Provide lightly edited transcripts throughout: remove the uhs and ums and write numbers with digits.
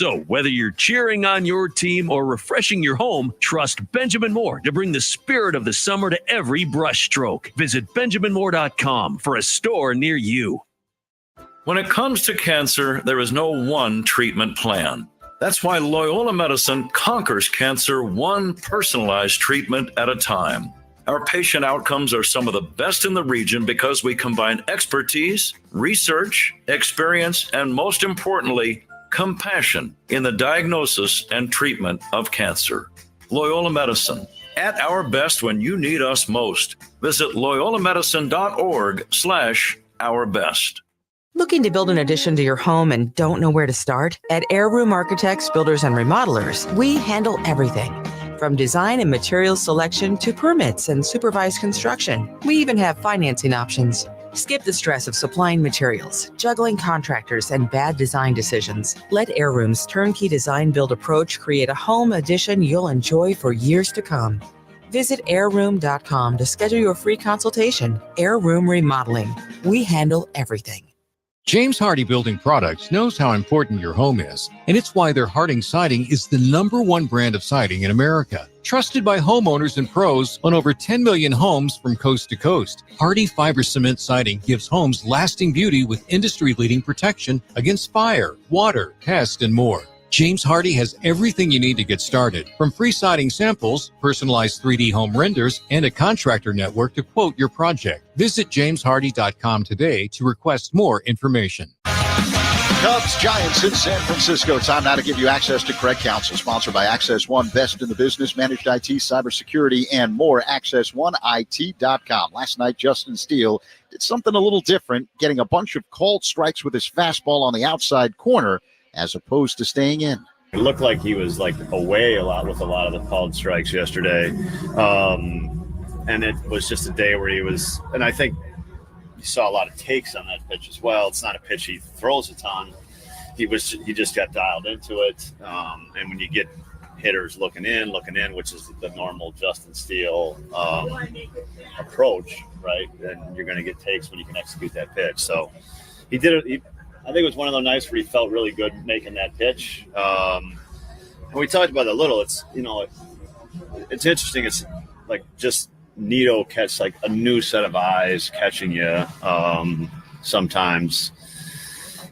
So whether you're cheering on your team or refreshing your home, trust Benjamin Moore to bring the spirit of the summer to every brush stroke. Visit BenjaminMoore.com for a store near you. When it comes to cancer, there is no one treatment plan. That's why Loyola Medicine conquers cancer one personalized treatment at a time. Our patient outcomes are some of the best in the region because we combine expertise, research, experience, and most importantly, compassion in the diagnosis and treatment of cancer. Loyola Medicine, at our best when you need us most. Visit loyolamedicine.org/ourbest. Looking to build an addition to your home and don't know where to start? At Air Room Architects, Builders, and Remodelers, we handle everything. From design and material selection to permits and supervised construction. We even have financing options. Skip the stress of supplying materials, juggling contractors, and bad design decisions. Let Air Room's turnkey design build approach create a home addition you'll enjoy for years to come. Visit airroom.com to schedule your free consultation. Air Room Remodeling. We handle everything. James Hardie Building Products knows how important your home is, and it's why their Harding Siding is the #1 brand of siding in America. Trusted by homeowners and pros on over 10 million homes from coast to coast, Hardie Fiber Cement Siding gives homes lasting beauty with industry-leading protection against fire, water, pest, and more. James Hardie has everything you need to get started, from free siding samples, personalized 3D home renders, and a contractor network to quote your project. Visit jameshardie.com today to request more information. Cubs, Giants in San Francisco. Time now to give you access to Craig Counsel, sponsored by Access One, best in the business, managed IT, cybersecurity, and more. AccessOneIT.com. Last night, Justin Steele did something a little different, getting a bunch of called strikes with his fastball on the outside corner, as opposed to staying in. It looked like he was away a lot with a lot of the called strikes yesterday. And it was just a day where he was, and I think you saw a lot of takes on that pitch as well. It's not a pitch he throws a ton. He just got dialed into it. And when you get hitters looking in, which is the normal Justin Steele approach, right? Then you're going to get takes when you can execute that pitch. So he did it. I think it was one of those nights where he felt really good making that pitch. And we talked about it a little. It's, it's interesting. It's like just Nito catch like a new set of eyes catching you. Sometimes,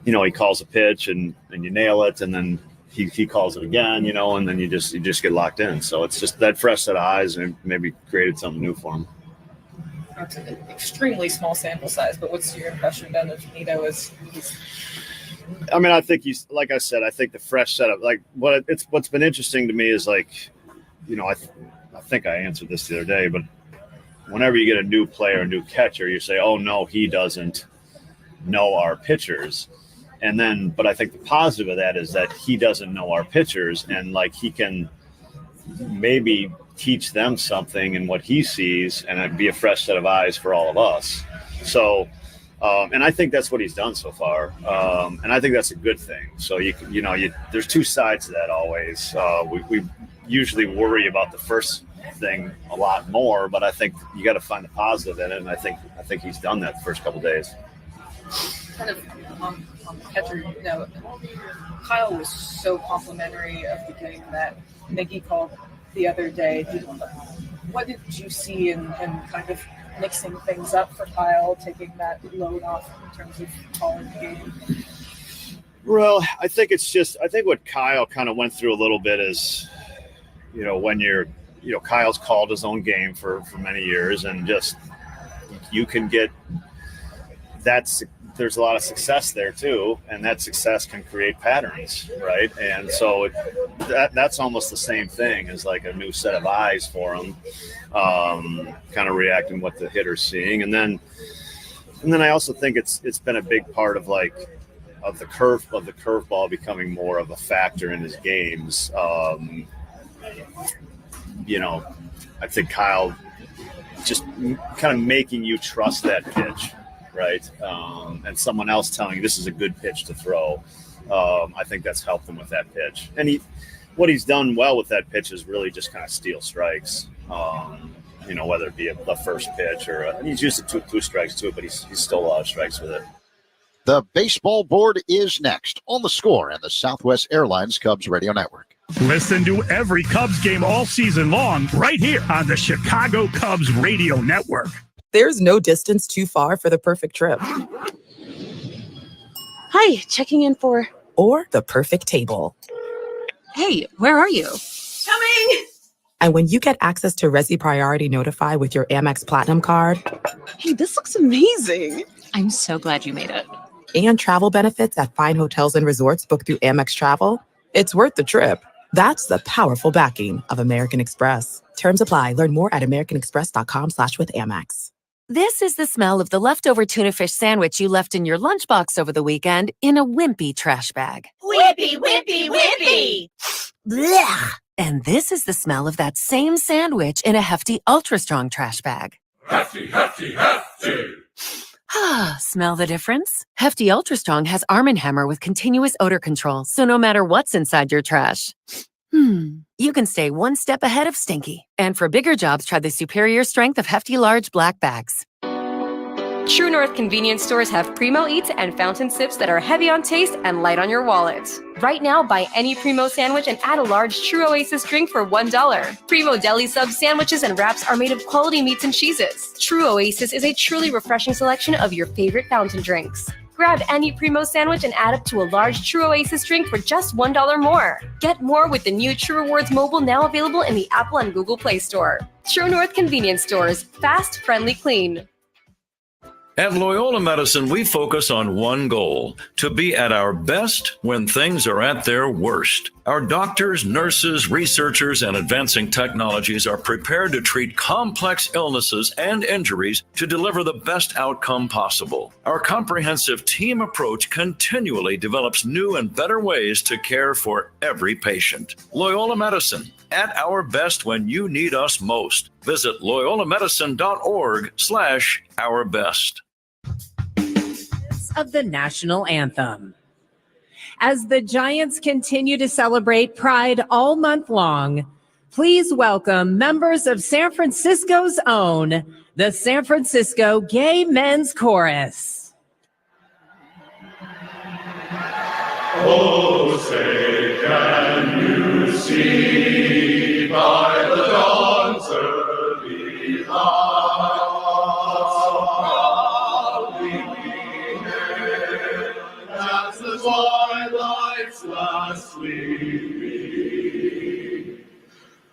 he calls a pitch and you nail it, and then he calls it again, and then you just get locked in. So it's just that fresh set of eyes, and maybe created something new for him. It's an extremely small sample size, but what's your impression then of Nito? I think he's, like I said, I think the fresh setup, what's been interesting to me is I think I answered this the other day, but whenever you get a new player, a new catcher, you say, oh no, he doesn't know our pitchers. But I think the positive of that is that he doesn't know our pitchers, and he can maybe teach them something in what he sees, and it'd be a fresh set of eyes for all of us. So, and I think that's what he's done so far. And I think that's a good thing. So there's two sides to that always. We usually worry about the first thing a lot more, but I think you got to find the positive in it. And I think he's done that the first couple of days. Kind of on catcher, Kyle was so complimentary of the game that Miggy called the other day. What did you see in him kind of mixing things up for Kyle, taking that load off in terms of calling the game? Well, I think what Kyle kind of went through a little bit is, when Kyle's called his own game for many years, and just you can get there's a lot of success there too, and that success can create patterns, right? And so that's almost the same thing as like a new set of eyes for him, kind of reacting what the hitter's seeing, and then I also think it's been a big part of the curveball becoming more of a factor in his games. I think Kyle just kind of making you trust that pitch, right? And someone else telling you this is a good pitch to throw. I think that's helped him with that pitch. And what he's done well with that pitch is really just kind of steal strikes, whether it be a first pitch or he's used to two strikes too, but he's still a lot of strikes with it. The baseball board is next on The Score and the Southwest Airlines Cubs Radio Network. Listen to every Cubs game all season long right here on the Chicago Cubs Radio Network. There's no distance too far for the perfect trip. Hi, checking in for... Or the perfect table. Hey, where are you? Coming! And when you get access to Resi Priority Notify with your Amex Platinum card... Hey, this looks amazing. I'm so glad you made it. And travel benefits at fine hotels and resorts booked through Amex Travel, it's worth the trip. That's the powerful backing of American Express. Terms apply. Learn more at americanexpress.com/withAmex. This is the smell of the leftover tuna fish sandwich you left in your lunchbox over the weekend in a wimpy trash bag. Wimpy, wimpy, wimpy! Blech! And this is the smell of that same sandwich in a hefty, ultra-strong trash bag. Hefty, hefty, hefty! Smell the difference? Hefty Ultra Strong has Arm & Hammer with continuous odor control, so no matter what's inside your trash, you can stay one step ahead of stinky. And for bigger jobs, try the superior strength of Hefty Large Black Bags. True North convenience stores have Primo Eats and fountain sips that are heavy on taste and light on your wallet. Right now, buy any Primo sandwich and add a large True Oasis drink for $1. Primo Deli Sub sandwiches and wraps are made of quality meats and cheeses. True Oasis is a truly refreshing selection of your favorite fountain drinks. Grab any Primo sandwich and add up to a large True Oasis drink for just $1 more. Get more with the new True Rewards mobile, now available in the Apple and Google Play Store. True North convenience stores. Fast, friendly, clean. At Loyola Medicine, we focus on one goal: to be at our best when things are at their worst. Our doctors, nurses, researchers, and advancing technologies are prepared to treat complex illnesses and injuries to deliver the best outcome possible. Our comprehensive team approach continually develops new and better ways to care for every patient. Loyola Medicine, at our best when you need us most. Visit loyolamedicine.org/ourbest. Of the national anthem. As the Giants continue to celebrate Pride all month long, please welcome members of San Francisco's own, the San Francisco Gay Men's Chorus. Oh, say, can you see by the dawn's early light, as the twilight's last gleaming,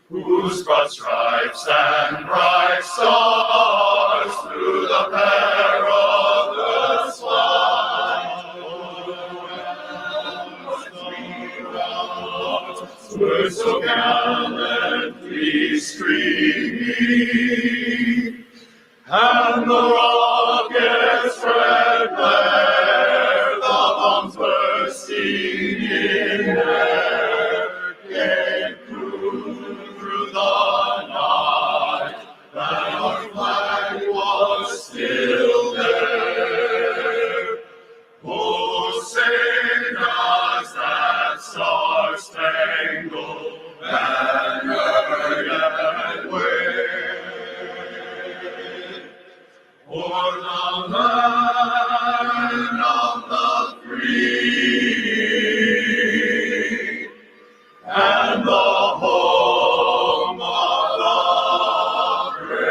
whose broad stripes and bright stars through the perilous fight were so gallantly streaming, and the rockets red glare, the bombs bursting in air, came through the night, that our flag was still there. Oh, sing us that star-spangled banner yet wave, o'er the land of the free, and the home of the brave.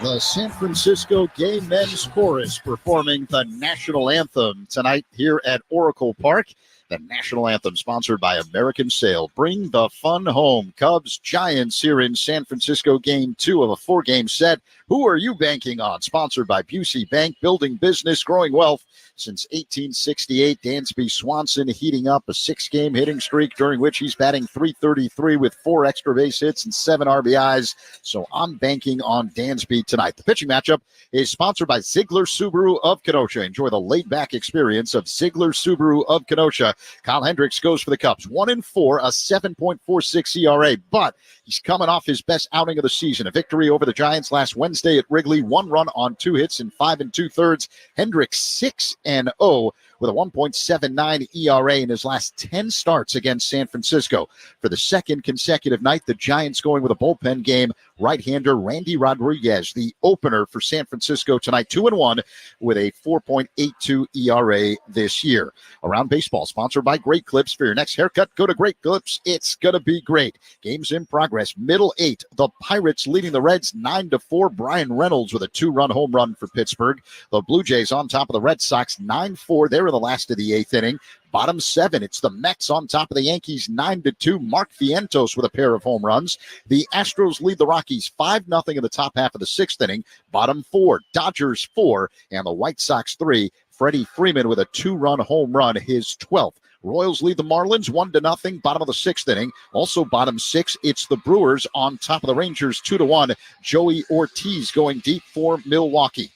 The San Francisco Gay Men's Chorus performing the national anthem tonight here at Oracle Park. The national anthem sponsored by American Sail. Bring the fun home. Cubs Giants here in San Francisco, game 2 of a 4-game set. Who are you banking on? Sponsored by Busey Bank, building business, growing wealth since 1868. Dansby Swanson heating up a 6-game hitting streak during which he's batting .333 with 4 extra base hits and 7 RBIs. So I'm banking on Dansby tonight. The pitching matchup is sponsored by Ziegler Subaru of Kenosha. Enjoy the laid-back experience of Ziegler Subaru of Kenosha. Kyle Hendricks goes for the Cubs. 1-4, a 7.46 ERA, but he's coming off his best outing of the season. A victory over the Giants last Wednesday at Wrigley. 1 run on 2 hits in 5 2/3. Hendricks 6-0 with a 1.79 ERA in his last 10 starts against San Francisco. For the second consecutive night, the Giants going with a bullpen game. Right-hander Randy Rodriguez, the opener for San Francisco tonight, 2-1 with a 4.82 ERA this year. Around Baseball, sponsored by Great Clips. For your next haircut, go to Great Clips. It's going to be great. Games in progress. Middle 8. The Pirates leading the Reds 9-4. Brian Reynolds with a 2-run home run for Pittsburgh. The Blue Jays on top of the Red Sox 9-4. They're in the last of the 8th inning. Bottom 7, it's the Mets on top of the Yankees 9-2. Mark Vientos with a pair of home runs. The Astros lead the Rockies 5-0 in the top half of the 6th inning. Bottom 4, Dodgers 4, and the White Sox 3. Freddie Freeman with a 2-run home run, his 12th. Royals lead the Marlins 1-0, bottom of the 6th inning. Also bottom 6, it's the Brewers on top of the Rangers 2-1. Joey Ortiz going deep for Milwaukee.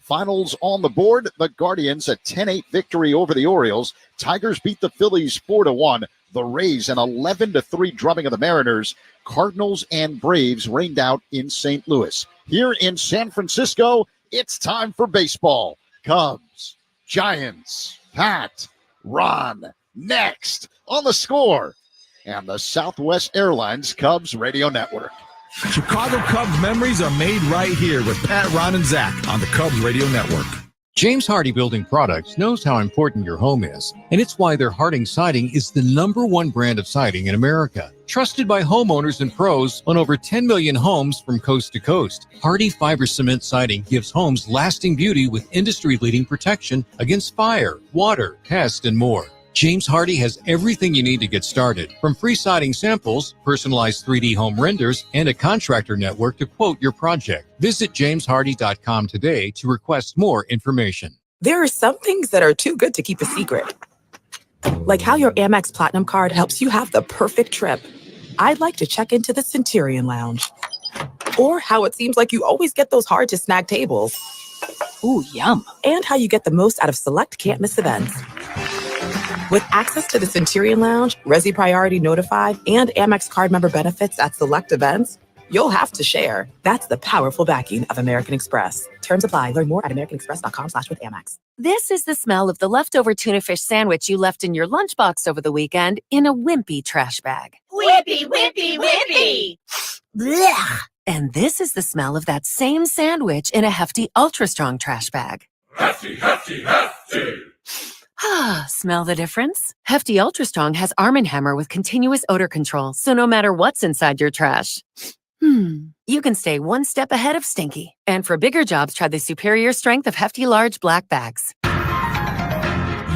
Finals on the board, the Guardians a 10-8 victory over the Orioles. Tigers beat the Phillies 4-1. The Rays an 11-3 drubbing of the Mariners. Cardinals and Braves rained out in St. Louis. Here in San Francisco, it's time for baseball. Cubs, Giants, Pat, Ron, next on The Score and the Southwest Airlines Cubs Radio Network. Chicago Cubs memories are made right here with Pat, Ron, and Zach on the Cubs Radio Network. James Hardy Building Products knows how important your home is, and it's why their Harding Siding is the #1 brand of siding in America. Trusted by homeowners and pros on over 10 million homes from coast to coast, Hardy Fiber Cement Siding gives homes lasting beauty with industry-leading protection against fire, water, pest, and more. James Hardy has everything you need to get started, from free siding samples, personalized 3D home renders, and a contractor network to quote your project. Visit jameshardy.com today to request more information. There are some things that are too good to keep a secret. Like how your Amex Platinum card helps you have the perfect trip. I'd like to check into the Centurion Lounge. Or how it seems like you always get those hard-to-snag tables. Ooh, yum. And how you get the most out of select can't-miss events. With access to the Centurion Lounge, Resi Priority Notified, and Amex card member benefits at select events, you'll have to share. That's the powerful backing of American Express. Terms apply. Learn more at americanexpress.com/withAmex. This is the smell of the leftover tuna fish sandwich you left in your lunchbox over the weekend in a wimpy trash bag. Whippy, whippy, whippy! Blech. And this is the smell of that same sandwich in a hefty, ultra-strong trash bag. Hefty, hefty, hefty! Ah, smell the difference? Hefty Ultra Strong has Arm & Hammer with continuous odor control, so no matter what's inside your trash, you can stay one step ahead of stinky. And for bigger jobs, try the superior strength of Hefty Large Black Bags.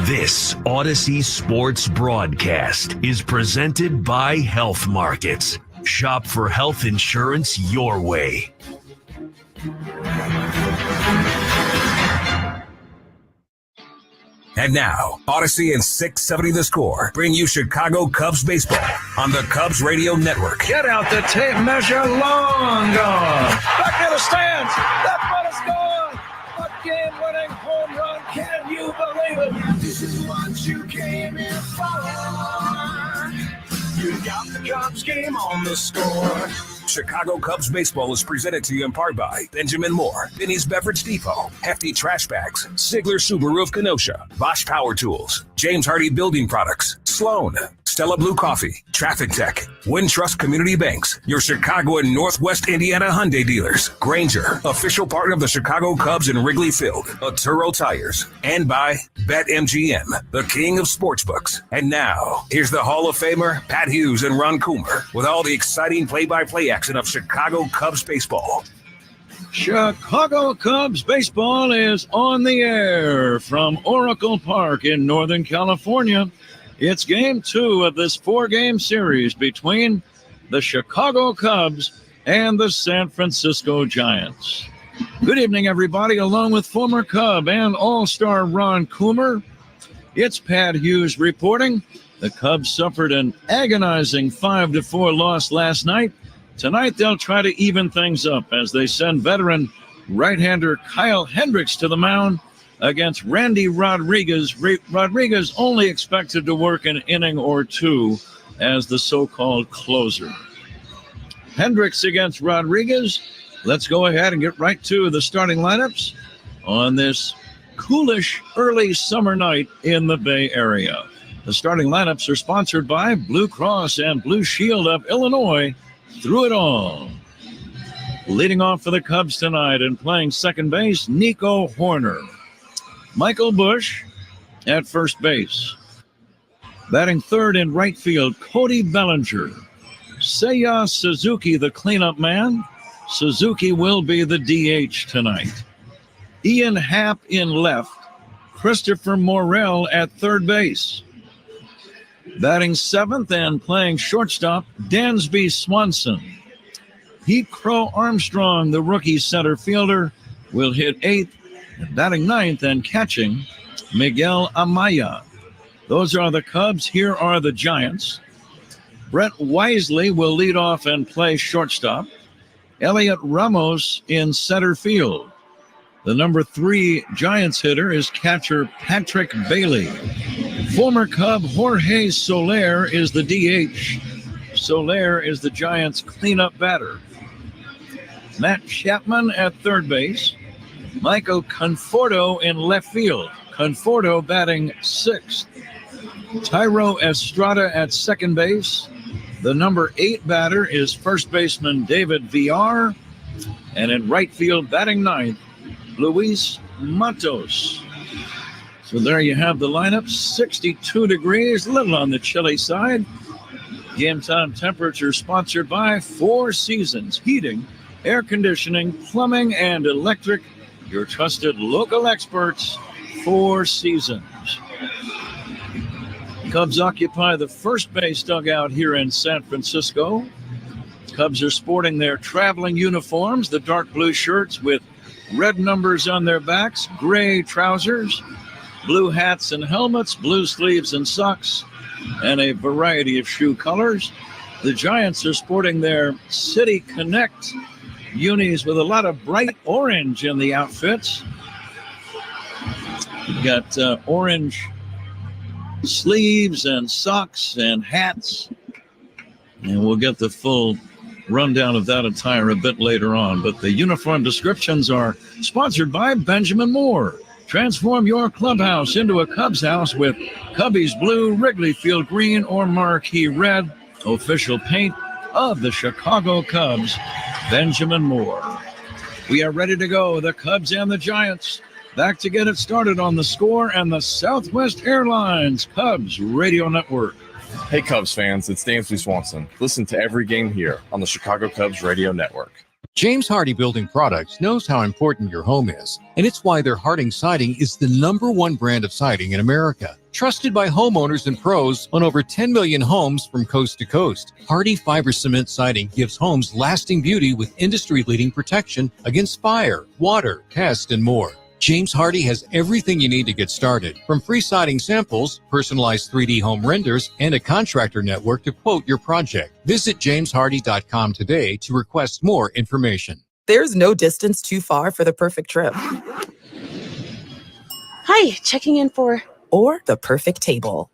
This Odyssey Sports broadcast is presented by Health Markets. Shop for health insurance your way. And now, Odyssey and 670 The Score bring you Chicago Cubs baseball on the Cubs Radio Network. Get out the tape measure, long gone. Back to the stands. That ball is gone. A game-winning home run. Can you believe it? This is what you came in for. You got the Cubs game on The Score. Chicago Cubs baseball is presented to you in part by Benjamin Moore, Vinny's Beverage Depot, Hefty Trash Bags, Ziegler Subaru of Kenosha, Bosch Power Tools, James Hardy Building Products, Sloan, Stella Blue Coffee, Traffic Tech, Wintrust Community Banks, your Chicago and Northwest Indiana Hyundai dealers, Granger, official partner of the Chicago Cubs in Wrigley Field, Atturo Tires, and by BetMGM, the king of sportsbooks. And now, here's the Hall of Famer, Pat Hughes and Ron Coomer, with all the exciting play-by-play action of Chicago Cubs baseball. Chicago Cubs baseball is on the air from Oracle Park in Northern California. It's game 2 of this 4-game series between the Chicago Cubs and the San Francisco Giants. Good evening, everybody. Along with former Cub and All-Star Ron Coomer, it's Pat Hughes reporting. The Cubs suffered an agonizing 5-4 loss last night. Tonight, they'll try to even things up as they send veteran right-hander Kyle Hendricks to the mound against Randy Rodriguez. Rodriguez only expected to work an inning or 2 as the so-called closer. Hendricks against Rodriguez. Let's go ahead and get right to the starting lineups on this coolish early summer night in the Bay Area. The starting lineups are sponsored by Blue Cross and Blue Shield of Illinois. Through it all. Leading off for the Cubs tonight and playing second base, Nico Horner. Michael Busch at first base. Batting third in right field, Cody Bellinger. Seiya Suzuki, the cleanup man. Suzuki will be the DH tonight. Ian Happ in left. Christopher Morel at third base. Batting seventh and playing shortstop, Dansby Swanson. Pete Crow Armstrong, the rookie center fielder, will hit eighth. Batting ninth and catching, Miguel Amaya. Those are the Cubs. Here are the Giants. Brett Wisely will lead off and play shortstop. Elliot Ramos in center field. The number 3 Giants hitter is catcher Patrick Bailey. Former Cub Jorge Soler is the DH. Soler is the Giants' cleanup batter. Matt Chapman at third base. Michael Conforto in left field. Conforto batting sixth. Tyro Estrada at second base. The number 8 batter is first baseman David Villar. And in right field batting ninth, Luis Matos. So there you have the lineup. 62 degrees, a little on the chilly side. Game time temperature sponsored by Four Seasons Heating, Air Conditioning, Plumbing, and Electric. Your trusted local experts, Four Seasons. Cubs occupy the first base dugout here in San Francisco. Cubs are sporting their traveling uniforms, the dark blue shirts with red numbers on their backs, gray trousers, blue hats and helmets, blue sleeves and socks, and a variety of shoe colors. The Giants are sporting their City Connect unis with a lot of bright orange in the outfits. You've got orange sleeves and socks and hats. And we'll get the full rundown of that attire a bit later on. But the uniform descriptions are sponsored by Benjamin Moore. Transform your clubhouse into a Cubs house with Cubbies Blue, Wrigley Field Green, or Marquee Red, official paint of the Chicago Cubs. Benjamin Moore. We are ready to go. The Cubs and the Giants back to get it started on The Score and the Southwest Airlines Cubs Radio Network. Hey Cubs fans, it's Dansby Swanson. Listen to every game here on the Chicago Cubs Radio Network. James Hardy Building Products knows how important your home is, and it's why their Harding Siding is the #1 brand of siding in America. Trusted by homeowners and pros on over 10 million homes from coast to coast, Hardy Fiber Cement Siding gives homes lasting beauty with industry-leading protection against fire, water, pest, and more. James Hardy has everything you need to get started, from free siding samples, personalized 3D home renders, and a contractor network to quote your project. Visit jameshardy.com today to request more information. There's no distance too far for the perfect trip. Hi, checking in for... Or the perfect table.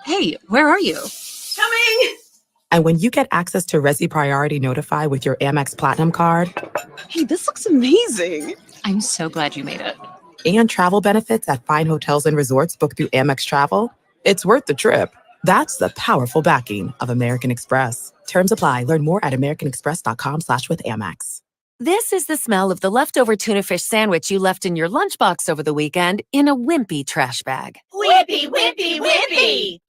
Hey, where are you? Coming! And when you get access to Resi Priority Notify with your Amex Platinum card... Hey, this looks amazing. I'm so glad you made it. And travel benefits at fine hotels and resorts booked through Amex Travel, it's worth the trip. That's the powerful backing of American Express. Terms apply. Learn more at americanexpress.com/withAmex. This is the smell of the leftover tuna fish sandwich you left in your lunchbox over the weekend in a wimpy trash bag. Wimpy, wimpy, wimpy!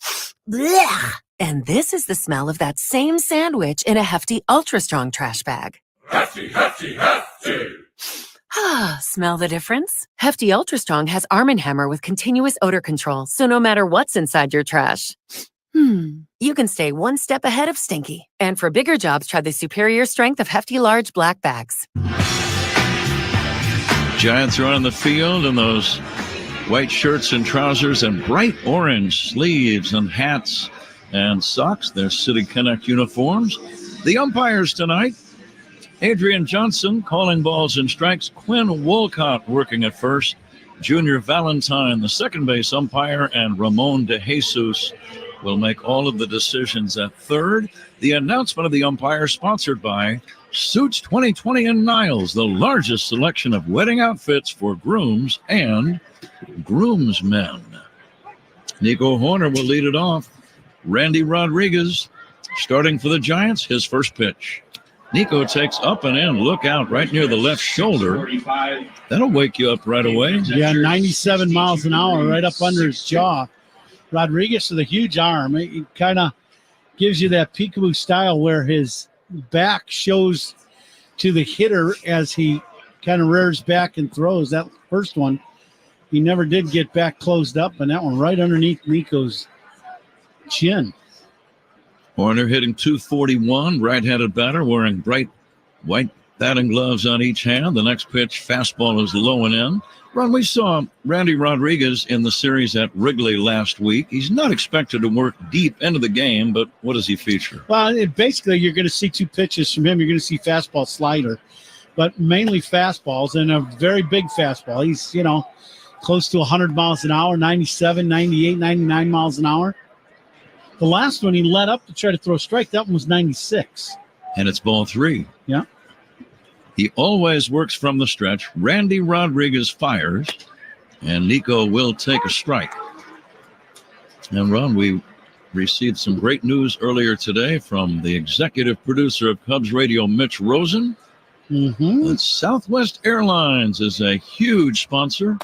Blech. And this is the smell of that same sandwich in a hefty, ultra-strong trash bag. Hefty, hefty, hefty! Ah, smell the difference? Hefty Ultra Strong has Arm & Hammer with continuous odor control, so no matter what's inside your trash, you can stay one step ahead of stinky. And for bigger jobs, try the superior strength of Hefty Large Black Bags. Giants are on the field in those white shirts and trousers and bright orange sleeves and hats and socks. Their City Connect uniforms. The umpires tonight: Adrian Johnson calling balls and strikes. Quinn Wolcott working at first. Junior Valentine, the second base umpire, and Ramon De Jesus will make all of the decisions at third. The announcement of the umpire sponsored by Suits 2020 and Niles, the largest selection of wedding outfits for grooms and groomsmen. Nico Horner will lead it off. Randy Rodriguez starting for the Giants, his first pitch. Nico takes up and in, look out right near the left shoulder. That'll wake you up right away. Yeah, 97 miles an hour right up under his jaw. Rodriguez with a huge arm. It kind of gives you that peekaboo style where his back shows to the hitter as he kind of rears back and throws. That first one, he never did get back closed up, and that one right underneath Nico's chin. Horner hitting .241, right-handed batter wearing bright white batting gloves on each hand. The next pitch, fastball, is low and in. Ron, we saw Randy Rodriguez in the series at Wrigley last week. He's not expected to work deep into the game, but what does he feature? Well, basically, you're going to see two pitches from him. You're going to see fastball, slider, but mainly fastballs and a very big fastball. He's, close to 100 miles an hour, 97, 98, 99 miles an hour. The last one he let up to try to throw a strike. That one was 96. And it's ball 3. Yeah. He always works from the stretch. Randy Rodriguez fires, and Nico will take a strike. And, Ron, we received some great news earlier today from the executive producer of Cubs Radio, Mitch Rosen. Mm-hmm. That Southwest Airlines is a huge sponsor.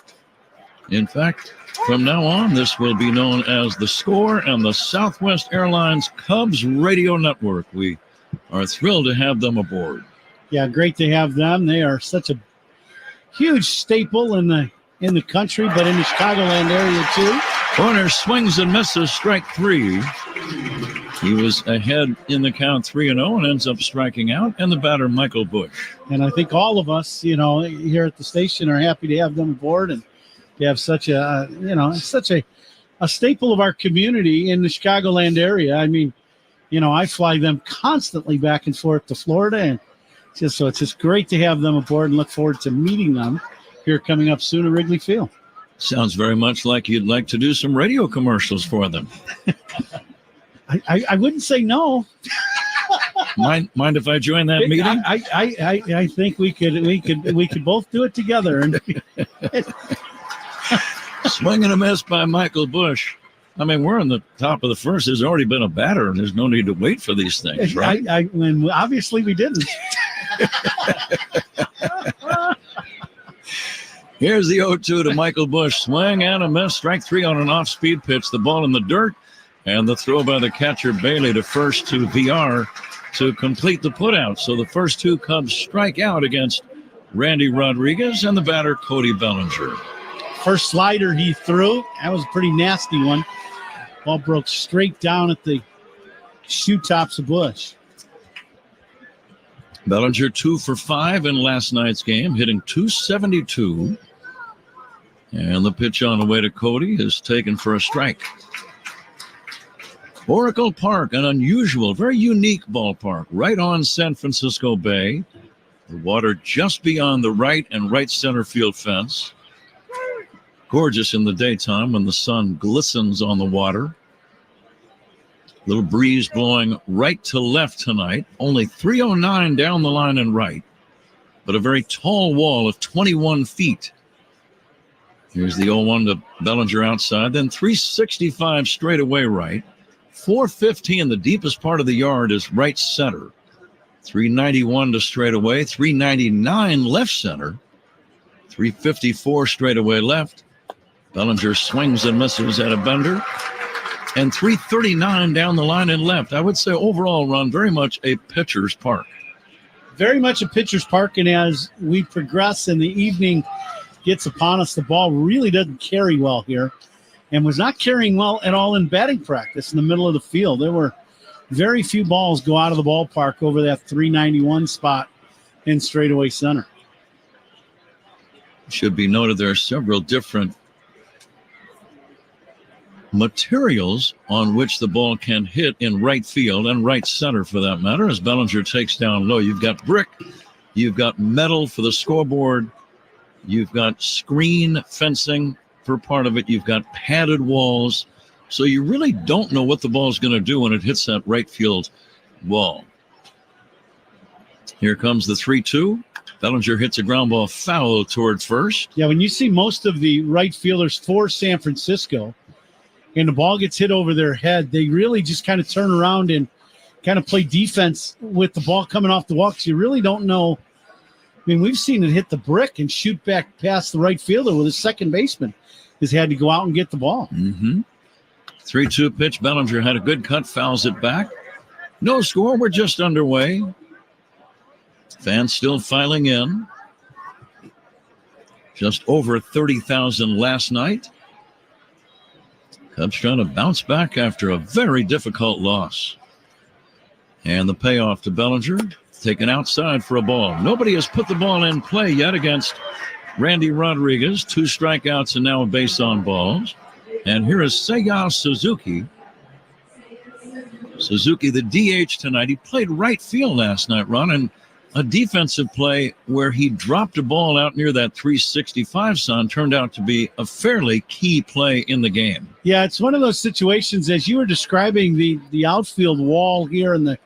In fact, from now on, this will be known as The Score and the Southwest Airlines Cubs Radio Network. We are thrilled to have them aboard. Yeah, great to have them. They are such a huge staple in the country, but in the Chicagoland area too. Horner swings and misses, strike 3. He was ahead in the count 3-0 and ends up striking out, and the batter, Michael Busch. And I think all of us, here at the station are happy to have them aboard, and they have such a, such a staple of our community in the Chicagoland area. I mean, I fly them constantly back and forth to Florida, and it's just great to have them aboard and look forward to meeting them here coming up soon at Wrigley Field. Sounds very much like you'd like to do some radio commercials for them. I wouldn't say no. Mind if I join that meeting? I think we could both do it together. And swing and a miss by Michael Busch. I mean, we're in the top of the first. There's already been a batter, and there's no need to wait for these things, right? Obviously we didn't. Here's the 0-2 to Michael Busch. Swing and a miss. Strike 3 on an off-speed pitch. The ball in the dirt, and the throw by the catcher Bailey to first to VR to complete the putout. So the first 2 Cubs strike out against Randy Rodriguez and the batter Cody Bellinger. First slider he threw, that was a pretty nasty one. Ball broke straight down at the shoe tops of Busch. Bellinger 2 for 5 in last night's game, hitting .272. And the pitch on the way to Cody is taken for a strike. Oracle Park, an unusual, very unique ballpark, right on San Francisco Bay. The water just beyond the right and right center field fence. Gorgeous in the daytime when the sun glistens on the water. Little breeze blowing right to left tonight. Only 309 down the line and right, but a very tall wall of 21 feet. Here's the 0-1 to Bellinger outside, then 365 straight away right. 450 in the deepest part of the yard is right center. 391 to straight away, 399 left center, 354 straight away left. Bellinger swings and misses at a bender. And 339 down the line and left. I would say overall, Ron, very much a pitcher's park. Very much a pitcher's park, and as we progress and the evening gets upon us, the ball really doesn't carry well here and was not carrying well at all in batting practice in the middle of the field. There were very few balls go out of the ballpark over that 391 spot in straightaway center. Should be noted there are several different materials on which the ball can hit in right field and right center for that matter. As Bellinger takes down low, you've got brick, you've got metal for the scoreboard, you've got screen fencing for part of it, you've got padded walls. So you really don't know what the ball is going to do when it hits that right field wall. Here comes the 3-2. Bellinger hits a ground ball foul towards first. Yeah, when you see most of the right fielders for San Francisco and the ball gets hit over their head, they really just kind of turn around and kind of play defense with the ball coming off the wall because you really don't know. I mean, we've seen it hit the brick and shoot back past the right fielder with his second baseman has had to go out and get the ball. 3-2 pitch. Bellinger had a good cut, fouls it back. No score. We're just underway. Fans still filing in. Just over 30,000 last night. Cubs trying to bounce back after a very difficult loss. And the payoff to Bellinger, taken outside for a ball. Nobody has put the ball in play yet against Randy Rodriguez. 2 strikeouts and now a base on balls. And here is Seiya Suzuki. Suzuki, the DH tonight. He played right field last night, Ron, and a defensive play where he dropped a ball out near that 365 sign turned out to be a fairly key play in the game. Yeah, it's one of those situations, as you were describing the outfield wall here, and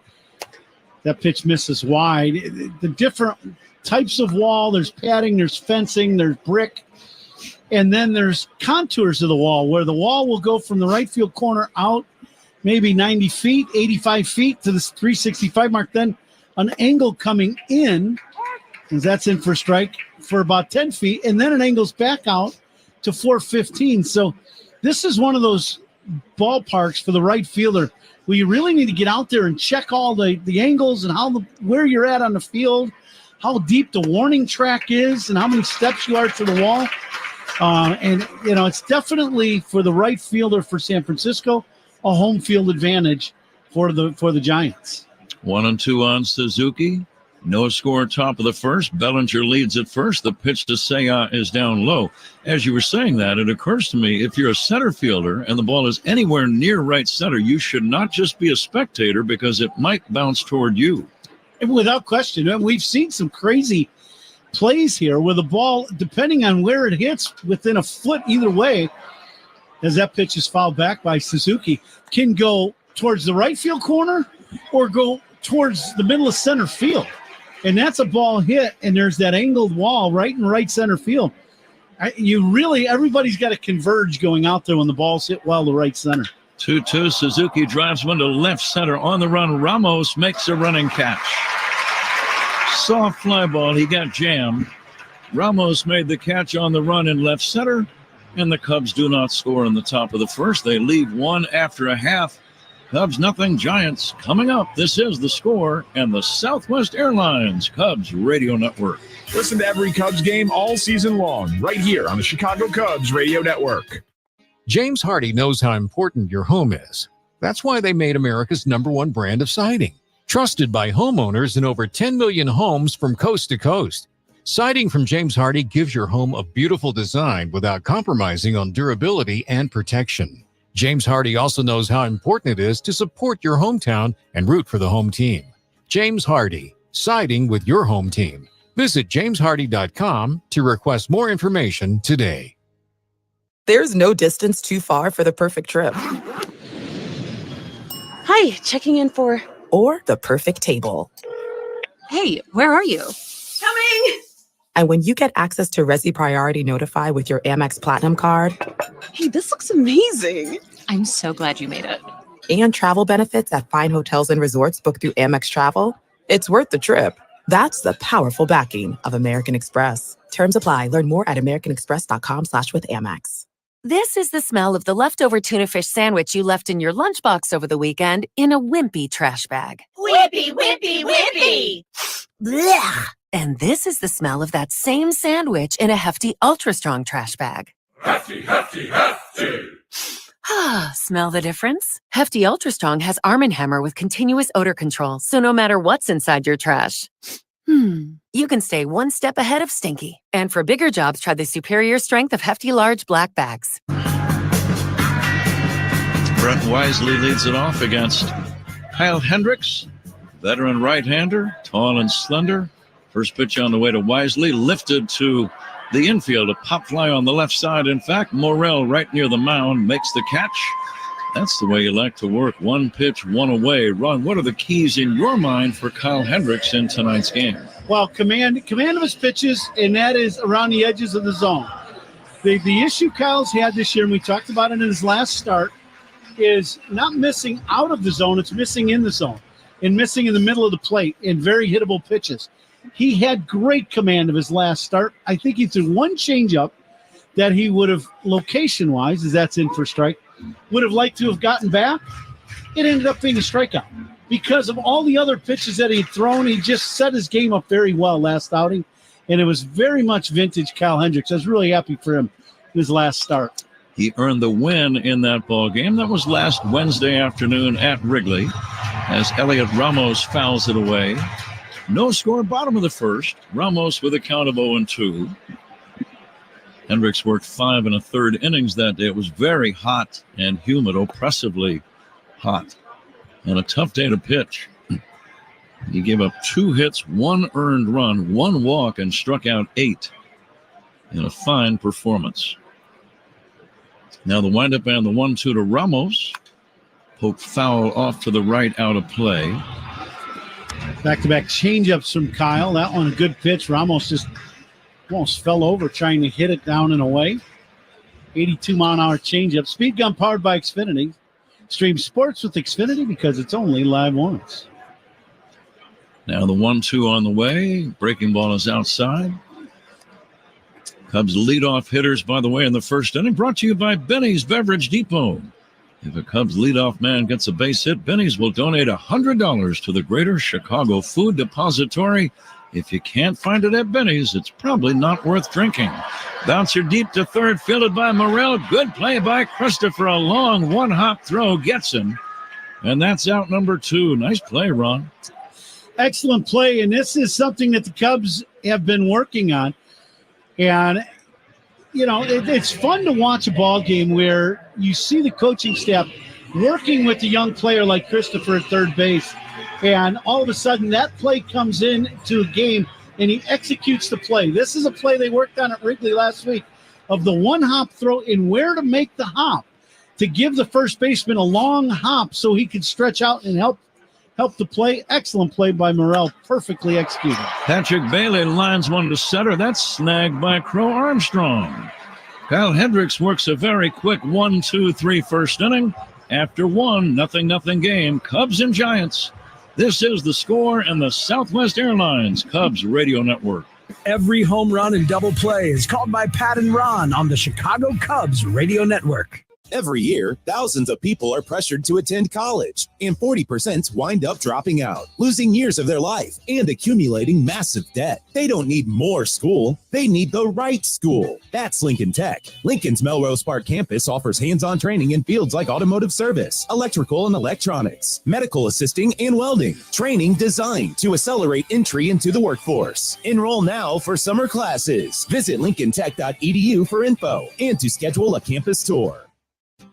that pitch misses wide. The different types of wall, there's padding, there's fencing, there's brick, and then there's contours of the wall where the wall will go from the right field corner out maybe 90 feet, 85 feet to the 365 mark, then an angle coming in, because that's in for strike, for about 10 feet, and then it angles back out to 415. So this is one of those ballparks for the right fielder where you really need to get out there and check all the angles and where you're at on the field, how deep the warning track is, and how many steps you are to the wall. And, it's definitely for the right fielder for San Francisco, a home field advantage for the Giants. 1-2 on Suzuki. No score top of the first. Bellinger leads at first. The pitch to Seiya is down low. As you were saying that, it occurs to me, if you're a center fielder and the ball is anywhere near right center, you should not just be a spectator because it might bounce toward you. Without question. And we've seen some crazy plays here where the ball, depending on where it hits, within a foot either way, as that pitch is fouled back by Suzuki, can go towards the right field corner or go towards the middle of center field. And that's a ball hit, and there's that angled wall right in right center field. Everybody's got to converge going out there when the ball's hit well to right center. 2-2. Suzuki drives one to left center. On the run, Ramos makes a running catch. Soft fly ball. He got jammed. Ramos made the catch on the run in left center, and the Cubs do not score in the top of the first. They leave one after a half. Cubs nothing, Giants coming up. This is The Score and the Southwest Airlines Cubs Radio Network. Listen to every Cubs game all season long, right here on the Chicago Cubs Radio Network. James Hardie knows how important your home is. That's why they made America's #1 brand of siding. Trusted by homeowners in over 10 million homes from coast to coast. Siding from James Hardie gives your home a beautiful design without compromising on durability and protection. James Hardie also knows how important it is to support your hometown and root for the home team. James Hardie, siding with your home team. Visit jameshardie.com to request more information today. There's no distance too far for the perfect trip. Hi, checking in for... Or the perfect table. Hey, where are you? Coming! And when you get access to Resi Priority Notify with your Amex Platinum card. Hey, this looks amazing. I'm so glad you made it. And travel benefits at fine hotels and resorts booked through Amex Travel. It's worth the trip. That's the powerful backing of American Express. Terms apply. Learn more at americanexpress.com/withAmex. This is the smell of the leftover tuna fish sandwich you left in your lunchbox over the weekend in a wimpy trash bag. Wimpy, wimpy, wimpy! Blech! And this is the smell of that same sandwich in a hefty, ultra-strong trash bag. Hefty, hefty, hefty! Ah, smell the difference? Hefty Ultra Strong has Arm & Hammer with continuous odor control, so no matter what's inside your trash, you can stay one step ahead of stinky. And for bigger jobs, try the superior strength of Hefty Large Black Bags. Brett Wisely leads it off against Kyle Hendricks, veteran right-hander, tall and slender. First pitch on the way to Wisely, lifted to the infield, a pop fly on the left side. In fact, Morrell right near the mound makes the catch. That's the way you like to work. One pitch, one away. Ron, what are the keys in your mind for Kyle Hendricks in tonight's game? Well, command of his pitches, and that is around the edges of the zone. The issue Kyle's had this year, and we talked about it in his last start, is not missing out of the zone. It's missing in the zone and missing in the middle of the plate in very hittable pitches. He had great command of his last start. I think he threw one changeup that he would have, location-wise, as that's in for strike, would have liked to have gotten back. It ended up being a strikeout. Because of all the other pitches that he'd thrown, he just set his game up very well last outing, and it was very much vintage Kyle Hendricks. I was really happy for him in his last start. He earned the win in that ball game. That was last Wednesday afternoon at Wrigley as Elliot Ramos fouls it away. No score, bottom of the first. Ramos with a count of 0-2. Hendricks worked 5 1/3 innings that day. It was very hot and humid, oppressively hot, and a tough day to pitch. He gave up 2 hits, 1 earned run, 1 walk, and struck out 8 in a fine performance. Now the windup and the 1-2 to Ramos. Poke foul off to the right, out of play. Back-to-back changeups from Kyle. That one a good pitch. Ramos just almost fell over trying to hit it down and away. 82-mile-an-hour changeup. Speed gun powered by Xfinity. Stream sports with Xfinity because it's only live once. Now the 1-2 on the way. Breaking ball is outside. Cubs leadoff hitters, by the way, in the first inning. Brought to you by Benny's Beverage Depot. If a Cubs leadoff man gets a base hit, Benny's will donate $100 to the Greater Chicago Food Depository. If you can't find it at Benny's, it's probably not worth drinking. Bouncer deep to third, fielded by Morrell. Good play by Christopher. A long one-hop throw gets him. And that's out number 2. Nice play, Ron. Excellent play, and this is something that the Cubs have been working on. And, you know, it's fun to watch a ball game where you see the coaching staff working with a young player like Christopher at third base. And all of a sudden that play comes into a game and he executes the play. This is a play they worked on at Wrigley last week of the one-hop throw and where to make the hop to give the first baseman a long hop so he could stretch out and help the play. Excellent play by Morrell. Perfectly executed. Patrick Bailey lines one to center. That's snagged by Crow Armstrong. Kyle Hendricks works a very quick 1-2-3 first inning. After 1-0 game, Cubs and Giants. This is The Score and the Southwest Airlines Cubs Radio Network. Every home run and double play is called by Pat and Ron on the Chicago Cubs Radio Network. Every year, thousands of people are pressured to attend college, and 40% wind up dropping out, losing years of their life, and accumulating massive debt. They don't need more school. They need the right school. That's Lincoln Tech. Lincoln's Melrose Park campus offers hands-on training in fields like automotive service, electrical and electronics, medical assisting, and welding. Training designed to accelerate entry into the workforce. Enroll now for summer classes. Visit lincolntech.edu for info and to schedule a campus tour.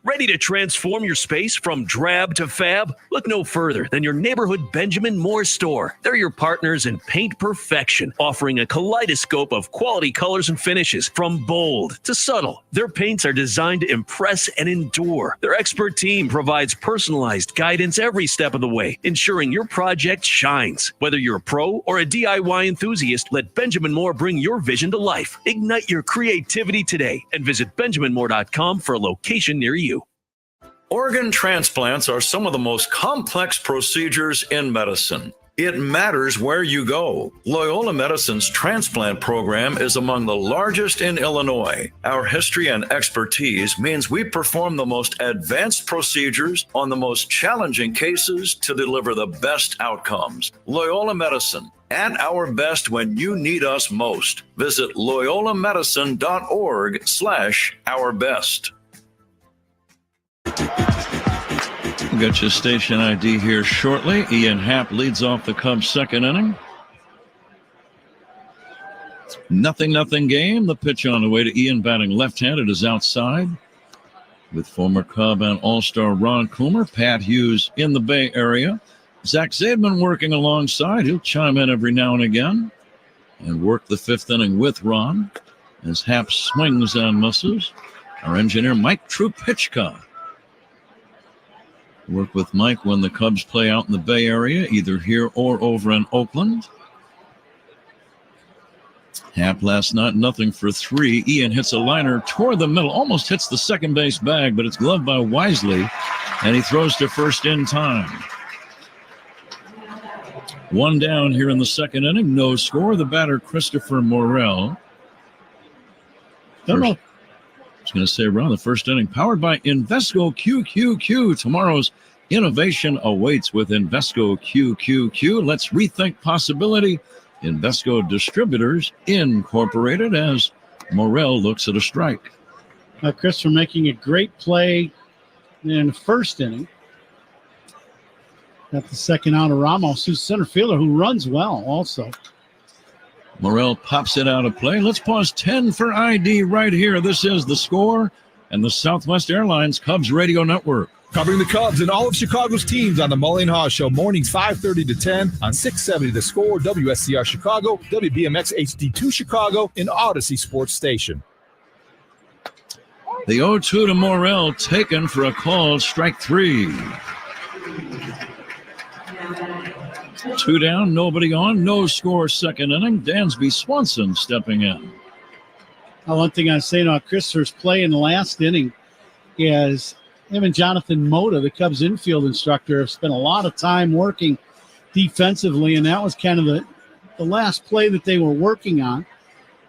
Ready to transform your space from drab to fab? Look no further than your neighborhood Benjamin Moore store. They're your partners in paint perfection, offering a kaleidoscope of quality colors and finishes from bold to subtle. Their paints are designed to impress and endure. Their expert team provides personalized guidance every step of the way, ensuring your project shines. Whether you're a pro or a DIY enthusiast, let Benjamin Moore bring your vision to life. Ignite your creativity today and visit BenjaminMoore.com for a location near you. Organ transplants are some of the most complex procedures in medicine. It matters where you go. Loyola Medicine's transplant program is among the largest in Illinois. Our history and expertise means we perform the most advanced procedures on the most challenging cases to deliver the best outcomes. Loyola Medicine, at our best when you need us most. Visit loyolamedicine.org/ourbest. We'll get you station ID here shortly. Ian Happ leads off the Cubs' second inning. 0-0 game. The pitch on the way to Ian, batting left-handed, is outside. With former Cub and All-Star Ron Coomer, Pat Hughes in the Bay Area. Zach Zaidman working alongside. He'll chime in every now and again and work the fifth inning with Ron as Happ swings and misses. Our engineer, Mike Trupichka. Work with Mike when the Cubs play out in the Bay Area, either here or over in Oakland. Happ last night, nothing for 3. Ian hits a liner toward the middle, almost hits the second base bag, but it's gloved by Wisely, and he throws to first in time. 1 down here in the second inning, no score. The batter, Christopher Morel. Don't know. I was going to say around the first inning, powered by Invesco QQQ. Tomorrow's innovation awaits with Invesco QQQ. Let's rethink possibility. Invesco Distributors Incorporated, as Morel looks at a strike. Christopher making a great play in the first inning. Got the second out of Ramos, who's center fielder, who runs well also. Morel pops it out of play. Let's pause 10 for ID right here. This is The Score and the Southwest Airlines Cubs Radio Network. Covering the Cubs and all of Chicago's teams on the Mully and Haw Show, mornings 5:30 to 10 on 670 The Score, WSCR Chicago, WBMX HD2 Chicago, and Odyssey Sports Station. The 0-2 to Morel, taken for a call, strike 3. 2 down, nobody on, no score, second inning. Dansby Swanson stepping in. One thing I was saying about Christopher's play in the last inning is him and Jonathan Mota, the Cubs infield instructor, have spent a lot of time working defensively, and that was kind of the last play that they were working on.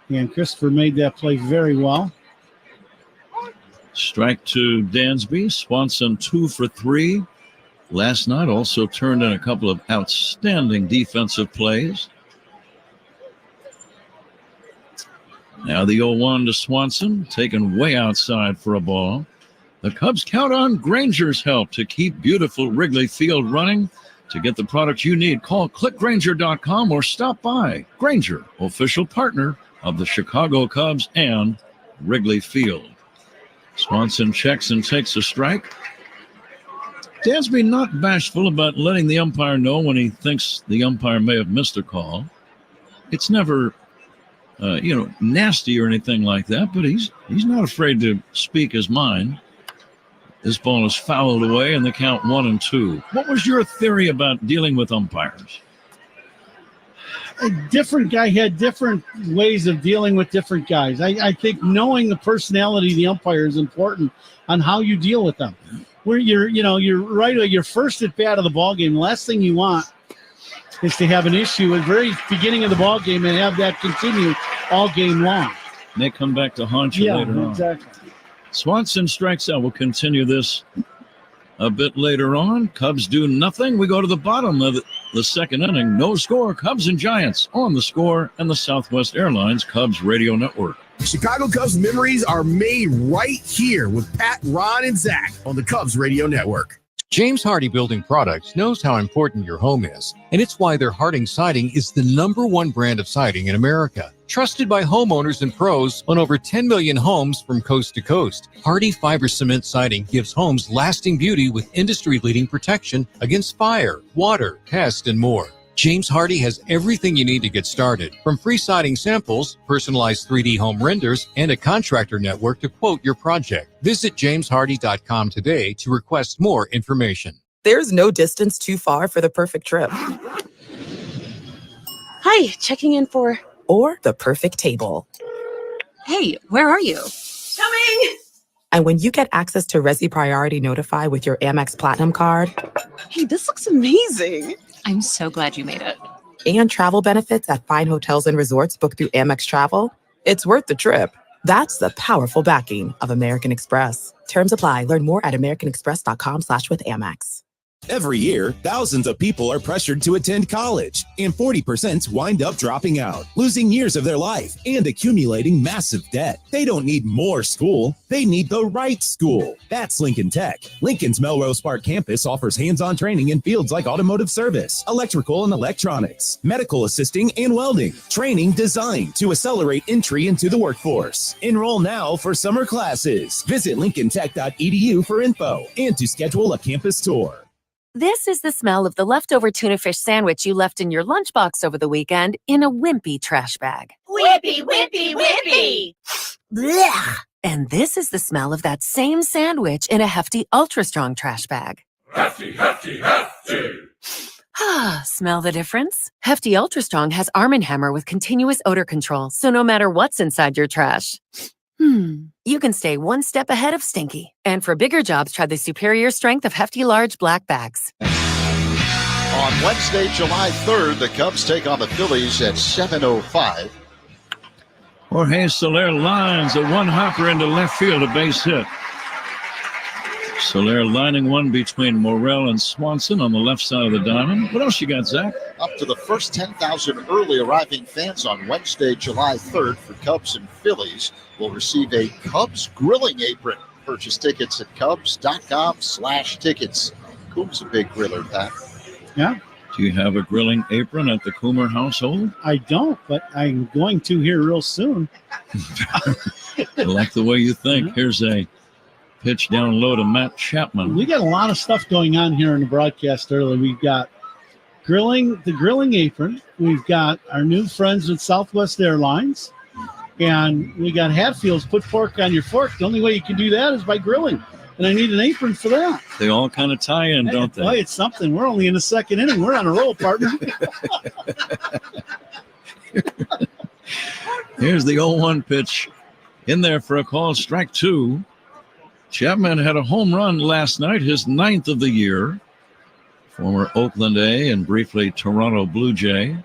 And Christopher made that play very well. Strike to Dansby. Swanson 2 for 3. Last night also turned in a couple of outstanding defensive plays. Now the 0-1 to Swanson, taken way outside for a ball. The Cubs count on Granger's help to keep beautiful Wrigley Field running. To get the product you need, call clickgranger.com or stop by. Granger, official partner of the Chicago Cubs and Wrigley Field. Swanson checks and takes a strike. Dansby not bashful about letting the umpire know when he thinks the umpire may have missed a call. It's never, nasty or anything like that, but he's not afraid to speak his mind. This ball is fouled away in the count 1-2. What was your theory about dealing with umpires? A different guy had different ways of dealing with different guys. I think knowing the personality of the umpire is important on how you deal with them. Where you're right at your first at bat of the ball game. The last thing you want is to have an issue at the very beginning of the ball game and have that continue all game long. May come back to haunt you later on. Exactly. Swanson strikes out. We'll continue this a bit later on. Cubs do nothing. We go to the bottom of the second inning. No score. Cubs and Giants on The Score and the Southwest Airlines Cubs Radio Network. Chicago Cubs memories are made right here with Pat, Ron, and Zach on the Cubs Radio Network. James Hardy Building Products knows how important your home is, and it's why their Harding Siding is the #1 brand of siding in America. Trusted by homeowners and pros on over 10 million homes from coast to coast, Hardy Fiber Cement Siding gives homes lasting beauty with industry-leading protection against fire, water, pest, and more. James Hardy has everything you need to get started, from free siding samples, personalized 3D home renders, and a contractor network to quote your project. Visit jameshardy.com today to request more information. There's no distance too far for the perfect trip. Hi, checking in for... Or the perfect table. Hey, where are you? Coming! And when you get access to Resi Priority Notify with your Amex Platinum card... Hey, this looks amazing. I'm so glad you made it. And travel benefits at fine hotels and resorts booked through Amex Travel, it's worth the trip. That's the powerful backing of American Express. Terms apply. Learn more at americanexpress.com/withAmex. Every year, thousands of people are pressured to attend college, and 40% wind up dropping out, losing years of their life and accumulating massive debt. They don't need more school. They need the right school. That's Lincoln Tech. Lincoln's Melrose Park campus offers hands-on training in fields like automotive service, electrical and electronics, medical assisting, and welding. Training designed to accelerate entry into the workforce. Enroll now for summer classes. Visit lincolntech.edu for info and to schedule a campus tour. This is the smell of the leftover tuna fish sandwich you left in your lunchbox over the weekend in a wimpy trash bag. Whippy, whippy, whippy! Blech. And this is the smell of that same sandwich in a hefty, ultra-strong trash bag. Hefty, hefty, hefty. Ah, smell the difference? Hefty Ultra Strong has Arm & Hammer with continuous odor control, so no matter what's inside your trash, you can stay one step ahead of stinky. And for bigger jobs, try the superior strength of Hefty Large Black Bags. On Wednesday, July 3rd, the Cubs take on the Phillies at 7:05. Jorge Soler lines a one-hopper into left field, a base hit. Soler lining one between Morel and Swanson on the left side of the diamond. What else you got, Zach? Up to the first 10,000 early arriving fans on Wednesday, July 3rd for Cubs and Phillies will receive a Cubs grilling apron. Purchase tickets at cubs.com/tickets. Coombs a big griller, Pat. Yeah. Do you have a grilling apron at the Coomer household? I don't, but I'm going to here real soon. I like the way you think. Here's a pitch down low to Matt Chapman. We got a lot of stuff going on here in the broadcast early. We've got the grilling apron. We've got our new friends with Southwest Airlines. And we got Hatfield's Put Pork on Your Fork. The only way you can do that is by grilling. And I need an apron for that. They all kind of tie in, don't they? Boy, it's something. We're only in the second inning. We're on a roll, partner. Here's the 0-1 pitch in there for a call, strike two. Chapman had a home run last night, his 9th of the year. Former Oakland A and briefly Toronto Blue Jay.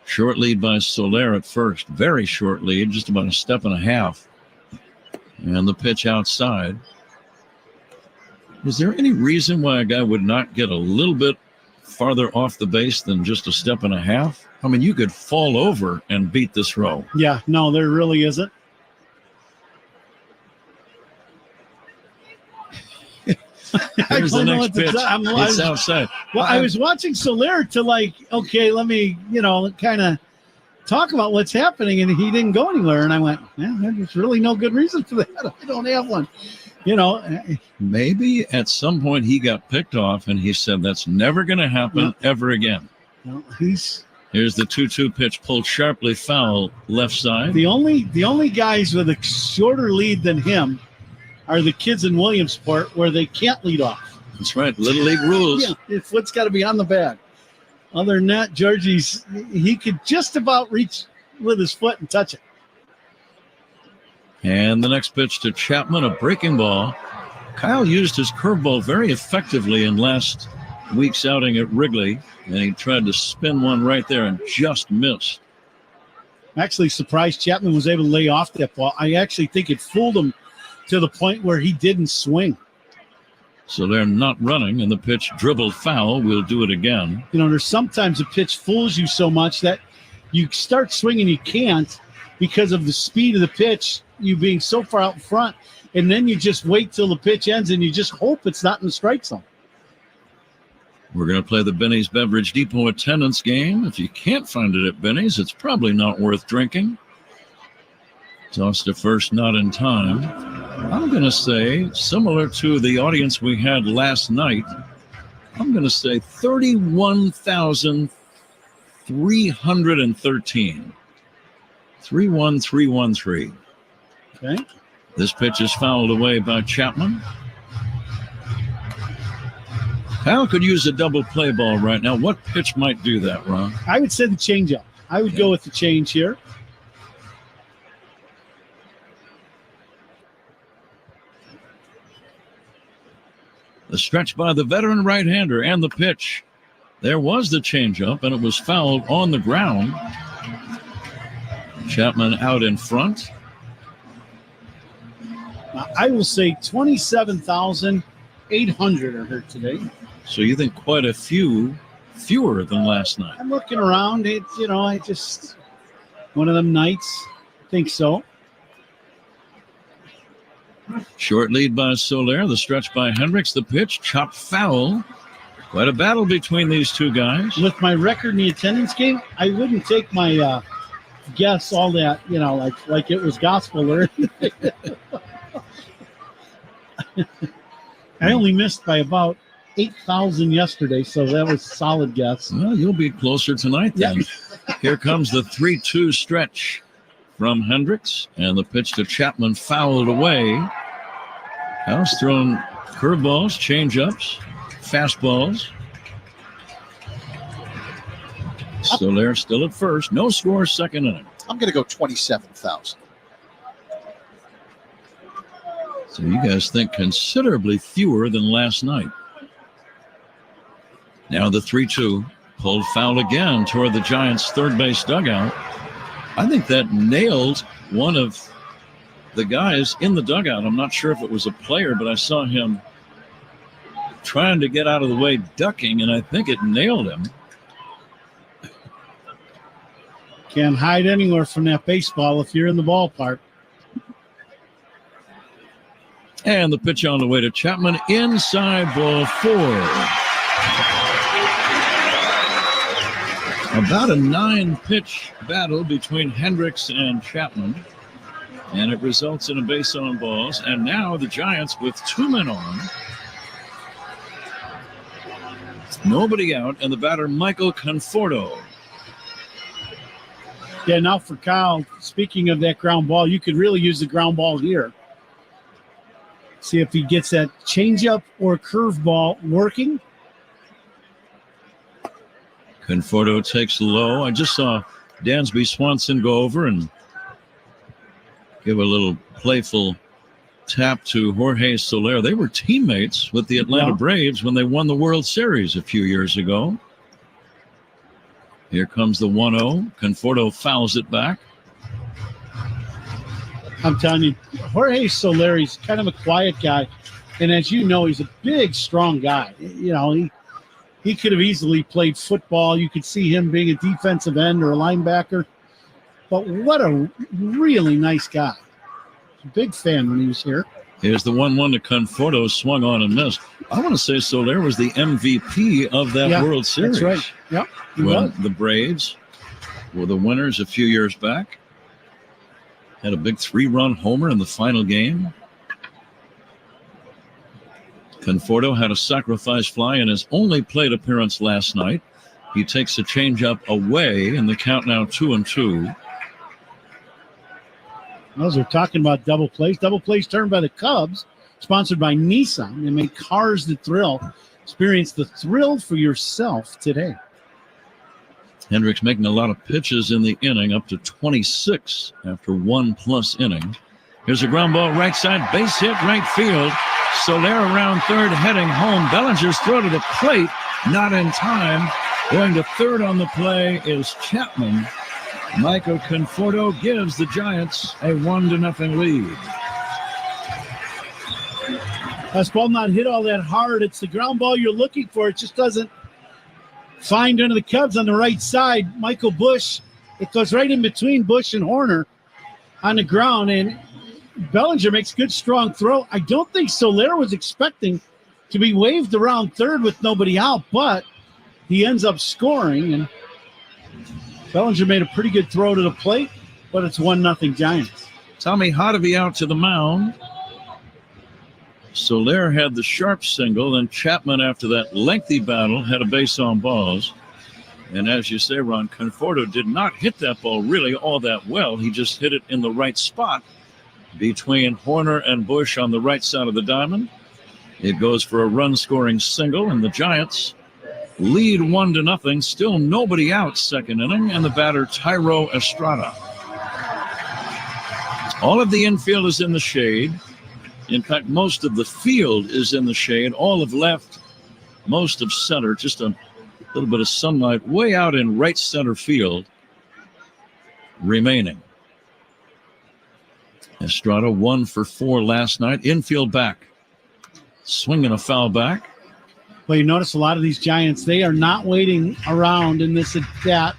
Short lead by Soler at first. Very short lead, just about a step and a half. And the pitch outside. Is there any reason why a guy would not get a little bit farther off the base than just a step and a half? I mean, you could fall over and beat this row. Yeah, no, there really isn't. Here's the next pitch. It's outside. Well, I was watching Soler to let me, kind of talk about what's happening, and he didn't go anywhere. And I went, there's really no good reason for that. I don't have one. Maybe at some point he got picked off, and he said that's never going to happen ever again. No, here's the 2-2 pitch pulled sharply foul left side. The only guys with a shorter lead than him are the kids in Williamsport where they can't lead off. That's right. Little league rules. Yeah, his foot's got to be on the bat. Other than that, he could just about reach with his foot and touch it. And the next pitch to Chapman, a breaking ball. Kyle used his curveball very effectively in last week's outing at Wrigley, and he tried to spin one right there and just missed. I'm actually surprised Chapman was able to lay off that ball. I actually think it fooled him to the point where he didn't swing. So they're not running, and the pitch dribbled foul. We'll do it again. There's sometimes a pitch fools you so much that you start swinging, you can't because of the speed of the pitch, you being so far out in front, and then you just wait till the pitch ends and you just hope it's not in the strike zone. We're going to play the Benny's Beverage Depot attendance game. If you can't find it at Benny's, it's probably not worth drinking. Toss to first, not in time. I'm going to say, similar to the audience we had last night, I'm going to say 31,313. 31313. Okay. This pitch is fouled away by Chapman. Kyle could use a double play ball right now. What pitch might do that, Ron? I would say the changeup. I would go with the change here. The stretch by the veteran right-hander and the pitch. There was the changeup, and it was fouled on the ground. Chapman out in front. I will say 27,800 are hurt today. So you think quite a few fewer than last night? I'm looking around. I just one of them nights. I think so. Short lead by Soler. The stretch by Hendricks. The pitch chopped foul. Quite a battle between these two guys. With my record in the attendance game, I wouldn't take my guess all that, like it was gospel or anything. I only missed by about 8,000 yesterday, so that was a solid guess. Well, you'll be closer tonight then. Yep. Here comes the 3-2 stretch from Hendricks, and the pitch to Chapman fouled away. House thrown curveballs, changeups. fastballs. Soler still at first. No score, second inning. I'm going to go 27,000. So you guys think considerably fewer than last night. Now the 3-2. Pulled foul again toward the Giants' third base dugout. I think that nailed one of the guys in the dugout. I'm not sure if it was a player, but I saw him trying to get out of the way, ducking, and I think it nailed him. Can't hide anywhere from that baseball if you're in the ballpark. And the pitch on the way to Chapman, inside, ball 4. About a 9-pitch battle between Hendricks and Chapman. And it results in a base on balls. And now the Giants with 2 men on. Nobody out. And the batter, Michael Conforto. Yeah, now for Kyle, speaking of that ground ball, you could really use the ground ball here. See if he gets that changeup or curveball working. Conforto takes low. I just saw Dansby Swanson go over and give a little playful tap to Jorge Soler. They were teammates with the Atlanta Braves when they won the World Series a few years ago. Here comes the 1-0. Conforto fouls it back. I'm telling you, Jorge Soler, he's kind of a quiet guy. And as you know, he's a big, strong guy. You know, he could have easily played football. You could see him being a defensive end or a linebacker. But what a really nice guy. A big fan when he was here. Here's the 1-1 to Conforto, swung on and missed. I want to say Soler was the MVP of that World Series. That's right. Yep. When the Braves were the winners a few years back. Had a big 3-run homer in the final game. Conforto had a sacrifice fly in his only plate appearance last night. He takes a changeup away, and the count now 2-2. Those are talking about double plays. Double plays turned by the Cubs, sponsored by Nissan. They make cars that thrill. Experience the thrill for yourself today. Hendricks making a lot of pitches in the inning, up to 26 after 1+ inning. Here's a ground ball right side, base hit right field. Soler around third, heading home. Bellinger's throw to the plate, not in time. Going to third on the play is Chapman. Michael Conforto gives the Giants a 1-0 lead. This ball not hit all that hard. It's the ground ball you're looking for. It just doesn't find under the Cubs on the right side. Michael Busch, it goes right in between Busch and Horner on the ground, and Bellinger makes a good, strong throw. I don't think Soler was expecting to be waved around third with nobody out, but he ends up scoring, and Bellinger made a pretty good throw to the plate, but it's 1-0 Giants. Tommy Hotovy out to the mound. Soler had the sharp single, and Chapman, after that lengthy battle, had a base on balls. And as you say, Ron, Conforto did not hit that ball really all that well. He just hit it in the right spot between Horner and Busch on the right side of the diamond. It goes for a run-scoring single, and the Giants lead 1-0. Still nobody out, second inning, and the batter, Tyro Estrada. All of the infield is in the shade. In fact, most of the field is in the shade. All of left, most of center, just a little bit of sunlight way out in right center field remaining. Estrada 1 for 4 last night. Infield back. Swinging a foul back. Well, you notice a lot of these Giants, they are not waiting around in this at-bat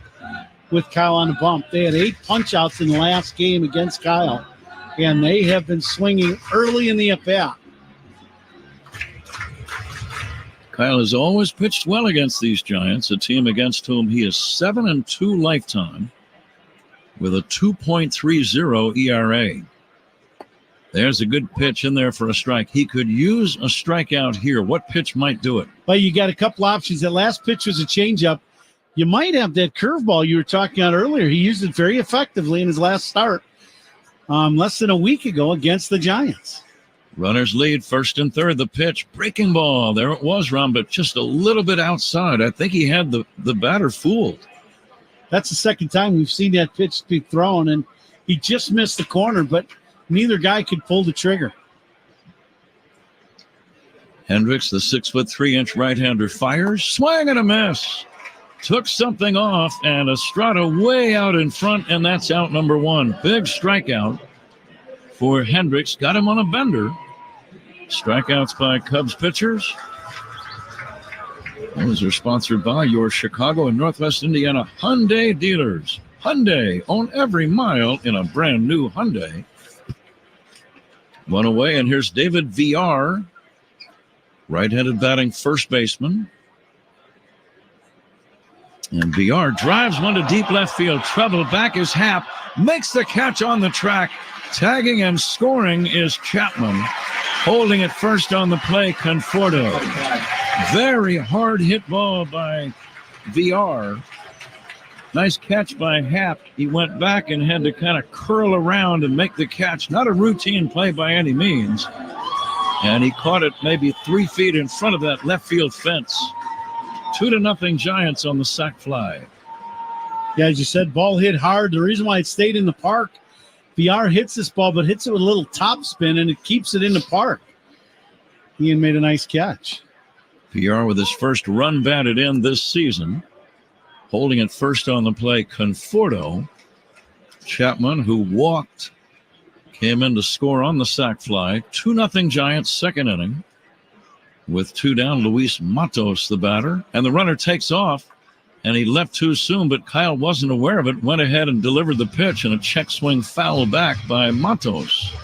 with Kyle on the bump. They had 8 punch-outs in the last game against Kyle, and they have been swinging early in the at-bat. Kyle has always pitched well against these Giants, a team against whom he is 7-2 lifetime with a 2.30 ERA. There's a good pitch in there for a strike. He could use a strikeout here. What pitch might do it? Well, you got a couple options. That last pitch was a changeup. You might have that curveball you were talking about earlier. He used it very effectively in his last start less than a week ago against the Giants. Runners lead, first and third. The pitch, breaking ball. There it was, Ron, but just a little bit outside. I think he had the batter fooled. That's the second time we've seen that pitch be thrown, and he just missed the corner, but neither guy could pull the trigger. Hendricks, the 6'3" right-hander, fires, swing and a miss. Took something off, and Estrada way out in front, and that's out number one. Big strikeout for Hendricks. Got him on a bender. Strikeouts by Cubs pitchers. Those are sponsored by your Chicago and Northwest Indiana Hyundai dealers. Hyundai, own every mile in a brand new Hyundai. One away, and here's David VR, right-handed batting first baseman. And VR drives one to deep left field. Trouble, back is Happ, makes the catch on the track. Tagging and scoring is Chapman. Holding it first on the play, Conforto. Very hard hit ball by VR. Nice catch by Happ. He went back and had to kind of curl around and make the catch. Not a routine play by any means. And he caught it maybe 3 feet in front of that left field fence. 2-0 Giants on the sac fly. Yeah, as you said, ball hit hard. The reason why it stayed in the park, VR hits this ball, but hits it with a little top spin, and it keeps it in the park. Ian made a nice catch. VR with his first run batted in this season. Holding it first on the play, Conforto. Chapman, who walked, came in to score on the sac fly. 2-0 Giants, second inning. With 2 down, Luis Matos, the batter. And the runner takes off, and he left too soon, but Kyle wasn't aware of it. Went ahead and delivered the pitch, and a check swing foul back by Matos.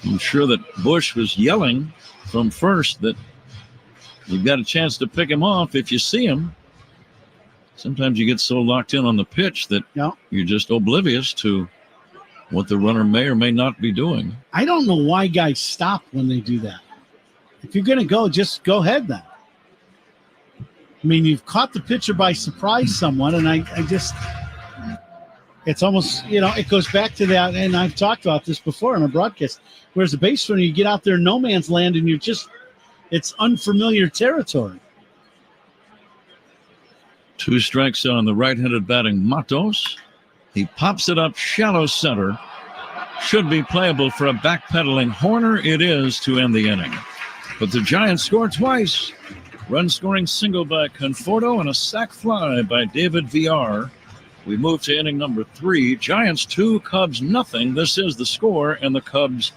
I'm sure that Bush was yelling from first that you've got a chance to pick him off if you see him. Sometimes you get so locked in on the pitch that you're just oblivious to what the runner may or may not be doing. I don't know why guys stop when they do that. If you're going to go, just go ahead then. I mean, you've caught the pitcher by surprise somewhat, and I just, it's almost, it goes back to that, and I've talked about this before on a broadcast, whereas a base runner, you get out there in no man's land, and it's unfamiliar territory. 2 strikes on the right-handed batting Matos. He pops it up shallow center. Should be playable for a backpedaling Horner. It is to end the inning. But the Giants score twice. Run-scoring single by Conforto and a sac fly by David VR. We move to inning number 3. Giants 2, Cubs nothing. This is the score, and the Cubs.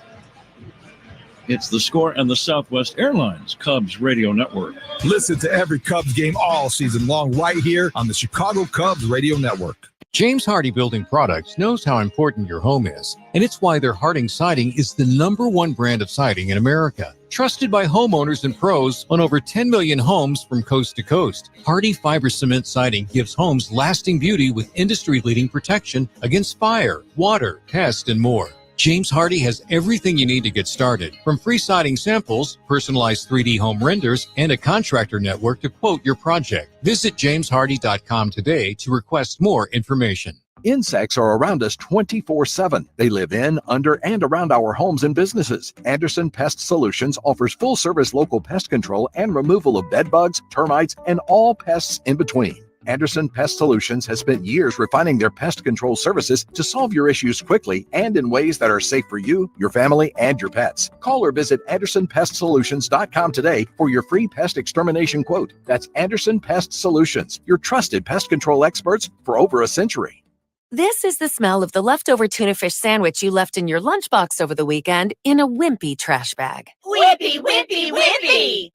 It's the score and the Southwest Airlines Cubs Radio Network. Listen to every Cubs game all season long right here on the Chicago Cubs Radio Network. James Hardy Building Products knows how important your home is, and it's why their Harding Siding is the #1 brand of siding in America. Trusted by homeowners and pros on over 10 million homes from coast to coast, Hardy Fiber Cement Siding gives homes lasting beauty with industry-leading protection against fire, water, pest, and more. James Hardy has everything you need to get started, from free siding samples, personalized 3D home renders, and a contractor network to quote your project. Visit jameshardy.com today to request more information. Insects are around us 24/7. They live in, under, and around our homes and businesses. Anderson Pest Solutions offers full-service local pest control and removal of bed bugs, termites, and all pests in between. Anderson Pest Solutions has spent years refining their pest control services to solve your issues quickly and in ways that are safe for you, your family, and your pets. Call or visit AndersonPestSolutions.com today for your free pest extermination quote. That's Anderson Pest Solutions, your trusted pest control experts for over a century. This is the smell of the leftover tuna fish sandwich you left in your lunchbox over the weekend in a wimpy trash bag. Wimpy, wimpy, wimpy!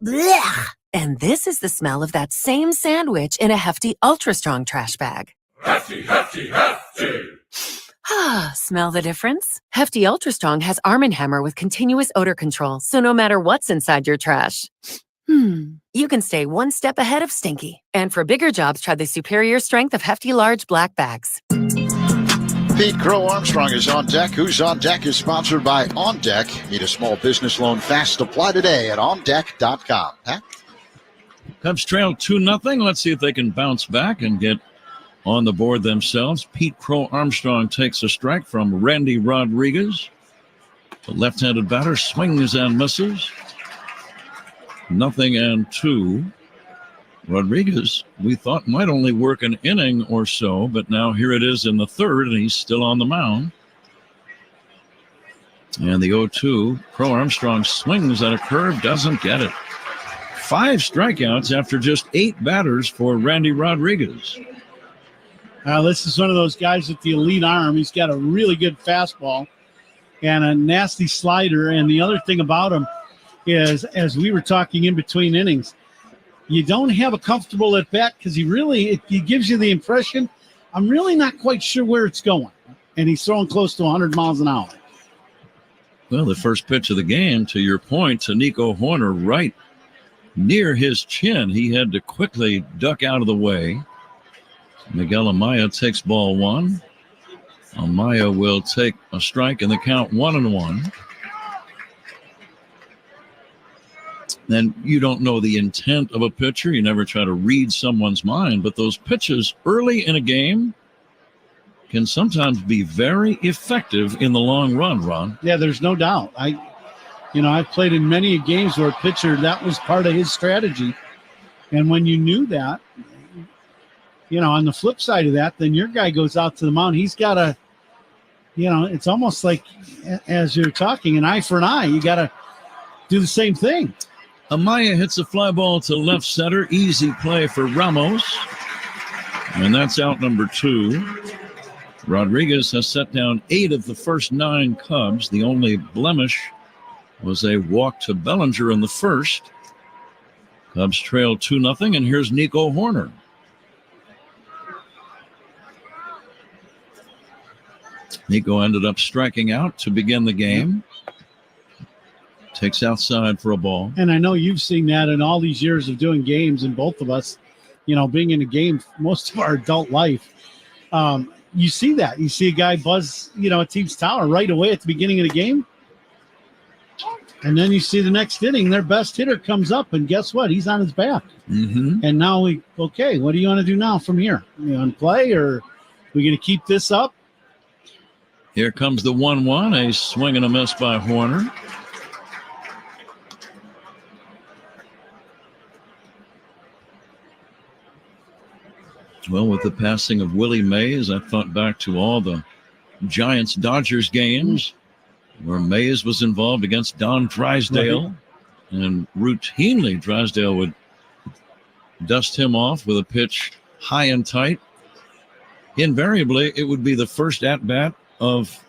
Blech! And this is the smell of that same sandwich in a hefty, ultra-strong trash bag. Hefty, hefty, hefty! Ah, smell the difference? Hefty Ultra Strong has Arm & Hammer with continuous odor control, so no matter what's inside your trash, you can stay one step ahead of stinky. And for bigger jobs, try the superior strength of Hefty Large Black Bags. Pete Crow Armstrong is on deck. Who's on deck is sponsored by On Deck. Need a small business loan fast? Apply today at ondeck.com. Pat? Cubs trail 2-0. Let's see if they can bounce back and get on the board themselves. Pete Crow Armstrong takes a strike from Randy Rodriguez. The left-handed batter swings and misses. 0-2. Rodriguez, we thought, might only work an inning or so, but now here it is in the third, and he's still on the mound. And the 0-2, Crow Armstrong swings at a curve, doesn't get it. 5 strikeouts after just 8 batters for Randy Rodriguez. This is one of those guys with the elite arm. He's got a really good fastball and a nasty slider. And the other thing about him is, as we were talking in between innings, you don't have a comfortable at bat because he gives you the impression, I'm really not quite sure where it's going. And he's throwing close to 100 miles an hour. Well, the first pitch of the game, to your point, to Nico Horner, right near his chin. He had to quickly duck out of the way. Miguel Amaya takes ball 1. Amaya will take a strike and the count 1-1. Then you don't know the intent of a pitcher. You never try to read someone's mind, but those pitches early in a game can sometimes be very effective in the long run, Ron. Yeah, there's no doubt. I've played in many games where a pitcher, that was part of his strategy. And when you knew that, on the flip side of that, then your guy goes out to the mound. He's got to, it's almost like, as you're talking, an eye for an eye. You got to do the same thing. Amaya hits a fly ball to left center. Easy play for Ramos. And that's out number 2. Rodriguez has set down 8 of the first 9 Cubs. The only blemish was a walk to Bellinger in the first. Cubs trail 2-0, and here's Nico Horner. Nico ended up striking out to begin the game. Takes outside for a ball. And I know you've seen that in all these years of doing games, and both of us, being in a game most of our adult life. You see that. You see a guy buzz, a team's tower right away at the beginning of the game. And then you see the next inning, their best hitter comes up, and guess what? He's on his back. Mm-hmm. And now what do you want to do now from here? You want to play, or are we going to keep this up? Here comes the 1-1, a swing and a miss by Horner. Well, with the passing of Willie Mays, I thought back to all the Giants-Dodgers games where Mays was involved against Don Drysdale, and routinely Drysdale would dust him off with a pitch high and tight. Invariably, it would be the first at-bat of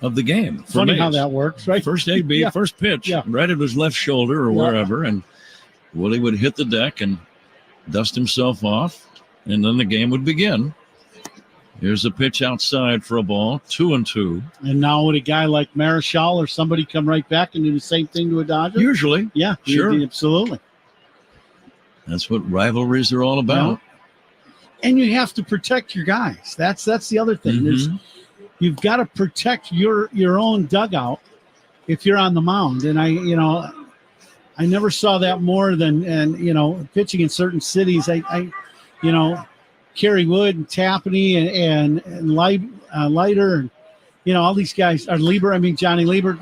the game. Funny Mays. how that works, right? First AB, first pitch, right at his left shoulder or wherever, and Willie would hit the deck and dust himself off, and then the game would begin. Here's a pitch outside for a ball, 2-2. And now would a guy like Marichal or somebody come right back and do the same thing to a Dodger? Usually. Yeah, sure. Absolutely. That's what rivalries are all about. Yeah. And you have to protect your guys. That's the other thing. Mm-hmm. You've got to protect your own dugout if you're on the mound. And I never saw that more than pitching in certain cities. Kerry Wood and Tapney and Leiter and all these guys are Johnny Lieber.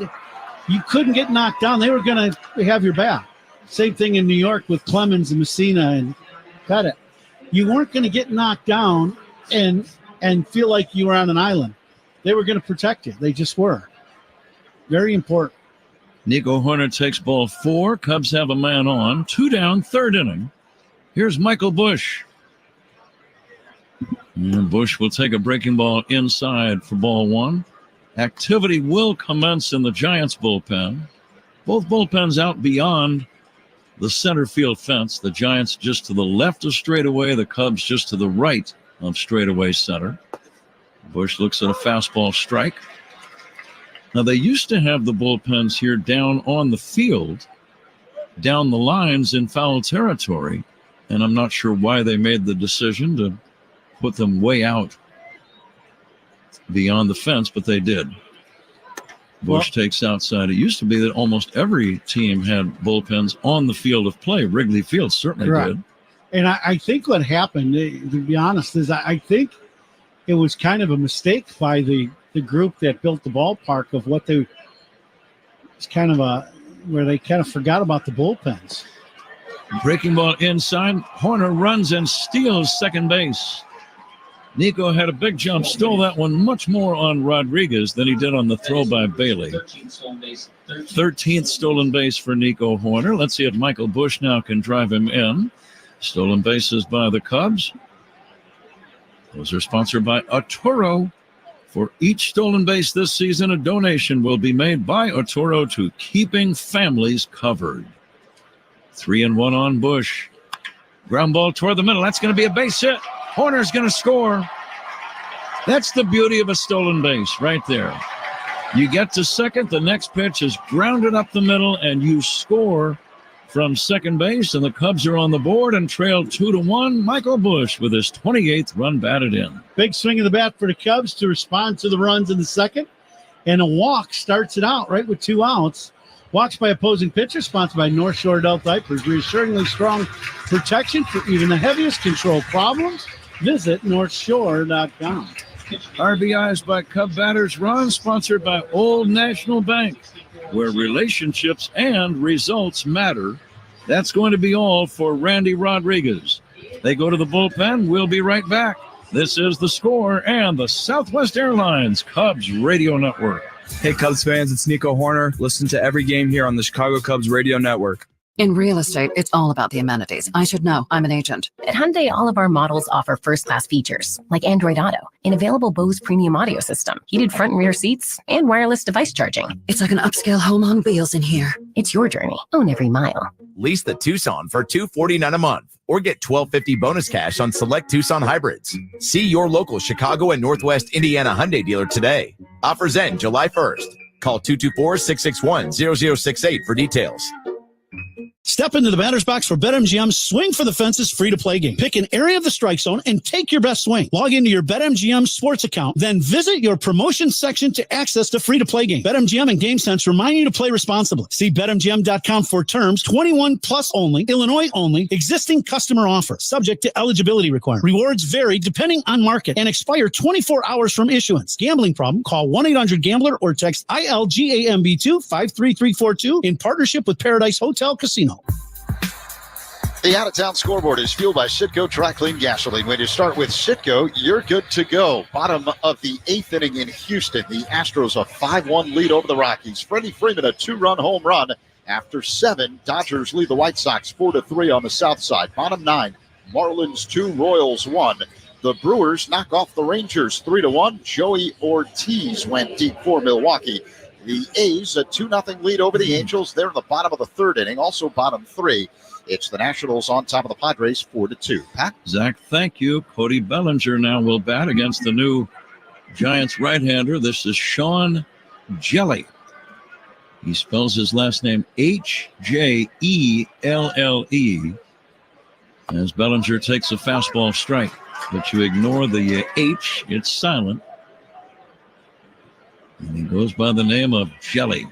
You couldn't get knocked down. They were going to have your back. Same thing in New York with Clemens and Messina and Pettit. You weren't going to get knocked down and feel like you were on an island. They were going to protect you. They just were. Very important. Nico Horner takes ball 4. Cubs have a man on. 2 down, third inning. Here's Michael Busch. And Busch will take a breaking ball inside for ball 1. Activity will commence in the Giants bullpen. Both bullpens out beyond the center field fence. The Giants just to the left of straightaway. The Cubs just to the right of straightaway center. Busch looks at a fastball strike. Now, they used to have the bullpens here down on the field, down the lines in foul territory, and I'm not sure why they made the decision to put them way out beyond the fence, but they did. Busch takes outside. It used to be that almost every team had bullpens on the field of play. Wrigley Field certainly did. And I think what happened, to be honest, is I think it was kind of a mistake by the group that built the ballpark of what they it's kind of where they kind of forgot about the bullpens. Breaking ball inside. Horner runs and steals second base. Nico had a big jump, stole that one much more on Rodriguez than he did on the throw by Bailey. 13th stolen base for Nico Horner. Let's see if Michael Busch now can drive him in. Stolen bases by the Cubs. Those are sponsored by Arturo. For each stolen base this season, a donation will be made by Arturo to Keeping Families Covered. 3-1 on Busch. Ground ball toward the middle. That's going to be a base hit. Horner's going to score. That's the beauty of a stolen base right there. You get to second, the next pitch is grounded up the middle, and you score from second base, and the Cubs are on the board and trail 2-1. Michael Busch with his 28th run batted in. Big swing of the bat for the Cubs to respond to the runs in the second, and a walk starts it out right with 2 outs. Walks by opposing pitcher, sponsored by North Shore Adult Diapers. Reassuringly strong protection for even the heaviest control problems. Visit NorthShore.com. RBIs by Cub batters run, sponsored by Old National Bank, where relationships and results matter. That's going to be all for Randy Rodriguez. They go to the bullpen. We'll be right back. This is The Score and the Southwest Airlines Cubs Radio Network. Hey, Cubs fans, it's Nico Horner. Listen to every game here on the Chicago Cubs Radio Network. In real estate, it's all about the amenities. I should know. I'm an agent. At Hyundai, all of our models offer first-class features, like Android Auto, an available Bose premium audio system, heated front and rear seats, and wireless device charging. It's like an upscale home on wheels in here. It's your journey. Own every mile. Lease the Tucson for $249 a month, or get $1,250 bonus cash on select Tucson hybrids. See your local Chicago and Northwest Indiana Hyundai dealer today. Offers end July 1st. Call 224-661-0068 for details. Step into the batter's box for BetMGM's Swing for the Fences free-to-play game. Pick an area of the strike zone and take your best swing. Log into your BetMGM sports account, then visit your promotions section to access the free-to-play game. BetMGM and GameSense remind you to play responsibly. See BetMGM.com for terms. 21 plus only. Illinois only. Existing customer offer. Subject to eligibility requirements. Rewards vary depending on market and expire 24 hours from issuance. Gambling problem? Call 1-800-GAMBLER or text ILGAMB2 53342 in partnership with Paradise Hotel Casino. The out-of-town scoreboard is fueled by Citgo Tri-Clean Gasoline. When you start with Citgo, you're good to go. Bottom of the 8th inning in Houston. The Astros a 5-1 lead over the Rockies. Freddie Freeman a 2-run home run. After 7, Dodgers lead the White Sox 4-3 on the south side. Bottom 9, Marlins 2, Royals 1. The Brewers knock off the Rangers 3-1. Joey Ortiz went deep for Milwaukee. The A's a 2-0 lead over the Angels. They're in the bottom of the 3rd inning. Also bottom 3. It's the Nationals on top of the Padres 4-2. Pat? Zach, thank you. Cody Bellinger now will bat against the new Giants right-hander. This is Sean Jelly. He spells his last name Hjelle. As Bellinger takes a fastball strike. But you ignore the H, it's silent. And he goes by the name of Jelly.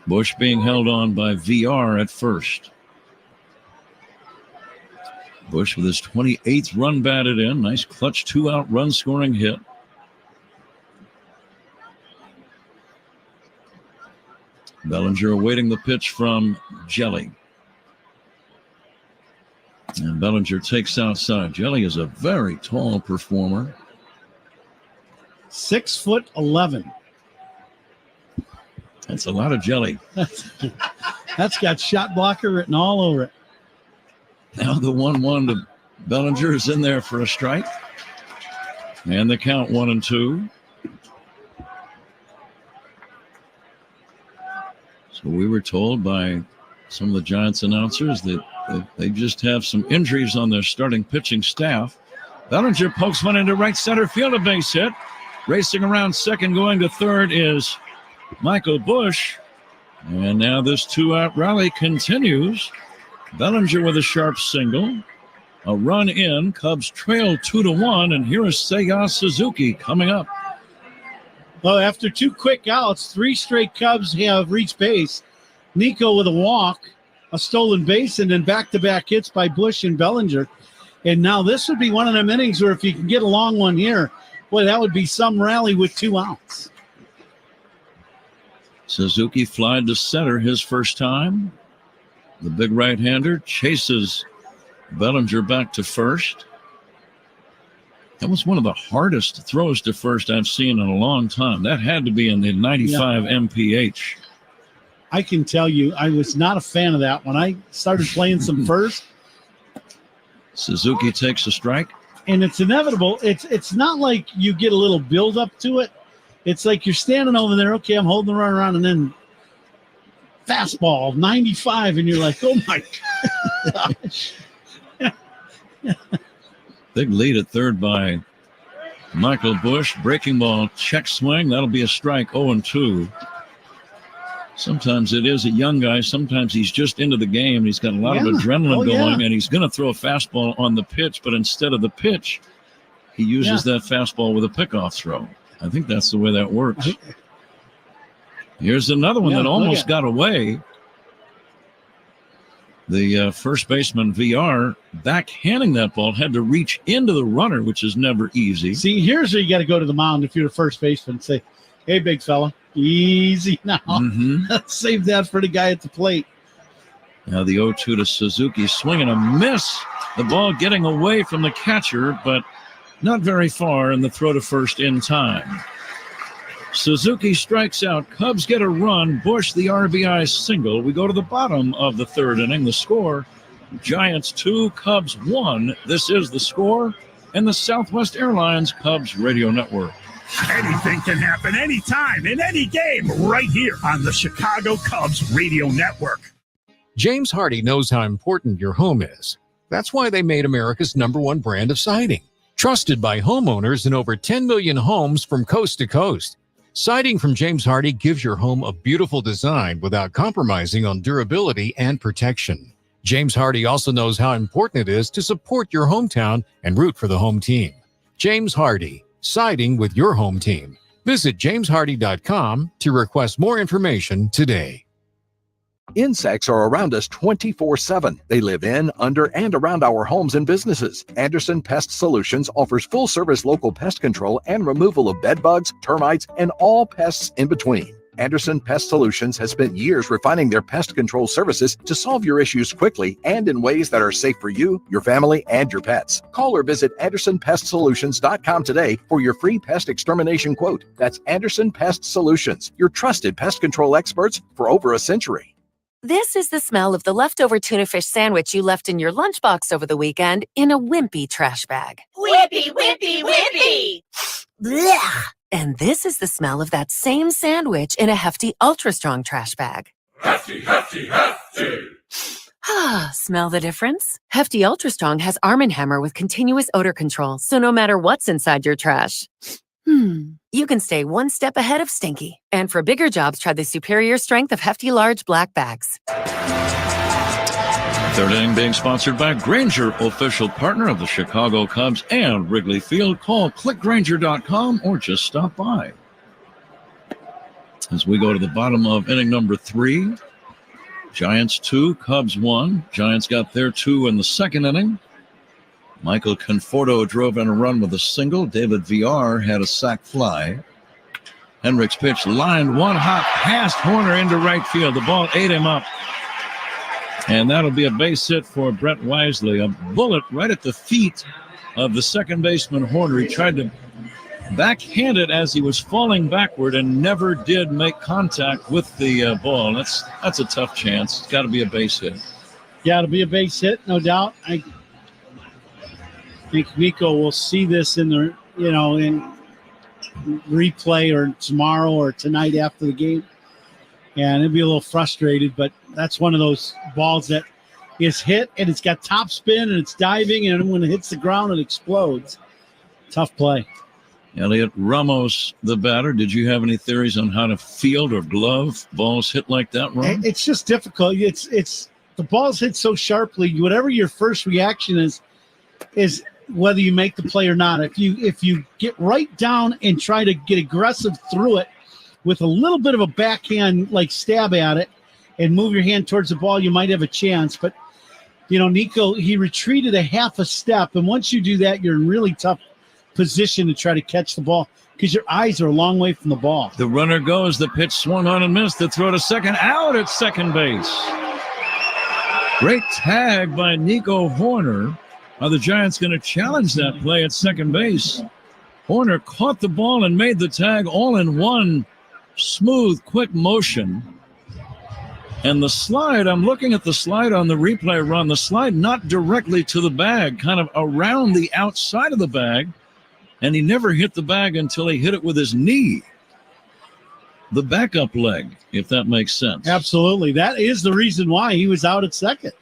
Busch being held on by VR at first. Busch with his 28th run batted in. Nice clutch 2-out run scoring hit. Bellinger awaiting the pitch from Jelly. And Bellinger takes outside. Jelly is a very tall performer. 6'11". That's a lot of jelly. That's got shot blocker written all over it. Now the 1-1 to Bellinger is in there for a strike. And the count 1-2. So we were told by some of the Giants announcers that they just have some injuries on their starting pitching staff. Bellinger pokes one into right center field, a base hit. Racing around second, going to third is Michael Busch. And now this 2-out rally continues. Bellinger with a sharp single. A run in. Cubs trail 2-1. And here is Seiya Suzuki coming up. Well, after 2 quick outs, 3 straight Cubs have reached base. Nico with a walk, a stolen base, and then back-to-back hits by Busch and Bellinger. And now this would be one of them innings where if you can get a long one here, boy, that would be some rally with 2 outs. Suzuki flied to center his first time. The big right-hander chases Bellinger back to first. That was one of the hardest throws to first I've seen in a long time. That had to be in the 95 mph. I can tell you, I was not a fan of that when I started playing some first. Suzuki takes a strike. And it's inevitable. It's not like you get a little build up to it. It's like you're standing over there, okay, I'm holding the run around, and then fastball, 95, and you're like, oh my gosh. Big lead at third by Michael Busch. Breaking ball, check swing. That'll be a strike, 0-2. Sometimes it is a young guy. Sometimes he's just into the game. He's got a lot of adrenaline going, and he's going to throw a fastball on the pitch, but instead of the pitch, he uses that fastball with a pickoff throw. I think that's the way that works. Here's another one that almost got away. The first baseman, VR, backhanding that ball, had to reach into the runner, which is never easy. See, here's where you got to go to the mound if you're a first baseman and say, hey, big fella, easy now. Save that for the guy at the plate. Now the 0-2 to Suzuki, swing and a miss. The ball getting away from the catcher, but not very far, and the throw to first in time. Suzuki strikes out. Cubs get a run. Busch, the RBI single. We go to the bottom of the third inning. The score, Giants 2, Cubs 1. This is The Score and the Southwest Airlines Cubs Radio Network. Anything can happen anytime in any game right here on the Chicago Cubs Radio Network. James Hardie knows how important your home is. That's why they made America's #1 brand of siding. Trusted by homeowners in over 10 million homes from coast to coast. Siding from James Hardie gives your home a beautiful design without compromising on durability and protection. James Hardie also knows how important it is to support your hometown and root for the home team. James Hardie, siding with your home team. Visit jameshardie.com to request more information today. Insects are around us 24/7. They live in, under, and around our homes and businesses. Anderson Pest Solutions offers full-service local pest control and removal of bedbugs, termites, and all pests in between. Anderson Pest Solutions has spent years refining their pest control services to solve your issues quickly and in ways that are safe for you, your family, and your pets. Call or visit AndersonPestSolutions.com today for your free pest extermination quote. That's Anderson Pest Solutions, your trusted pest control experts for over a century. This is the smell of the leftover tuna fish sandwich you left in your lunchbox over the weekend in a wimpy trash bag. Wimpy, wimpy, wimpy! Blech. And this is the smell of that same sandwich in a hefty, ultra-strong trash bag. Hefty, hefty, hefty! Ah, smell the difference? Hefty Ultra Strong has Arm & Hammer with continuous odor control, so no matter what's inside your trash, you can stay one step ahead of stinky. And for bigger jobs, try the superior strength of Hefty Large Black Bags. Third inning being sponsored by Grainger, official partner of the Chicago Cubs and Wrigley Field. Call clickgrainger.com or just stop by. As we go to the bottom of inning number 3, Giants 2, Cubs 1. Giants got their 2 in the second inning. Michael Conforto drove in a run with a single. David VR had a sac fly. Hendricks pitch lined one hop past Horner into right field. The ball ate him up. And that'll be a base hit for Brett Wisely. A bullet right at the feet of the second baseman Horner. He tried to backhand it as he was falling backward and never did make contact with the ball. That's a tough chance. It's got to be a base hit. Yeah, it'll be a base hit, no doubt. I think Nico will see this in the in replay or tomorrow or tonight after the game, and it'll be a little frustrated. But that's one of those balls that is hit and it's got top spin and it's diving, and when it hits the ground, it explodes. Tough play. Elliot Ramos, the batter. Did you have any theories on how to field or glove balls hit like that, Ron? It's just difficult. It's the balls hit so sharply. Whatever your first reaction is whether you make the play or not. If you get right down and try to get aggressive through it with a little bit of a backhand like stab at it and move your hand towards the ball, you might have a chance. But Nico, he retreated a half a step, and once you do that, you're in really tough position to try to catch the ball because your eyes are a long way from the ball. The runner goes. The pitch swung on and missed. The throw to second. Out at second base. Great tag by Nico Horner. Are the Giants going to challenge that play at second base? Horner caught the ball and made the tag all in one smooth, quick motion. And the slide, I'm looking at the slide on the replay run. The slide not directly to the bag, kind of around the outside of the bag. And he never hit the bag until he hit it with his knee. The backup leg, if that makes sense. Absolutely. That is the reason why he was out at second.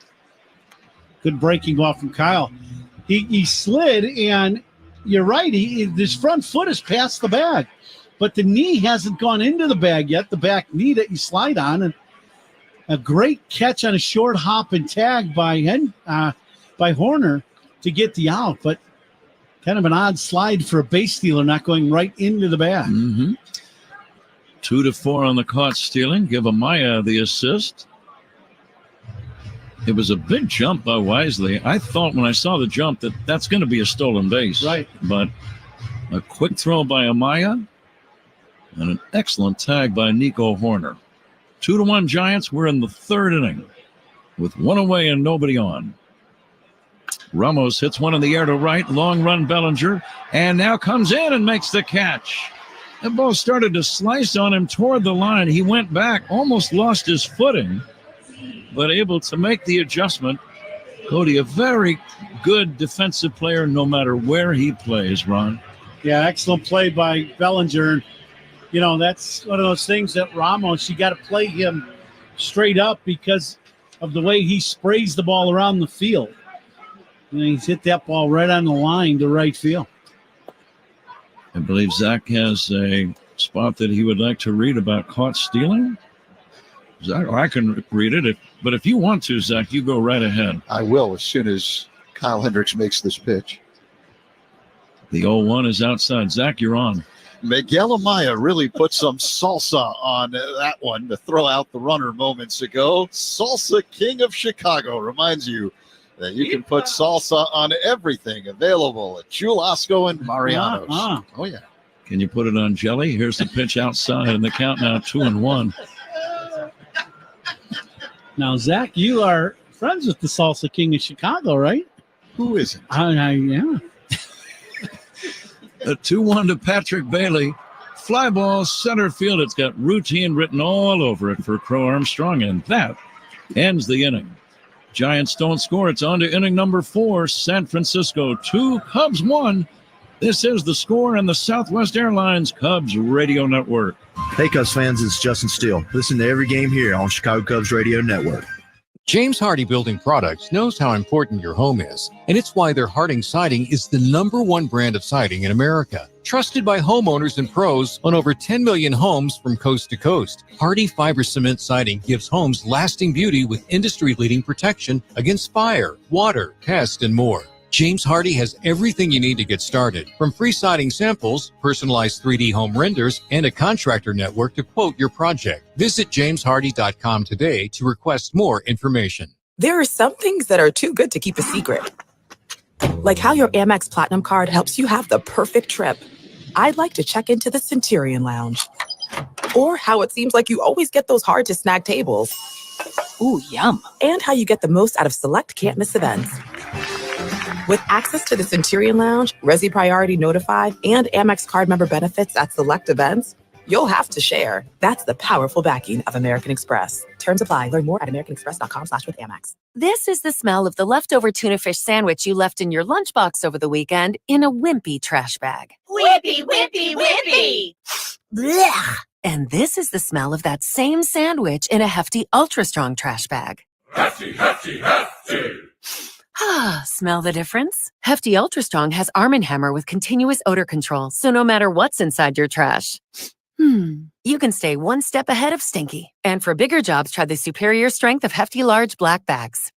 Good breaking ball from Kyle. He slid, and you're right. His front foot is past the bag, but the knee hasn't gone into the bag yet, the back knee that you slide on. And a great catch on a short hop and tag by Horner to get the out, but kind of an odd slide for a base stealer not going right into the bag. 2-4 on the caught stealing. Give Amaya the assist. It was a big jump by Wisely. I thought when I saw the jump that that's going to be a stolen base. Right. But a quick throw by Amaya and an excellent tag by Nico Horner. 2-1 Giants. We're in the third inning with one away and nobody on. Ramos hits one in the air to right. Long run Bellinger. And now comes in and makes the catch. The ball started to slice on him toward the line. He went back, almost lost his footing, but able to make the adjustment. Cody, a very good defensive player no matter where he plays, Ron. Yeah, excellent play by Bellinger. You know, that's one of those things that Ramos, you got to play him straight up because of the way he sprays the ball around the field. And he's hit that ball right on the line to right field. I believe Zach has a spot that he would like to read about caught stealing. Zach, I can read it, but if you want to, Zach, you go right ahead. I will as soon as Kyle Hendricks makes this pitch. The 0-1 is outside. Zach, you're on. Miguel Amaya really put some salsa on that one to throw out the runner moments ago. Salsa King of Chicago reminds you that you can put salsa on everything available at Chulasco and Mariano's. Oh, yeah. Can you put it on jelly? Here's the pitch outside, and the count now 2-1. Now, Zach, you are friends with the Salsa King of Chicago, right? Who isn't? Yeah. A 2-1 to Patrick Bailey. Fly ball, center field. It's got routine written all over it for Crow Armstrong, and that ends the inning. Giants don't score. It's on to inning number 4. San Francisco 2, Cubs 1. This is the score in the Southwest Airlines Cubs Radio Network. Hey, Cubs fans, it's Justin Steele. Listen to every game here on Chicago Cubs Radio Network. James Hardie Building Products knows how important your home is, and it's why their Harding Siding is the #1 brand of siding in America. Trusted by homeowners and pros on over 10 million homes from coast to coast, Hardie Fiber Cement Siding gives homes lasting beauty with industry-leading protection against fire, water, pest, and more. James Hardie has everything you need to get started, from free siding samples, personalized 3D home renders, and a contractor network to quote your project. Visit jameshardie.com today to request more information. There are some things that are too good to keep a secret. Like how your Amex Platinum card helps you have the perfect trip. I'd like to check into the Centurion Lounge. Or how it seems like you always get those hard-to-snag tables. Ooh, yum. And how you get the most out of select can't-miss events. With access to the Centurion Lounge, Resi Priority Notified, and Amex card member benefits at select events, you'll have to share. That's the powerful backing of American Express. Terms apply. Learn more at americanexpress.com/withAmex. This is the smell of the leftover tuna fish sandwich you left in your lunchbox over the weekend in a wimpy trash bag. Whippy, whippy, whippy. Blech. And this is the smell of that same sandwich in a hefty, ultra-strong trash bag. Hefty, hefty, hefty. Smell the difference? Hefty Ultra Strong has Arm & Hammer with continuous odor control, so no matter what's inside your trash, you can stay one step ahead of stinky. And for bigger jobs, try the superior strength of Hefty Large Black Bags.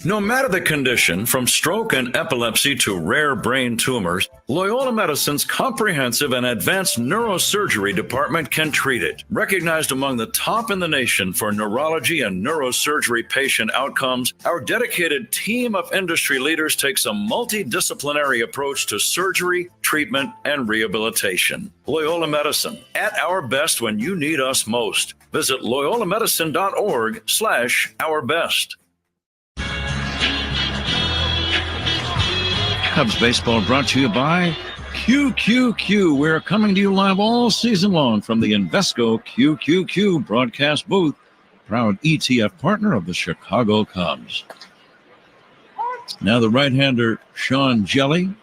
No matter the condition, from stroke and epilepsy to rare brain tumors, Loyola Medicine's comprehensive and advanced neurosurgery department can treat it. Recognized among the top in the nation for neurology and neurosurgery patient outcomes, our dedicated team of industry leaders takes a multidisciplinary approach to surgery, treatment, treatment and rehabilitation. Loyola Medicine, at our best when you need us most. Visit loyolamedicine.org/ourbest. Cubs baseball brought to you by QQQ. We're coming to you live all season long from the Invesco QQQ broadcast booth, proud ETF partner of the Chicago Cubs. Now the right-hander Sean Jelly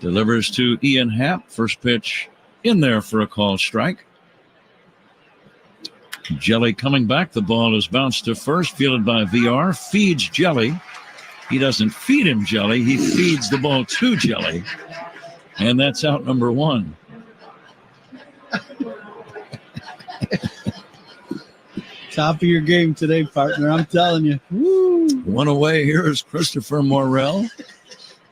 delivers to Ian Happ. First pitch in there for a called strike. Jelly coming back. The ball is bounced to first, fielded by VR. Feeds Jelly. He doesn't feed him Jelly. He feeds the ball to Jelly. And that's out number one. Top of your game today, partner. I'm telling you. Woo. One away here is Christopher Morrell.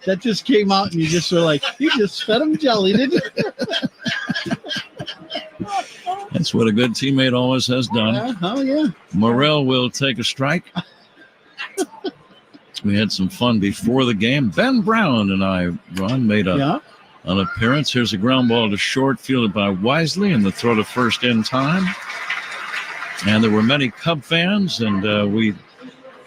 That just came out, and you just were like, you just fed him Jelly, didn't you? That's what a good teammate always has done. Oh, yeah. Morrell will take a strike. We had some fun before the game. Ben Brown and I, Ron, made an appearance. Here's a ground ball to short, fielded by Wisely, and the throw to first in time. And there were many Cub fans, and we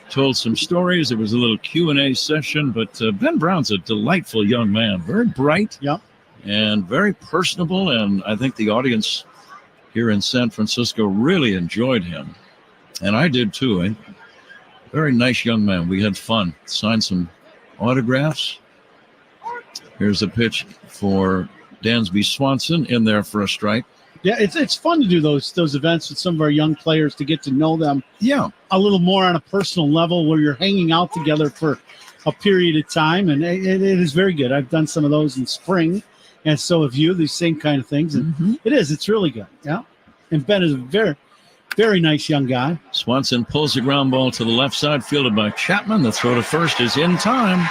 told some stories. It was a little Q&A session, but Ben Brown's a delightful young man, very bright and very personable, and I think the audience here in San Francisco really enjoyed him, and I did too. Very nice young man. We had fun, signed some autographs. Here's a pitch for Dansby Swanson in there for a strike. Yeah, it's fun to do those events with some of our young players to get to know them a little more on a personal level where you're hanging out together for a period of time, and it is very good. I've done some of those in spring, and so have you, these same kind of things, and it's really good, And Ben is a very, very nice young guy. Swanson pulls the ground ball to the left side, fielded by Chapman. The throw to first is in time,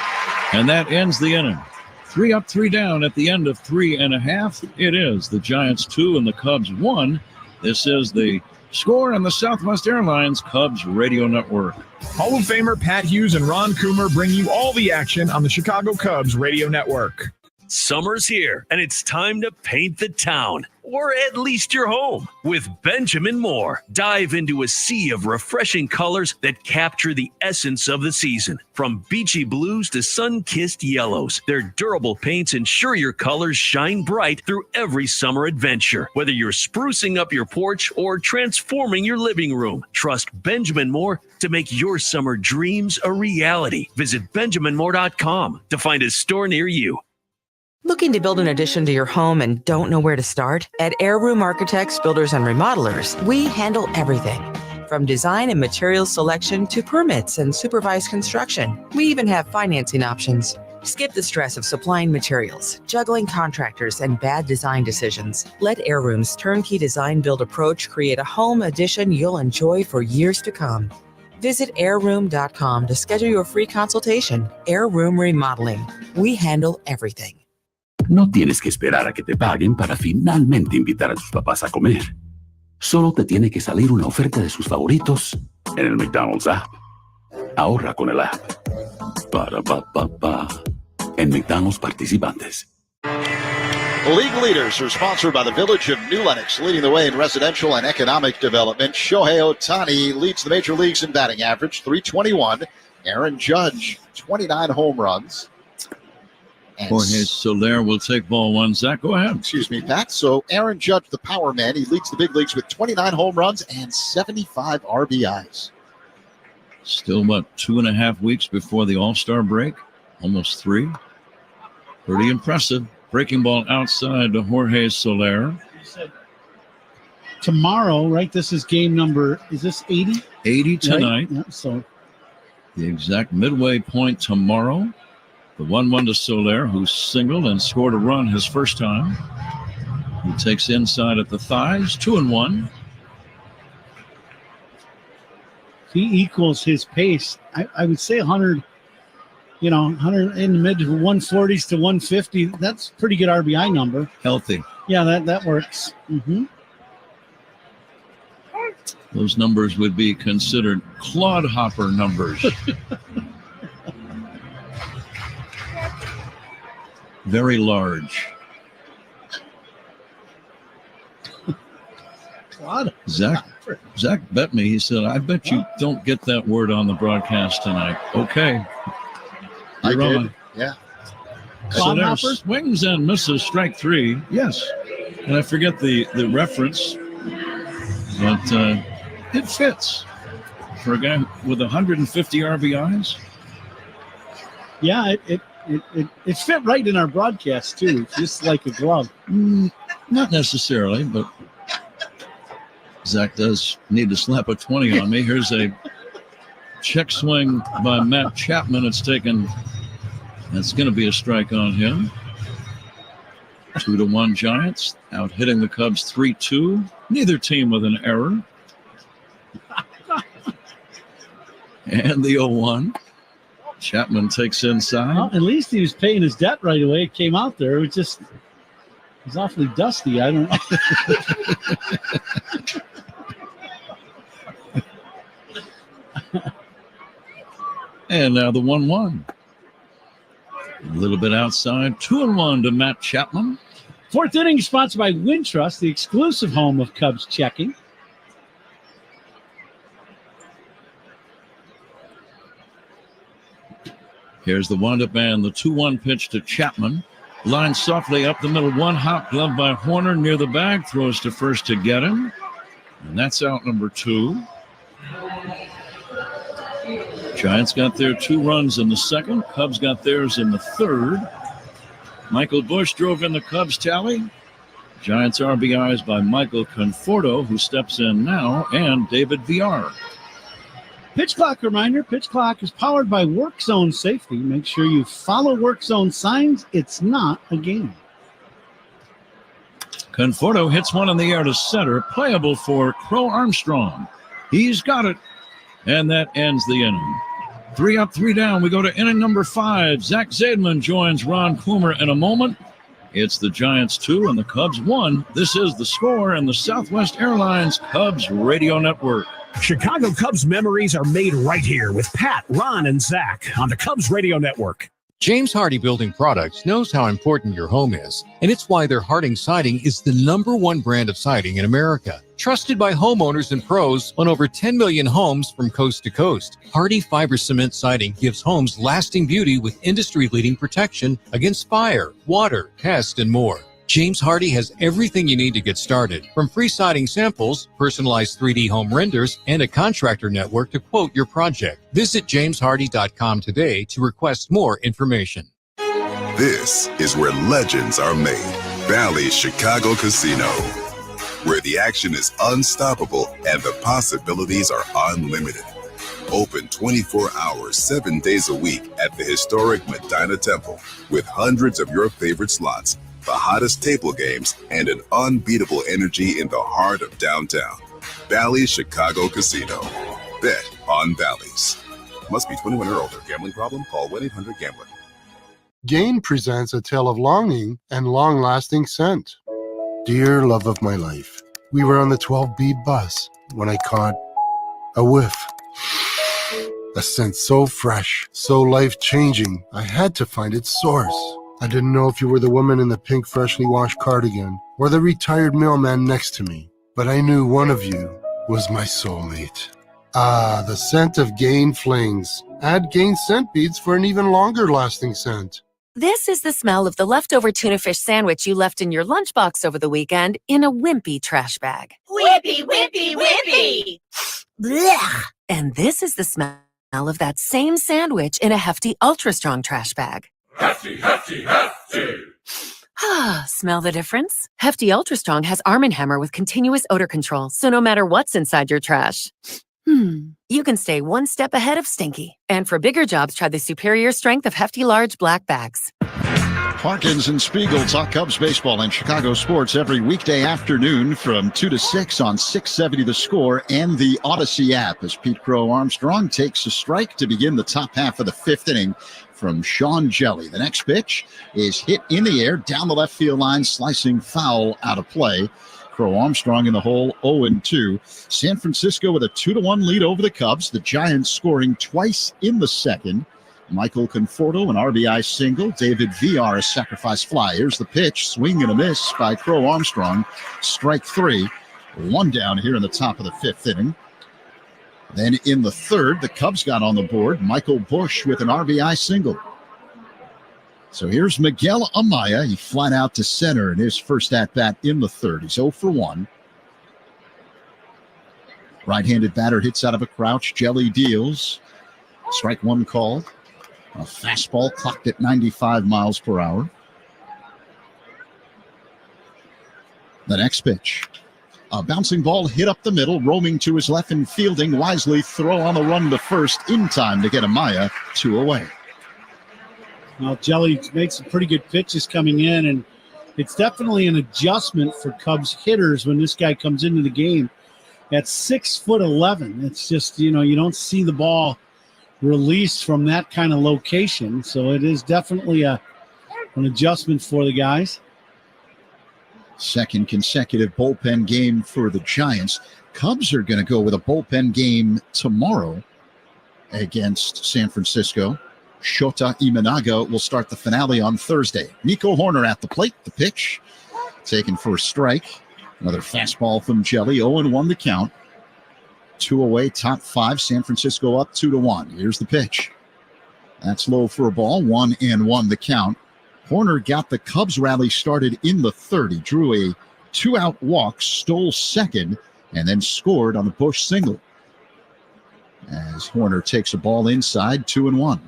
and that ends the inning. 3 up, 3 down at the end of 3.5. It is the Giants 2 and the Cubs 1. This is the score on the Southwest Airlines Cubs Radio Network. Hall of Famer Pat Hughes and Ron Coomer bring you all the action on the Chicago Cubs Radio Network. Summer's here, and it's time to paint the town, or at least your home, with Benjamin Moore. Dive into a sea of refreshing colors that capture the essence of the season. From beachy blues to sun-kissed yellows, their durable paints ensure your colors shine bright through every summer adventure. Whether you're sprucing up your porch or transforming your living room, trust Benjamin Moore to make your summer dreams a reality. Visit BenjaminMoore.com to find a store near you. Looking to build an addition to your home and don't know where to start? At Heirloom Architects, Builders, and Remodelers, we handle everything. From design and material selection to permits and supervised construction. We even have financing options. Skip the stress of supplying materials, juggling contractors, and bad design decisions. Let Heirloom's turnkey design-build approach create a home addition you'll enjoy for years to come. Visit heirloom.com to schedule your free consultation. Heirloom Remodeling. We handle everything. No tienes que esperar a que te paguen para finalmente invitar a tus papás a comer. Solo te tiene que salir una oferta de sus favoritos en el McDonald's app. Ahorra con el app. Para pa pa pa. En McDonald's participantes. League leaders are sponsored by the Village of New Lenox, leading the way in residential and economic development. Shohei Ohtani leads the major leagues in batting average, .321. Aaron Judge, 29 home runs. Jorge Soler will take ball one. Zach, go ahead. Excuse me, Pat. So Aaron Judge, the power man, he leads the big leagues with 29 home runs and 75 RBIs. Still about 2.5 weeks before the All-Star break. Almost 3. Pretty impressive. Breaking ball outside to Jorge Soler. Tomorrow, right? This is game number, is this 80? 80 tonight. Right? Yeah, so the exact midway point tomorrow. The 1-1 to Soler, who singled and scored a run his first time. He takes inside at the thighs, 2-1. He equals his pace. I would say 100, 100 in the mid 140s to 150. That's a pretty good RBI number. Healthy. Yeah, that works. Mm-hmm. Those numbers would be considered clodhopper numbers. very large. Zach bet me. He said, "I bet you don't get that word on the broadcast tonight." Okay, I you're did. on. Yeah. So there's swings and misses, strike three. Yes, and I forget the reference, but it fits for a guy with 150 RBIs. Yeah, it fit right in our broadcast too, just like a glove. Not necessarily, but Zach does need to slap a 20 on me. Here's a check swing by Matt Chapman. It's going to be a strike on him. 2-1 Giants, out hitting the Cubs 3-2. Neither team with an error. And the 0-1. Chapman takes inside. Well, at least he was paying his debt right away. It came out there. It was awfully dusty. I don't know. And now the 1-1. A little bit outside. 2-1 to Matt Chapman. Fourth inning sponsored by Wintrust, the exclusive home of Cubs checking. Here's the windup man. The 2-1 pitch to Chapman. Line softly up the middle. One hop glove by Horner near the bag. Throws to first to get him. And that's out number 2. Giants got their 2 runs in the second. Cubs got theirs in the third. Michael Busch drove in the Cubs tally. Giants RBIs by Michael Conforto, who steps in now, and David Villar. Pitch clock reminder. Pitch clock is powered by Work Zone Safety. Make sure you follow Work Zone signs. It's not a game. Conforto hits one in the air to center. Playable for Crow Armstrong. He's got it. And that ends the inning. 3 up, 3 down. We go to inning number 5. Zach Zaidman joins Ron Coomer in a moment. It's the Giants 2 and the Cubs 1. This is the score in the Southwest Airlines Cubs Radio Network. Chicago Cubs memories are made right here with Pat, Ron, and Zach on the Cubs Radio Network. James Hardy Building Products knows how important your home is, and it's why their Harding Siding is the #1 brand of siding in America. Trusted by homeowners and pros on over 10 million homes from coast to coast, Hardy Fiber Cement Siding gives homes lasting beauty with industry-leading protection against fire, water, pest, and more. James Hardy has everything you need to get started, from free siding samples, personalized 3D home renders, and a contractor network to quote your project. Visit jameshardy.com today to request more information. This is where legends are made. Bally's Chicago Casino, where the action is unstoppable and the possibilities are unlimited. Open 24 hours, 7 days a week at the historic Medina Temple with hundreds of your favorite slots, the hottest table games, and an unbeatable energy in the heart of downtown. Bally's Chicago Casino. Bet on Bally's. Must be 21 or older. Gambling problem? Call 1-800-GAMBLER. Gain presents a tale of longing and long-lasting scent. Dear love of my life, we were on the 12B bus when I caught a whiff. A scent so fresh, so life-changing, I had to find its source. I didn't know if you were the woman in the pink freshly washed cardigan or the retired mailman next to me, but I knew one of you was my soulmate. Ah, the scent of Gain Flings. Add Gain scent beads for an even longer lasting scent. This is the smell of the leftover tuna fish sandwich you left in your lunchbox over the weekend in a wimpy trash bag. Whippy, whippy, whippy! Blech. And this is the smell of that same sandwich in a hefty, ultra-strong trash bag. Hefty, hefty, hefty! Ah, smell the difference? Hefty Ultra Strong has Arm & Hammer with continuous odor control, so no matter what's inside your trash, you can stay one step ahead of stinky. And for bigger jobs, try the superior strength of Hefty Large Black Bags. Parkins and Spiegel talk Cubs baseball and Chicago sports every weekday afternoon from 2 to 6 on 670 The Score and the Odyssey app as Pete Crow Armstrong takes a strike to begin the top half of the 5th inning from Sean Jelly. The next pitch is hit in the air down the left field line, slicing foul out of play. Crow Armstrong in the hole, 0-2. San Francisco with a 2-1 lead over the Cubs. The Giants scoring twice in the second. Michael Conforto, an RBI single. David Villar, a sacrifice fly. Here's the pitch. Swing and a miss by Crow Armstrong. Strike 3. 1 down here in the top of the 5th inning. Then in the 3rd, the Cubs got on the board. Michael Busch with an RBI single. So here's Miguel Amaya. He flat out to center in his first at-bat in the 3rd. He's 0 for 1. Right-handed batter hits out of a crouch. Jelly deals. Strike 1 called. A fastball clocked at 95 miles per hour. The next pitch. A bouncing ball hit up the middle, roaming to his left and fielding. Wisely throw on the run to first in time to get Amaya 2 away. Well, Jelly makes some pretty good pitches coming in, and it's definitely an adjustment for Cubs hitters when this guy comes into the game. At 6'11", it's just, you don't see the ball released from that kind of location. So it is definitely an adjustment for the guys. Second consecutive bullpen game for the Giants. Cubs are going to go with a bullpen game tomorrow against San Francisco. Shota Imanaga will start the finale on Thursday. Nico Horner at the plate. The pitch taken for a strike. Another fastball from Jelly. 0-1 the count. 2 away, top 5. San Francisco up 2-1. Here's the pitch. That's low for a ball. 1-1 the count. Horner got the Cubs rally started in the 3rd. He drew a 2-out walk, stole second, and then scored on the Busch single. As Horner takes a ball inside, 2-1.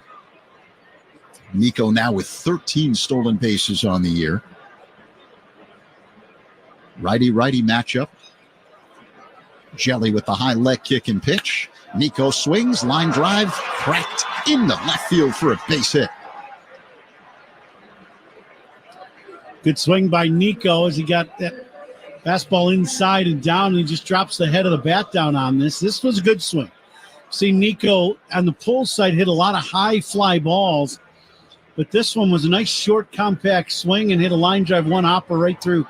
Nico now with 13 stolen bases on the year. Righty-righty matchup. Jelly with the high leg kick and pitch. Nico swings, line drive, cracked in the left field for a base hit. Good swing by Nico as he got that fastball inside and down, and he just drops the head of the bat down on this. This was a good swing. See Nico on the pull side hit a lot of high fly balls, but this one was a nice short compact swing and hit a line drive one hopper right through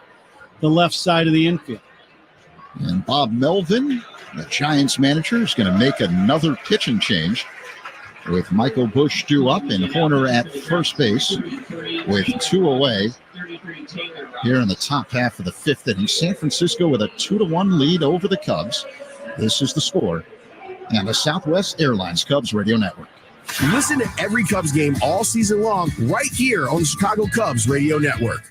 the left side of the infield. And Bob Melvin, the Giants manager, is going to make another pitching change with Michael Busch due up and Horner at first base with 2 away here in the top half of the 5th inning. San Francisco with a 2-1 lead over the Cubs. This is the score and the Southwest Airlines Cubs Radio Network. Listen to every Cubs game all season long right here on the Chicago Cubs Radio Network.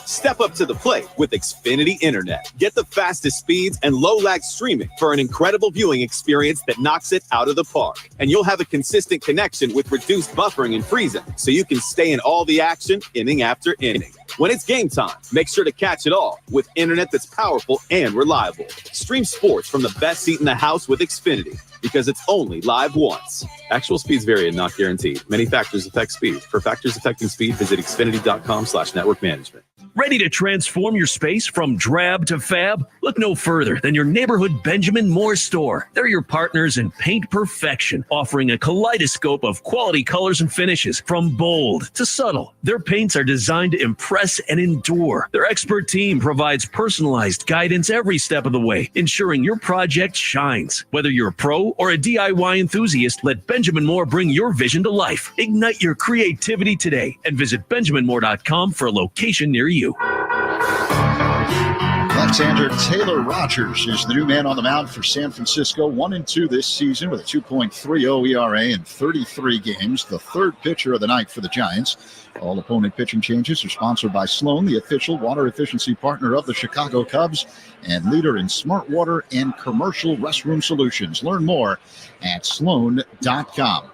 Step up to the plate with Xfinity Internet. Get the fastest speeds and low-lag streaming for an incredible viewing experience that knocks it out of the park. And you'll have a consistent connection with reduced buffering and freezing, so you can stay in all the action inning after inning. When it's game time, make sure to catch it all with internet that's powerful and reliable. Stream sports from the best seat in the house with Xfinity, because it's only live once. Actual speeds vary and not guaranteed. Many factors affect speed. For factors affecting speed, visit Xfinity.com/network management. Ready to transform your space from drab to fab? Look no further than your neighborhood Benjamin Moore store. They're your partners in paint perfection, offering a kaleidoscope of quality colors and finishes from bold to subtle. Their paints are designed to impress and endure. Their expert team provides personalized guidance every step of the way, ensuring your project shines. Whether you're a pro or a DIY enthusiast, let Benjamin Moore bring your vision to life. Ignite your creativity today and visit BenjaminMoore.com for a location near you. Left-hander Taylor Rogers is the new man on the mound for San Francisco. 1-2 this season with a 2.30 ERA in 33 games. The 3rd pitcher of the night for the Giants. All opponent pitching changes are sponsored by Sloan, the official water efficiency partner of the Chicago Cubs and leader in smart water and commercial restroom solutions. Learn more at sloan.com.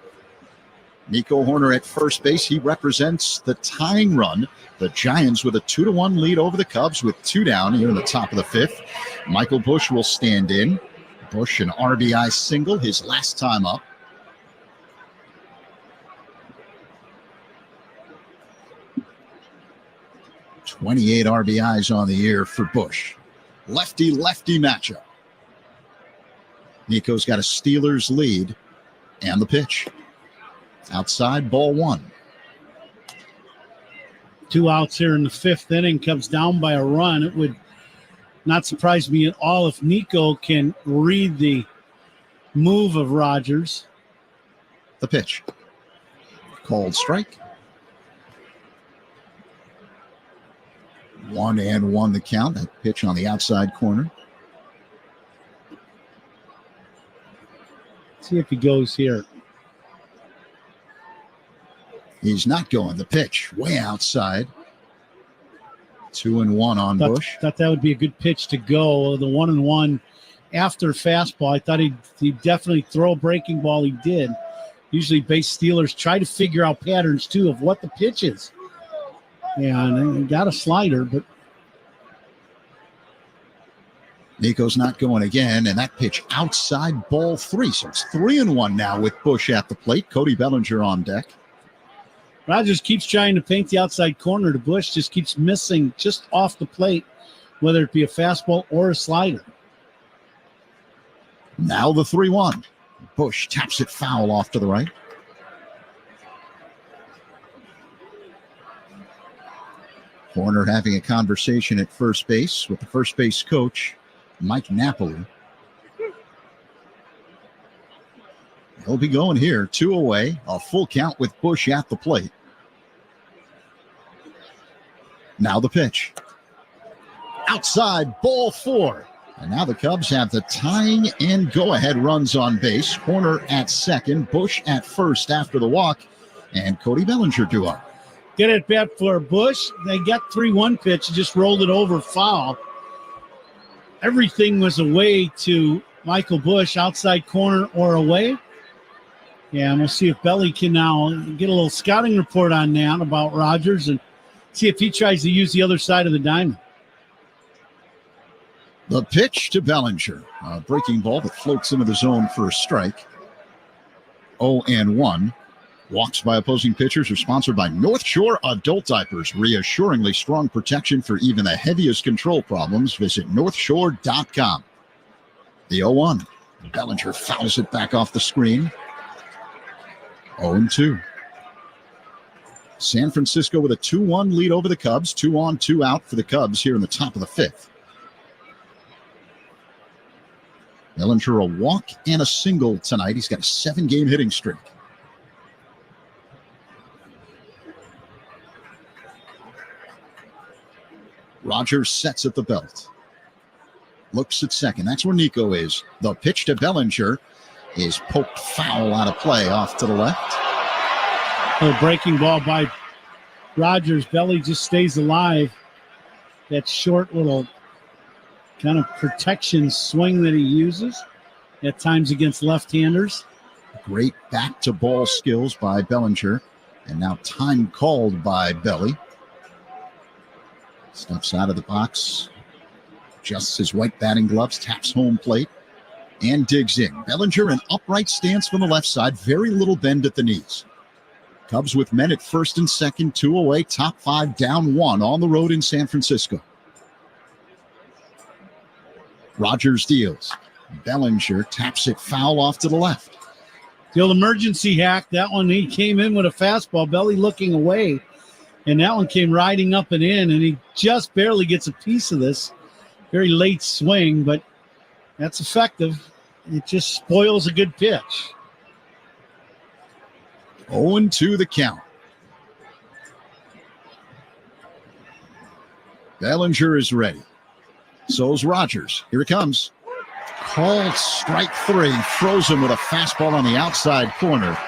Nico Horner at first base. He represents the tying run. The Giants with a 2-1 lead over the Cubs with 2 down here in the top of the 5th. Michael Busch will stand in. Busch an RBI single his last time up. .28 RBIs on the year for Busch. Lefty-lefty matchup. Nico's got a Steelers lead and the pitch. Outside, ball 1. 2 outs here in the 5th inning. Comes down by a run. It would not surprise me at all if Nico can read the move of Rogers. The pitch. Called strike. 1-1 the count. That pitch on the outside corner. See if he goes here. He's not going. The pitch way outside. 2-1 on Bush. Thought that would be a good pitch to go. The 1-1 after fastball. I thought he'd definitely throw a breaking ball. He did. Usually base stealers try to figure out patterns, too, of what the pitch is. And he got a slider, but Nico's not going again, and that pitch outside, ball 3. So it's 3-1 now with Bush at the plate. Cody Bellinger on deck. Rogers keeps trying to paint the outside corner to Bush, just keeps missing just off the plate, whether it be a fastball or a slider. Now the 3-1. Bush taps it foul off to the right. Horner having a conversation at first base with the first base coach, Mike Napoli. He'll be going here, 2 away, a full count with Bush at the plate. Now the pitch. Outside, ball 4. And now the Cubs have the tying and go-ahead runs on base. Horner at second, Bush at first after the walk, and Cody Bellinger due up. Get at bat for Bush. They got 3-1 pitch, just rolled it over foul. Everything was away to Michael Bush, outside corner or away. Yeah, and we'll see if Belly can now get a little scouting report on that about Rogers and see if he tries to use the other side of the diamond. The pitch to Bellinger. A breaking ball that floats into the zone for a strike. 0-1. Walks by opposing pitchers are sponsored by North Shore Adult Diapers. Reassuringly strong protection for even the heaviest control problems. Visit northshore.com. The 0-1. Bellinger fouls it back off the screen. 0-2. San Francisco with a 2-1 lead over the Cubs. 2 on, 2 out for the Cubs here in the top of the 5th. Bellinger a walk and a single tonight. He's got a 7-game hitting streak. Rogers sets at the belt. Looks at second. That's where Nico is. The pitch to Bellinger is poked foul out of play off to the left. A breaking ball by Rogers. Belly just stays alive. That short little kind of protection swing that he uses at times against left-handers. Great back-to-ball skills by Bellinger. And now time called by Belly. Steps out of the box. Adjusts his white batting gloves. Taps home plate. And digs in. Bellinger an upright stance from the left side. Very little bend at the knees. Cubs with men at first and second. 2 away. Top 5 down 1 on the road in San Francisco. Rogers deals. Bellinger taps it foul off to the left. The old emergency hack. That one, he came in with a fastball. Belly looking away. And that one came riding up and in. And he just barely gets a piece of this. Very late swing, but that's effective. It just spoils a good pitch. 0-2 the count. Bellinger is ready. So's Rogers. Here it comes. Called strike 3. Throws him with a fastball on the outside corner.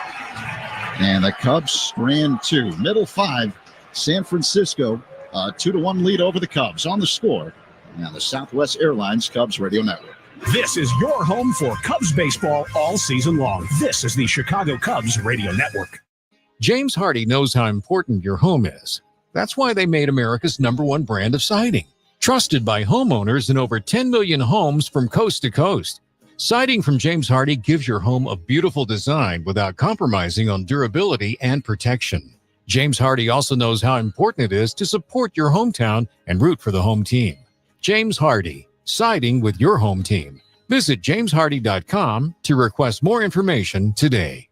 And the Cubs strand 2. Middle 5. San Francisco, 2-1 lead over the Cubs on the score. Now the Southwest Airlines Cubs Radio Network. This is your home for Cubs baseball all season long. This is the Chicago Cubs Radio Network. James Hardy knows how important your home is. That's why they made America's #1 brand of siding. Trusted by homeowners in over 10 million homes from coast to coast. Siding from James Hardy gives your home a beautiful design without compromising on durability and protection. James Hardy also knows how important it is to support your hometown and root for the home team. James Hardy, siding with your home team. Visit jameshardy.com to request more information today.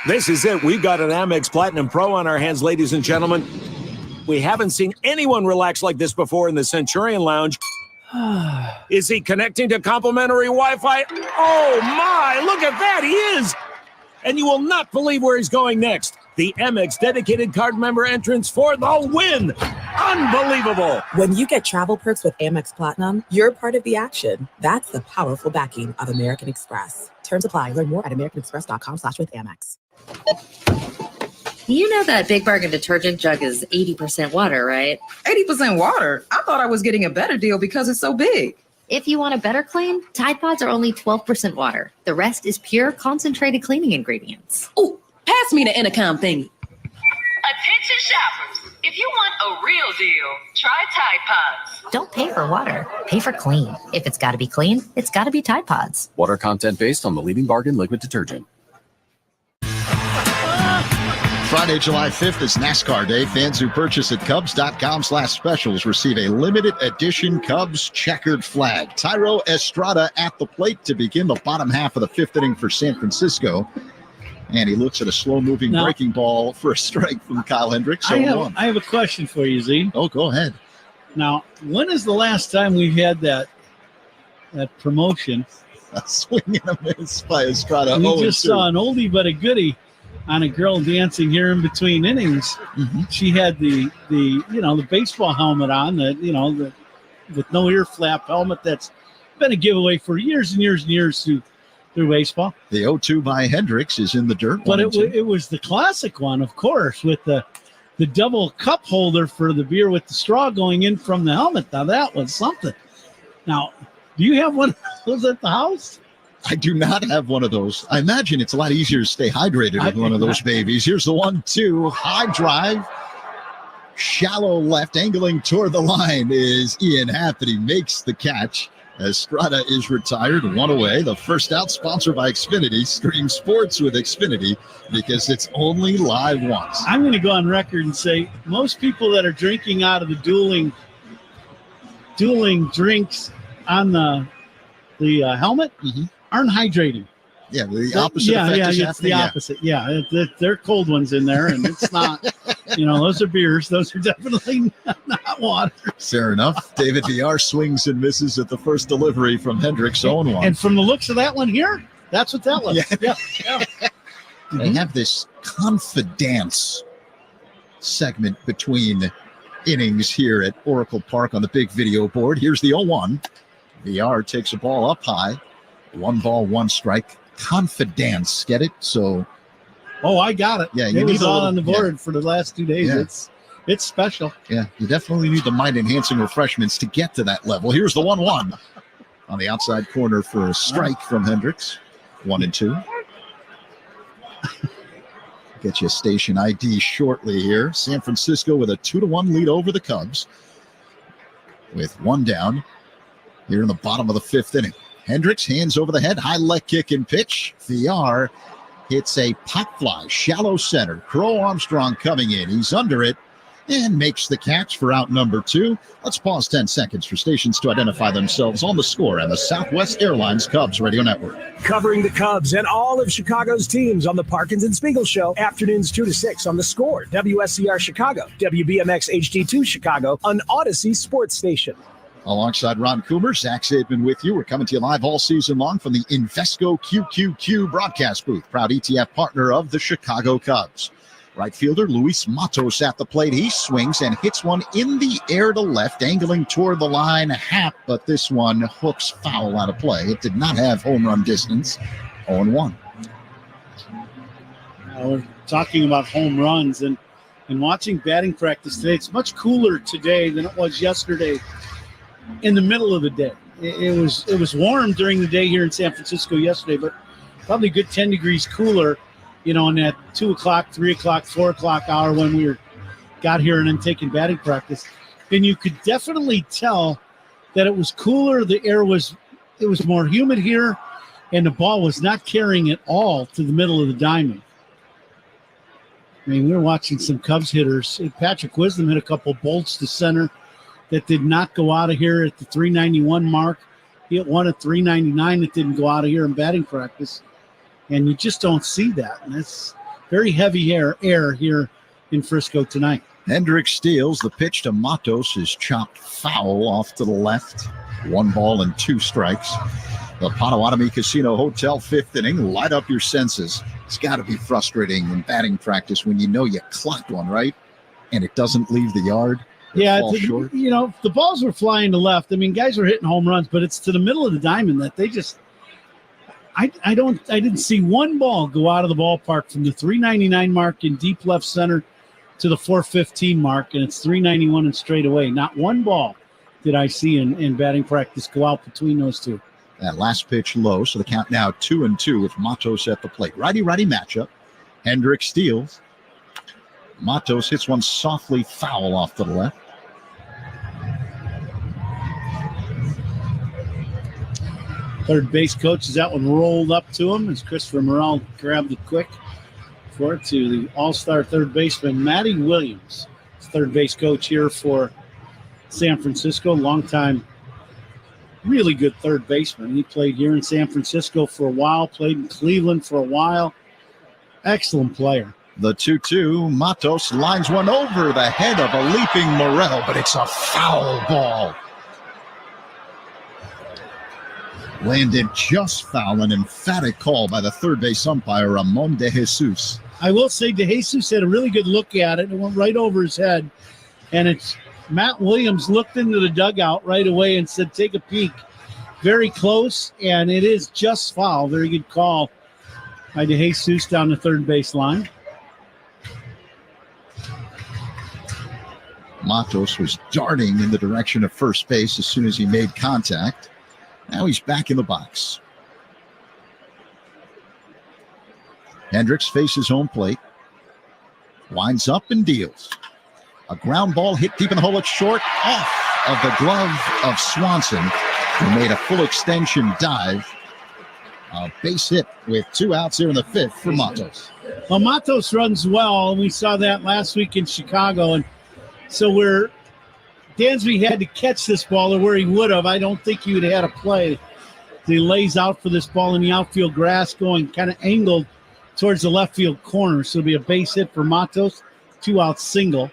This is it. We've got an Amex Platinum Pro on our hands, ladies and gentlemen. We haven't seen anyone relax like this before in the Centurion Lounge. Is he connecting to complimentary Wi-Fi? Oh, my. Look at that. He is. and you will not believe where he's going next. The Amex dedicated card member entrance for the win. Unbelievable. When you get travel perks with Amex Platinum, you're part of the action. That's the powerful backing of American Express. Terms apply. Learn more at americanexpress.com/withAmex. You know that Big Bargain detergent jug is 80% water, right? 80% water? I thought I was getting a better deal because it's so big. If you want a better clean, Tide Pods are only 12% water. The rest is pure concentrated cleaning ingredients. Ooh, pass me the intercom thing. Attention shoppers. If you want a real deal, try Tide Pods. Don't pay for water. Pay for clean. If it's got to be clean, it's got to be Tide Pods. Water content based on the leading bargain liquid detergent. Friday, July 5th is NASCAR Day. Fans who purchase at Cubs.com/specials receive a limited edition Cubs checkered flag. Tyro Estrada at the plate to begin the bottom half of the fifth inning for San Francisco. And he looks at a slow-moving breaking ball for a strike from Kyle Hendricks. I have a question for you, Z. Oh, go ahead. Now, when is the last time we've had that promotion? A swing and a miss by Estrada. We just saw an oldie but a goodie on a girl dancing here in between innings. Mm-hmm. She had the baseball helmet on, with no ear flap helmet that's been a giveaway for years and years and years through baseball. The 0-2 by Hendricks is in the dirt. But it was the classic one, of course, with the double cup holder for the beer with the straw going in from the helmet. Now, that was something. Now, do you have one of those at the house? I do not have one of those. I imagine it's a lot easier to stay hydrated with one of those babies. Here's the 1-2. High drive. Shallow left, angling toward the line is Ian Happ, and he makes the catch. Estrada is retired, one away. The first out, sponsored by Xfinity. Stream sports with Xfinity because it's only live once. I'm going to go on record and say most people that are drinking out of the dueling drinks on the helmet aren't hydrating. Yeah, the opposite effect is it's the opposite. Yeah, they're cold ones in there, and it's not, those are beers. Those are definitely not water. Fair enough. David VR swings and misses at the first delivery from Hendricks, 0-1. And from the looks of that one here, that's what that was. Yeah. They have this confidence segment between innings here at Oracle Park on the big video board. Here's the 0-1. VR takes a ball up high. 1 ball, 1 strike. Confidence, get it? So, I got it. Yeah, it was all on the board for the last 2 days. Yeah. It's special. Yeah, you definitely need the mind-enhancing refreshments to get to that level. Here's the 1-1 on the outside corner for a strike from Hendricks. 1-2. Get you a station ID shortly here. San Francisco with a 2-1 lead over the Cubs, with 1 down here in the bottom of the fifth inning. Hendricks hands over the head, high leg kick and pitch. VR hits a pop fly, shallow center. Crow Armstrong coming in. He's under it and makes the catch for out number 2. Let's pause 10 seconds for stations to identify themselves on the score and the Southwest Airlines Cubs Radio Network. Covering the Cubs and all of Chicago's teams on the Parkins and Spiegel Show, afternoons 2 to 6 on the Score, WSCR Chicago, WBMX HD2 Chicago, on Odyssey Sports Station. Alongside Ron Coomer, Zach Zaidman with you. We're coming to you live all season long from the Invesco QQQ broadcast booth, proud ETF partner of the Chicago Cubs. Right fielder Luis Matos at the plate. He swings and hits one in the air to left, angling toward the line. Happ, but this one hooks foul out of play. It did not have home run distance. 0-1. We're talking about home runs and watching batting practice today. It's much cooler today than it was yesterday. In the middle of the day, it was warm during the day here in San Francisco yesterday, but probably a good 10 degrees cooler, in that 2 o'clock, 3 o'clock, 4 o'clock hour when we got here and then taking batting practice. And you could definitely tell that it was cooler. The air was more humid here, and the ball was not carrying at all to the middle of the diamond. I mean, we were watching some Cubs hitters. Patrick Wisdom hit a couple bolts to center that did not go out of here at the 391 mark. He hit one at 399 that didn't go out of here in batting practice. And you just don't see that. And it's very heavy air here in Frisco tonight. Hendricks steals. The pitch to Matos is chopped foul off to the left. 1 ball and 2 strikes. The Potawatomi Casino Hotel fifth inning. Light up your senses. It's got to be frustrating in batting practice when you know you clocked one, right? And it doesn't leave the yard. Yeah, the balls were flying to left. I mean, guys were hitting home runs, but it's to the middle of the diamond that they just I didn't see one ball go out of the ballpark from the 399 mark in deep left center to the 415 mark, and it's 391 and straight away. Not one ball did I see in batting practice go out between those two. That last pitch low, so the count now 2-2 with Matos at the plate. Righty-righty matchup. Hendricks steals. Matos hits one softly foul off to the left. Third base coach, as that one rolled up to him, as Christopher Morel grabbed it quick for it to the all-star third baseman, Matty Williams, third base coach here for San Francisco, longtime, really good third baseman. He played here in San Francisco for a while, played in Cleveland for a while. Excellent player. The 2-2, Matos lines one over the head of a leaping Morel, but it's a foul ball. Landed just foul, an emphatic call by the third base umpire, Ramon De Jesus. I will say De Jesus had a really good look at it. It went right over his head. And it's Matt Williams looked into the dugout right away and said, take a peek. Very close, and it is just foul. Very good call by De Jesus down the third base line. Matos was darting in the direction of first base as soon as he made contact. Now he's back in the box. Hendricks faces home plate. Winds up and deals. A ground ball hit deep in the hole. It's short, off of the glove of Swanson, who made a full extension dive. A base hit with 2 outs here in the 5th for Matos. Well, Matos runs well, and we saw that last week in Chicago. And so Dansby had to catch this ball or where he would have. I don't think he would have had a play. He lays out for this ball in the outfield grass going kind of angled towards the left field corner. So it'll be a base hit for Matos, 2-out single,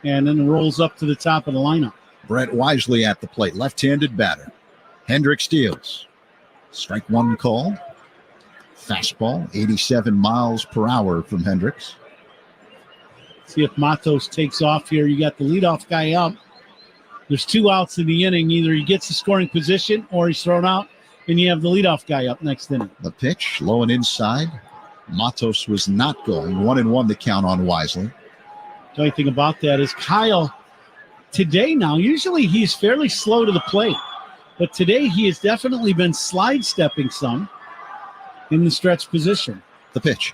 and then rolls up to the top of the lineup. Brett Wisely at the plate, left-handed batter. Hendricks steals. Strike one call. Fastball, 87 miles per hour from Hendricks. See if Matos takes off here. You got the leadoff guy up. There's 2 outs in the inning. Either he gets the scoring position or he's thrown out, and you have the leadoff guy up next inning. The pitch, low and inside. Matos was not going. 1-1 the count on Wisely. The only thing about that is Kyle, today now, usually he's fairly slow to the plate, but today he has definitely been slide stepping some in the stretch position. The pitch.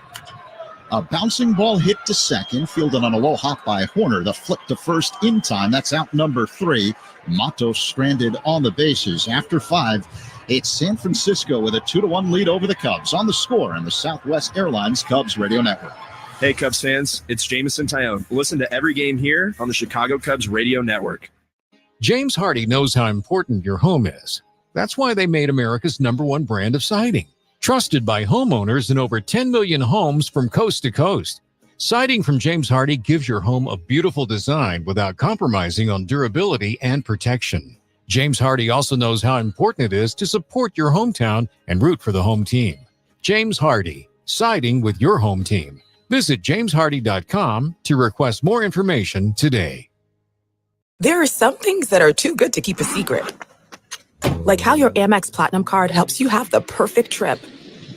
A bouncing ball hit to second, fielded on a low hop by Horner. The flip to first in time. That's out number 3. Matos stranded on the bases. After 5, it's San Francisco with a 2-1 lead over the Cubs. On the score on the Southwest Airlines Cubs Radio Network. Hey, Cubs fans, it's Jamison Tyone. Listen to every game here on the Chicago Cubs Radio Network. James Hardy knows how important your home is. That's why they made America's #1 brand of siding. Trusted by homeowners in over 10 million homes from coast to coast. Siding from James Hardy gives your home a beautiful design without compromising on durability and protection. James Hardy also knows how important it is to support your hometown and root for the home team. James Hardy, siding with your home team. Visit jameshardy.com to request more information today. There are some things that are too good to keep a secret. Like how your Amex Platinum card helps you have the perfect trip.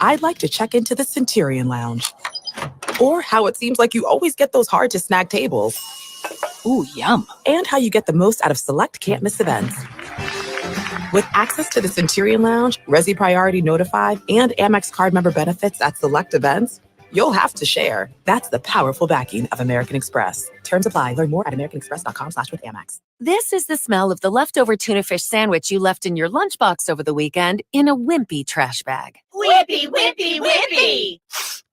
I'd like to check into the Centurion Lounge. Or how it seems like you always get those hard-to-snag tables. Ooh, yum. And how you get the most out of select can't-miss events. With access to the Centurion Lounge, Resi Priority Notified, and Amex card member benefits at select events, you'll have to share. That's the powerful backing of American Express. Terms apply. Learn more at americanexpress.com/withAmex. This is the smell of the leftover tuna fish sandwich you left in your lunchbox over the weekend in a wimpy trash bag. Whippy, whippy, whippy!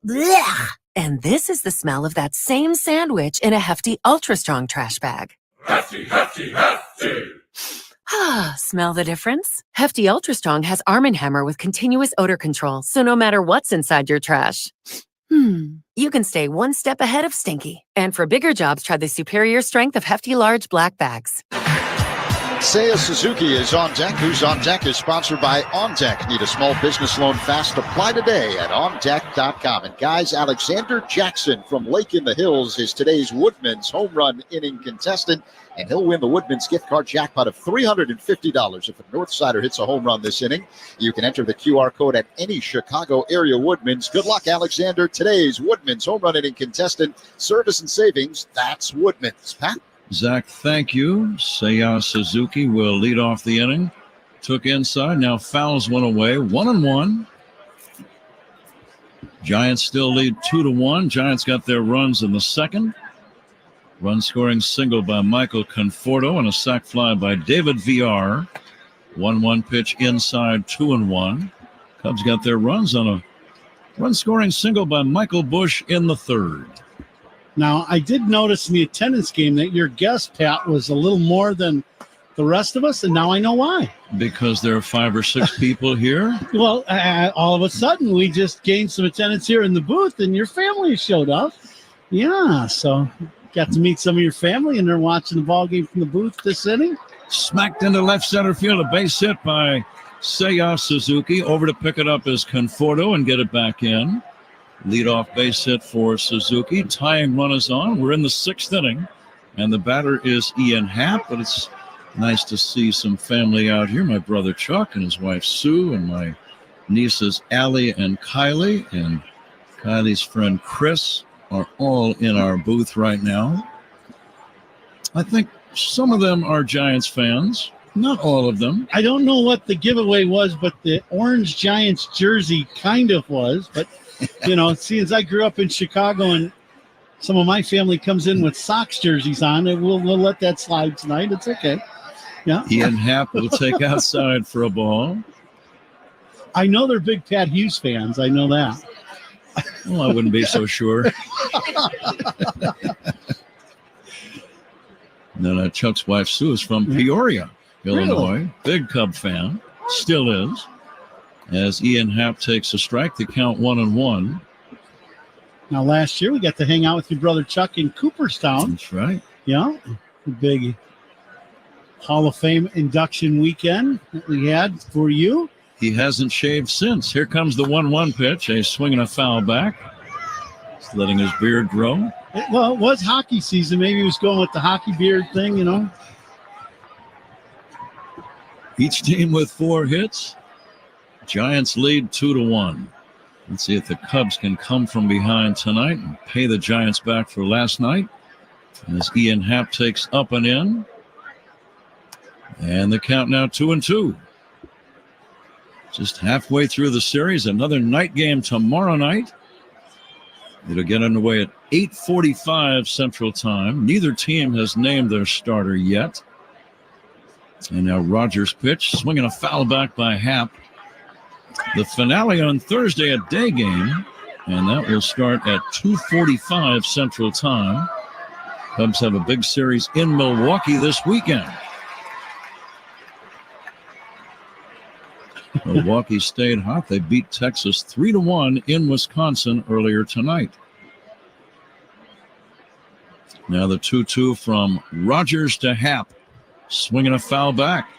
Blech. And this is the smell of that same sandwich in a hefty, ultra-strong trash bag. Hefty, hefty, hefty! Ah, smell the difference? Hefty Ultra Strong has Arm & Hammer with continuous odor control, so no matter what's inside your trash, you can stay one step ahead of stinky. And for bigger jobs, try the superior strength of Hefty Large Black Bags. Seiya Suzuki is on deck. Who's on deck is sponsored by On Deck. Need a small business loan fast? Apply today at OnDeck.com. And guys, Alexander Jackson from Lake in the Hills is today's Woodman's home run inning contestant, and he'll win the Woodman's gift card jackpot of $350 if a Northsider hits a home run this inning. You can enter the QR code at any Chicago area Woodman's. Good luck, Alexander. Today's Woodman's home run inning contestant. Service and savings, that's Woodman's. Pat? Zach, thank you. Seiya Suzuki will lead off the inning. Took inside, now fouls one away. 1-1. Giants still lead 2-1. Giants got their runs in the second. Run scoring single by Michael Conforto and a sac fly by David VR. 1-1 pitch inside, 2-1. Cubs got their runs on a run scoring single by Michael Bush in the third. Now, I did notice in the attendance game that your guest, Pat, was a little more than the rest of us, and now I know why. Because there are 5 or 6 people here? Well, all of a sudden, we just gained some attendance here in the booth, and your family showed up. Yeah, so got to meet some of your family, and they're watching the ball game from the booth this inning. Smacked into left center field, a base hit by Seiya Suzuki. Over to pick it up is Conforto and get it back in. Leadoff base hit for Suzuki. Tying run is on. We're in the 6th inning, and the batter is Ian Happ, but it's nice to see some family out here. My brother Chuck and his wife Sue and my nieces Allie and Kylie and Kylie's friend Chris are all in our booth right now. I think some of them are Giants fans. Not all of them. I don't know what the giveaway was, but the orange Giants jersey kind of was, but you know, seeing as I grew up in Chicago and some of my family comes in with Sox jerseys on, and we'll let that slide tonight. It's okay. Yeah. Ian Happ will take outside for a ball. I know they're big Pat Hughes fans. I know that. Well, I wouldn't be so sure. No, Chuck's wife Sue is from Peoria, Illinois. Really? Big Cub fan. Still is. As Ian Happ takes a strike, the count 1-1. Now, last year we got to hang out with your brother Chuck in Cooperstown. That's right. Yeah, the big Hall of Fame induction weekend that we had for you. He hasn't shaved since. Here comes the 1-1 pitch. A swing and a foul back. He's letting his beard grow. It was hockey season. Maybe he was going with the hockey beard thing, you know. Each team with 4 hits. Giants lead 2-1. Let's see if the Cubs can come from behind tonight and pay the Giants back for last night. As Ian Happ takes up and in. And the count now 2-2. Just halfway through the series. Another night game tomorrow night. It'll get underway at 8:45 Central Time. Neither team has named their starter yet. And now Rogers' pitch. Swinging a foul back by Happ. The finale on Thursday, a day game, and that will start at 2:45 Central Time. Cubs have a big series in Milwaukee this weekend. Milwaukee stayed hot. They beat Texas 3-1 in Wisconsin earlier tonight. Now the 2-2 from Rogers to Happ. Swinging a foul back.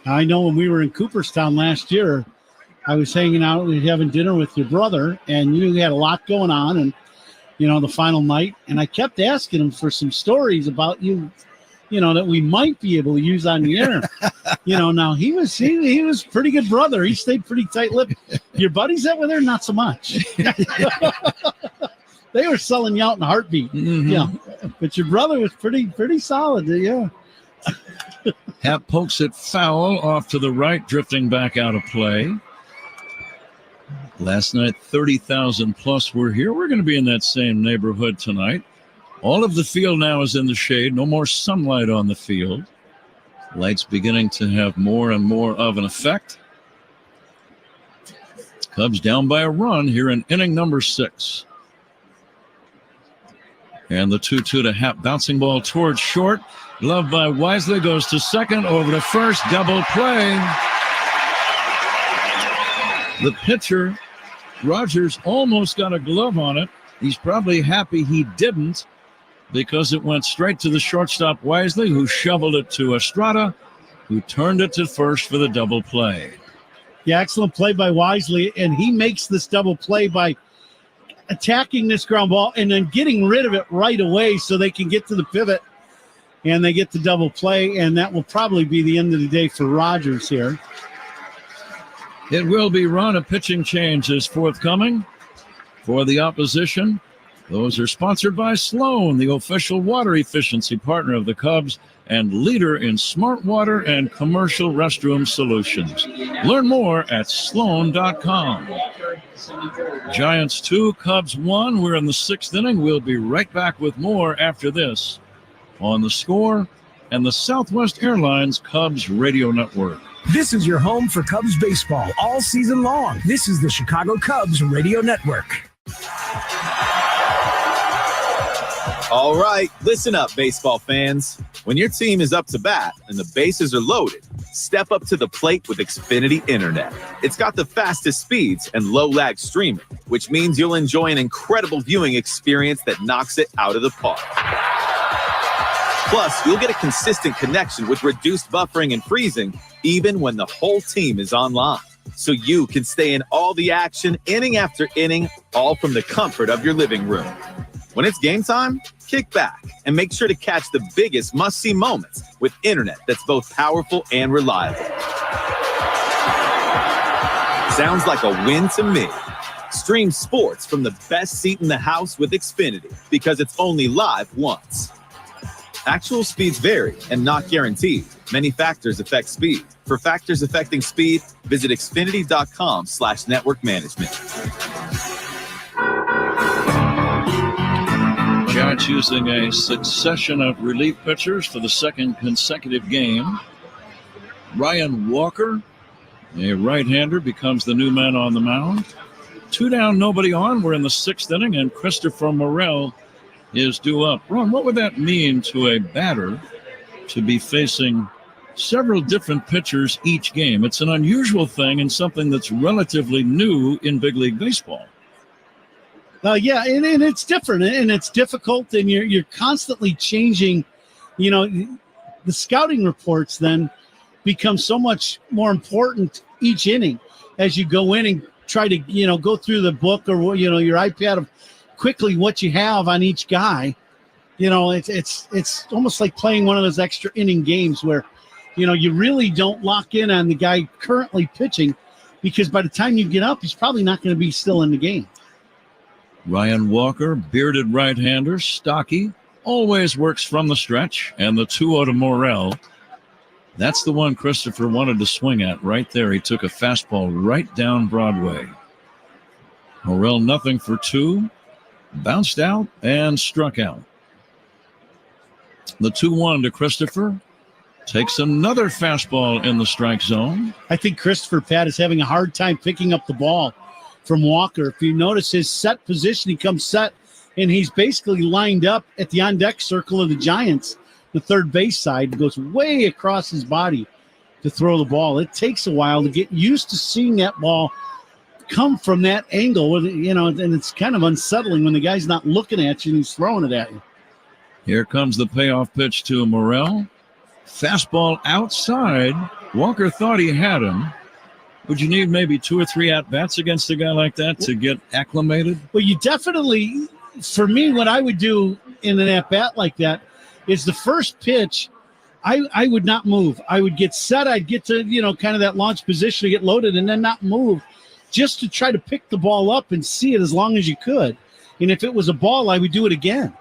I know when we were in Cooperstown last year, I was hanging out, we were having dinner with your brother, and you had a lot going on, and, you know, the final night, and I kept asking him for some stories about you, you know, that we might be able to use on the air. You know, now he was pretty good brother. He stayed pretty tight-lipped. Your buddies that were there, not so much. They were selling you out in a heartbeat. Mm-hmm. Yeah, but your brother was pretty solid. Yeah. Happ pokes it foul off to the right, drifting back out of play. Last night, 30,000 plus were here. We're going to be in that same neighborhood tonight. All of the field now is in the shade. No more sunlight on the field. Lights beginning to have more and more of an effect. Cubs down by a run here in inning number 6. And the 2-2 to Happ. Bouncing ball towards short. Glove by Wisely goes to second. Over to first. Double play. The pitcher, Rogers, almost got a glove on it. He's probably happy he didn't. because it went straight to the shortstop Wisely, who shoveled it to Estrada, who turned it to first for the double play. Yeah, excellent play by Wisely, and he makes this double play by attacking this ground ball and then getting rid of it right away so they can get to the pivot, and they get the double play, and that will probably be the end of the day for Rogers here. It will be run. A pitching change is forthcoming for the opposition. Those are sponsored by Sloan, the official water efficiency partner of the Cubs and leader in smart water and commercial restroom solutions. Learn more at sloan.com. Giants 2, Cubs 1. We're in the 6th inning. We'll be right back with more after this on The Score and the Southwest Airlines Cubs Radio Network. This is your home for Cubs baseball all season long. This is the Chicago Cubs Radio Network. All right, listen up, baseball fans. When your team is up to bat and the bases are loaded, step up to the plate with Xfinity Internet. It's got the fastest speeds and low-lag streaming, which means you'll enjoy an incredible viewing experience that knocks it out of the park. Plus, you'll get a consistent connection with reduced buffering and freezing, even when the whole team is online. So you can stay in all the action, inning after inning, all from the comfort of your living room. When it's game time, kick back and make sure to catch the biggest must-see moments with internet that's both powerful and reliable. Sounds like a win to me. Stream sports from the best seat in the house with Xfinity because it's only live once. Actual speeds vary and not guaranteed. Many factors affect speed. For factors affecting speed, visit Xfinity.com/network management. Giants using a succession of relief pitchers for the second consecutive game. Ryan Walker, a right-hander, becomes the new man on the mound. 2 down, nobody on. We're in the 6th inning, and Christopher Morel is due up. Ron, what would that mean to a batter to be facing several different pitchers each game? It's an unusual thing and something that's relatively new in big league baseball. Yeah, and it's different, and it's difficult, and you're constantly changing. You know, the scouting reports then become so much more important each inning as you go in and try to, go through the book or, your iPad of quickly what you have on each guy. It's almost like playing one of those extra inning games where, you really don't lock in on the guy currently pitching because by the time you get up, he's probably not going to be still in the game. Ryan Walker, bearded right-hander, stocky, always works from the stretch, and the 2-0 to Morel. That's the one Christopher wanted to swing at right there. He took a fastball right down Broadway. Morel nothing for 2, bounced out and struck out. The 2-1 to Christopher. Takes another fastball in the strike zone. I think Christopher, Pat, is having a hard time picking up the ball from Walker. If you notice his set position, he comes set, and he's basically lined up at the on-deck circle of the Giants. The third base side goes way across his body to throw the ball. It takes a while to get used to seeing that ball come from that angle, and it's kind of unsettling when the guy's not looking at you and he's throwing it at you. Here comes the payoff pitch to Morel. Fastball outside. Walker thought he had him. Would you need maybe 2 or 3 at-bats against a guy like that to get acclimated? Well, you definitely, for me, what I would do in an at-bat like that is the first pitch, I would not move. I would get set. I'd get to, kind of that launch position to get loaded and then not move just to try to pick the ball up and see it as long as you could. And if it was a ball, I would do it again.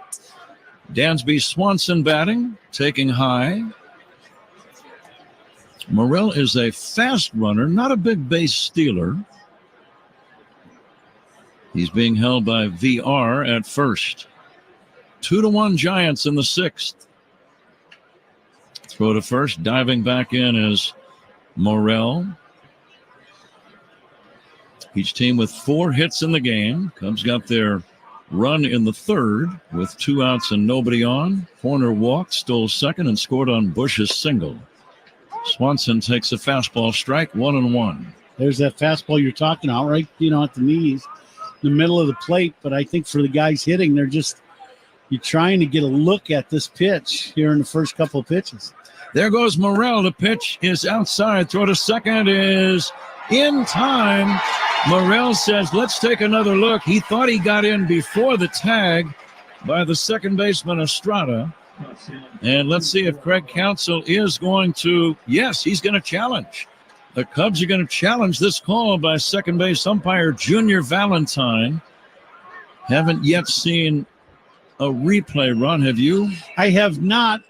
Dansby Swanson batting, taking high. Morel is a fast runner, not a big base stealer. He's being held by VR at first. 2-1 Giants in the 6th. Throw to first, diving back in is Morel. Each team with 4 hits in the game. Cubs got their run in the 3rd with 2 outs and nobody on. Horner walked, stole second, and scored on Bush's single. Swanson takes a fastball strike, 1-1. There's that fastball you're talking about, right? At the knees, the middle of the plate. But I think for the guys hitting, they're just, you're trying to get a look at this pitch here in the first couple of pitches. There goes Morel. The pitch is outside. Throw to second is in time. Morel says, let's take another look. He thought he got in before the tag by the second baseman Estrada. And let's see if Craig Counsell is going to, yes, he's going to challenge. The Cubs are going to challenge this call by second base umpire Junior Valentine. Haven't yet seen a replay run, have you? I have not.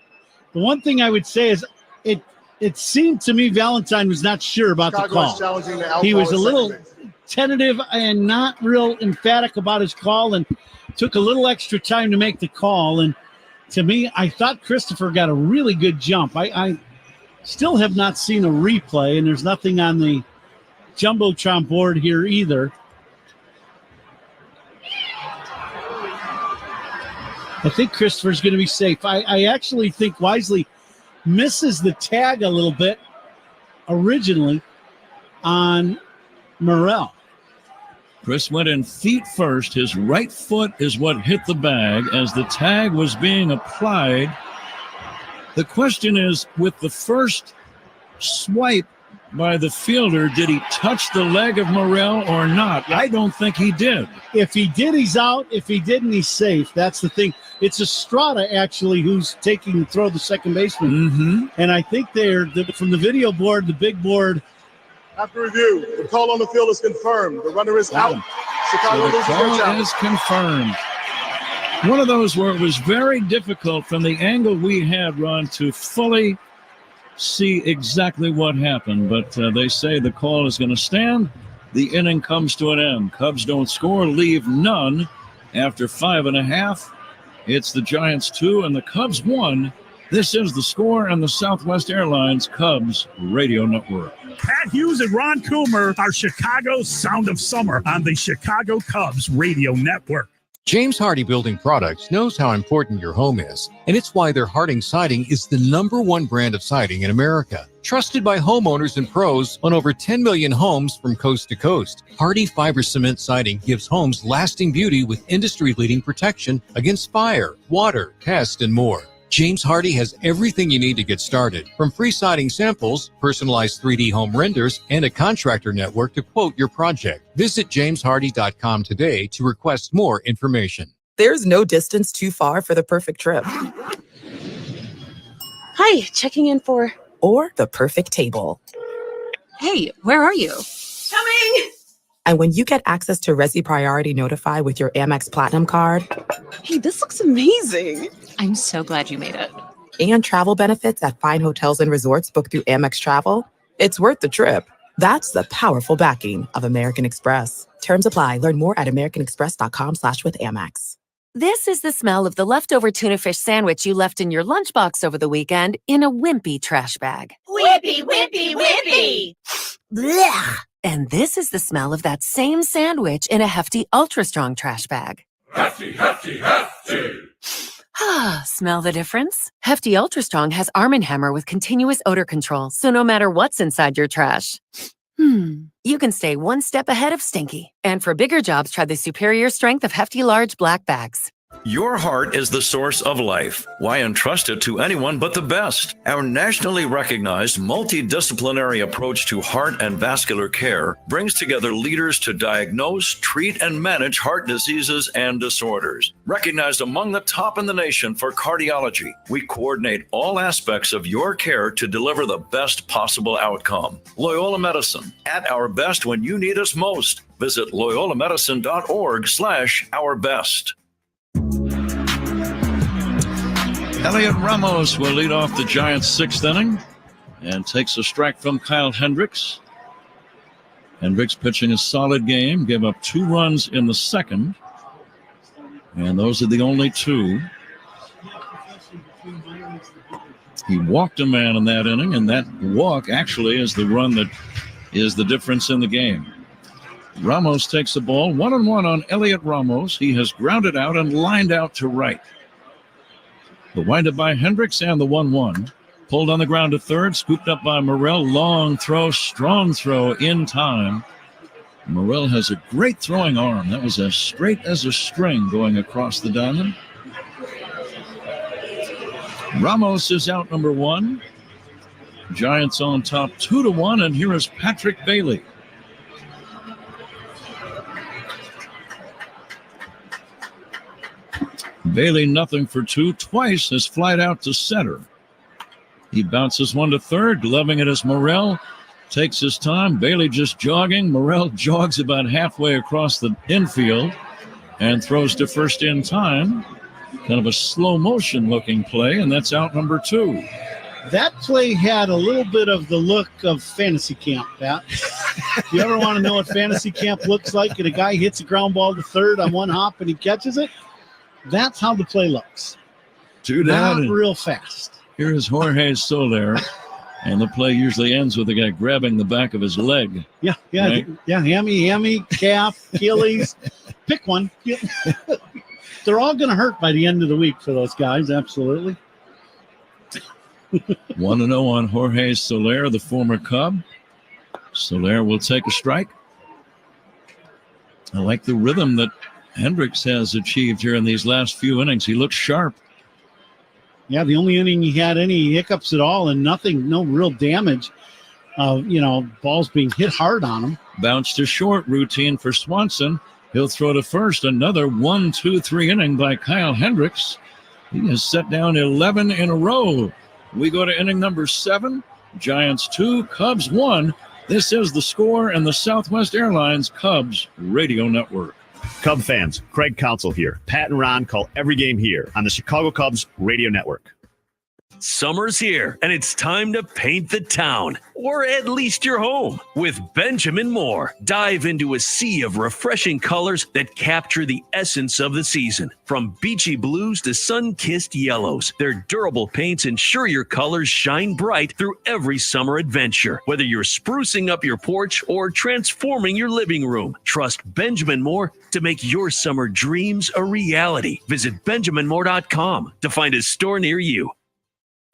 The one thing I would say is it seemed to me Valentine was not sure about the call. He was a little tentative and not real emphatic about his call and took a little extra time to make the call. And to me, I thought Christopher got a really good jump. I still have not seen a replay, and there's nothing on the Jumbotron board here either. I think Christopher's going to be safe. I actually think Wisely misses the tag a little bit originally on Morel. Chris went in feet first. His right foot is what hit the bag as the tag was being applied. The question is, with the first swipe by the fielder, did he touch the leg of Morel or not? I don't think he did. If he did, he's out. If he didn't, he's safe. That's the thing. It's Estrada, actually, who's taking the throw, the second baseman. Mm-hmm. And I think from the video board, the big board. After review, the call on the field is confirmed. The runner is out. Chicago loses their challenge. The call is confirmed. One of those where it was very difficult from the angle we had, Ron, to fully see exactly what happened. But they say the call is going to stand. The inning comes to an end. Cubs don't score, leave none after 5.5. It's the Giants 2 and the Cubs 1. This is the score on the Southwest Airlines Cubs Radio Network. Pat Hughes and Ron Coomer are Chicago's Sound of Summer on the Chicago Cubs Radio Network. James Hardie Building Products knows how important your home is, and it's why their Harding Siding is the #1 brand of siding in America. Trusted by homeowners and pros on over 10 million homes from coast to coast, Hardie Fiber Cement Siding gives homes lasting beauty with industry-leading protection against fire, water, pest, and more. James Hardie has everything you need to get started, from free siding samples, personalized 3D home renders, and a contractor network to quote your project. Visit jameshardie.com today to request more information. There's no distance too far for the perfect trip. Hi, checking in for... Or the perfect table. Hey, where are you? Coming! And when you get access to Resi Priority Notify with your Amex Platinum card... Hey, this looks amazing. I'm so glad you made it. And travel benefits at fine hotels and resorts booked through Amex Travel, it's worth the trip. That's the powerful backing of American Express. Terms apply. Learn more at americanexpress.com/withAmex. This is the smell of the leftover tuna fish sandwich you left in your lunchbox over the weekend in a wimpy trash bag. Whippy, whippy, whippy! Blech. And this is the smell of that same sandwich in a hefty, ultra-strong trash bag. Hefty, hefty, hefty! Ah, smell the difference? Hefty Ultra Strong has Arm & Hammer with continuous odor control, so no matter what's inside your trash, you can stay one step ahead of stinky. And for bigger jobs, try the superior strength of Hefty Large Black Bags. Your heart is the source of life. Why entrust it to anyone but the best? Our nationally recognized multidisciplinary approach to heart and vascular care brings together leaders to diagnose, treat, and manage heart diseases and disorders. Recognized among the top in the nation for cardiology, we coordinate all aspects of your care to deliver the best possible outcome. Loyola Medicine, at our best when you need us most. Visit loyolamedicine.org/ourbest. Elliot Ramos will lead off the Giants' 6th inning and takes a strike from Kyle Hendricks. Hendricks pitching a solid game, gave up 2 runs in the second, and those are the only 2. He walked a man in that inning, and that walk actually is the run that is the difference in the game. Ramos takes the ball, 1-1 on Elliot Ramos. He has grounded out and lined out to right. The windup by Hendricks and the 1-1. Pulled on the ground to third, scooped up by Morel. Long throw, strong throw in time. Morel has a great throwing arm. That was as straight as a string going across the diamond. Ramos is out number 1. Giants on top 2-1, and here is Patrick Bailey. Bailey nothing for 2, twice has flied out to center. He bounces one to third, gloving it as Morrell takes his time. Bailey just jogging. Morrell jogs about halfway across the infield and throws to first in time. Kind of a slow motion looking play, and that's out number 2. That play had a little bit of the look of fantasy camp, Pat. You ever want to know what fantasy camp looks like? And a guy hits a ground ball to third on one hop and he catches it? That's how the play looks. Not real fast. Here is Jorge Soler, and the play usually ends with the guy grabbing the back of his leg. Yeah, right? Hammy, calf, Achilles. Pick one. Yeah. They're all going to hurt by the end of the week for those guys, absolutely. 1-0 on Jorge Soler, the former Cub. Soler will take a strike. I like the rhythm that Hendricks has achieved here in these last few innings. He looks sharp. Yeah, the only inning he had any hiccups at all and nothing, no real damage. Balls being hit hard on him. Bounce to short, routine for Swanson. He'll throw to first. Another 1-2-3 inning by Kyle Hendricks. He has set down 11 in a row. We go to inning number 7. Giants 2, Cubs 1. This is the score and the Southwest Airlines Cubs Radio Network. Cub fans, Craig Counsell here. Pat and Ron call every game here on the Chicago Cubs Radio Network. Summer's here, and it's time to paint the town, or at least your home, with Benjamin Moore. Dive into a sea of refreshing colors that capture the essence of the season. From beachy blues to sun-kissed yellows, their durable paints ensure your colors shine bright through every summer adventure. Whether you're sprucing up your porch or transforming your living room, trust Benjamin Moore to make your summer dreams a reality. Visit BenjaminMoore.com to find a store near you.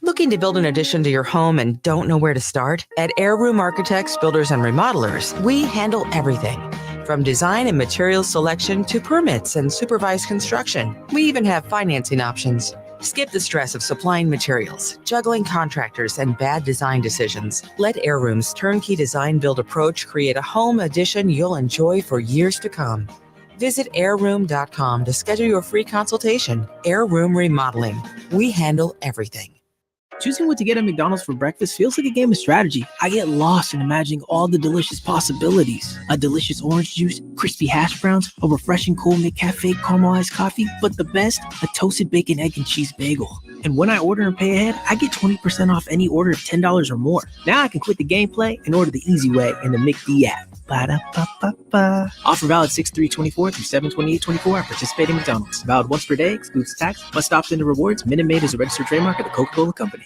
Looking to build an addition to your home and don't know where to start? At Heirloom Architects, Builders, and Remodelers, we handle everything. From design and material selection to permits and supervised construction. We even have financing options. Skip the stress of supplying materials, juggling contractors, and bad design decisions. Let Heirloom's turnkey design-build approach create a home addition you'll enjoy for years to come. Visit heirloom.com to schedule your free consultation. Heirloom Remodeling. We handle everything. Choosing what to get at McDonald's for breakfast feels like a game of strategy. I get lost in imagining all the delicious possibilities. A delicious orange juice, crispy hash browns, a refreshing cool McCafe caramelized coffee, but the best, a toasted bacon, egg, and cheese bagel. And when I order and pay ahead, I get 20% off any order of $10 or more. Now I can quit the gameplay and order the easy way in the McD app. Ba-da-ba-ba-ba. Offer valid 6/3/24 through 7/28/24 at participating McDonald's. Valid once per day, excludes tax. Must opt into rewards. Minute Maid is a registered trademark of the Coca-Cola Company.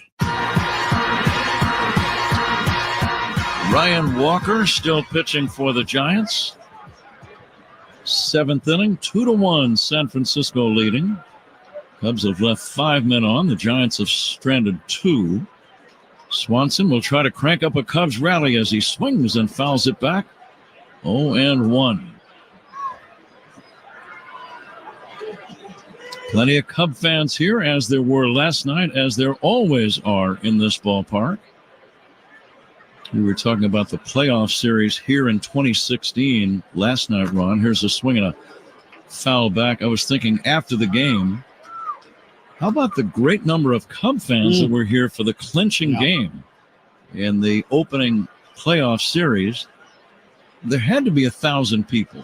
Ryan Walker still pitching for the Giants. 7th inning, 2-1, San Francisco leading. Cubs have left 5 men on. The Giants have stranded 2. Swanson will try to crank up a Cubs rally as he swings and fouls it back. 0-1. Plenty of Cub fans here, as there were last night, as there always are in this ballpark. We were talking about the playoff series here in 2016 last night, Ron. Here's a swing and a foul back. I was thinking after the game, how about the great number of Cub fans that were here for the clinching game in the opening playoff series? There had to be 1,000 people.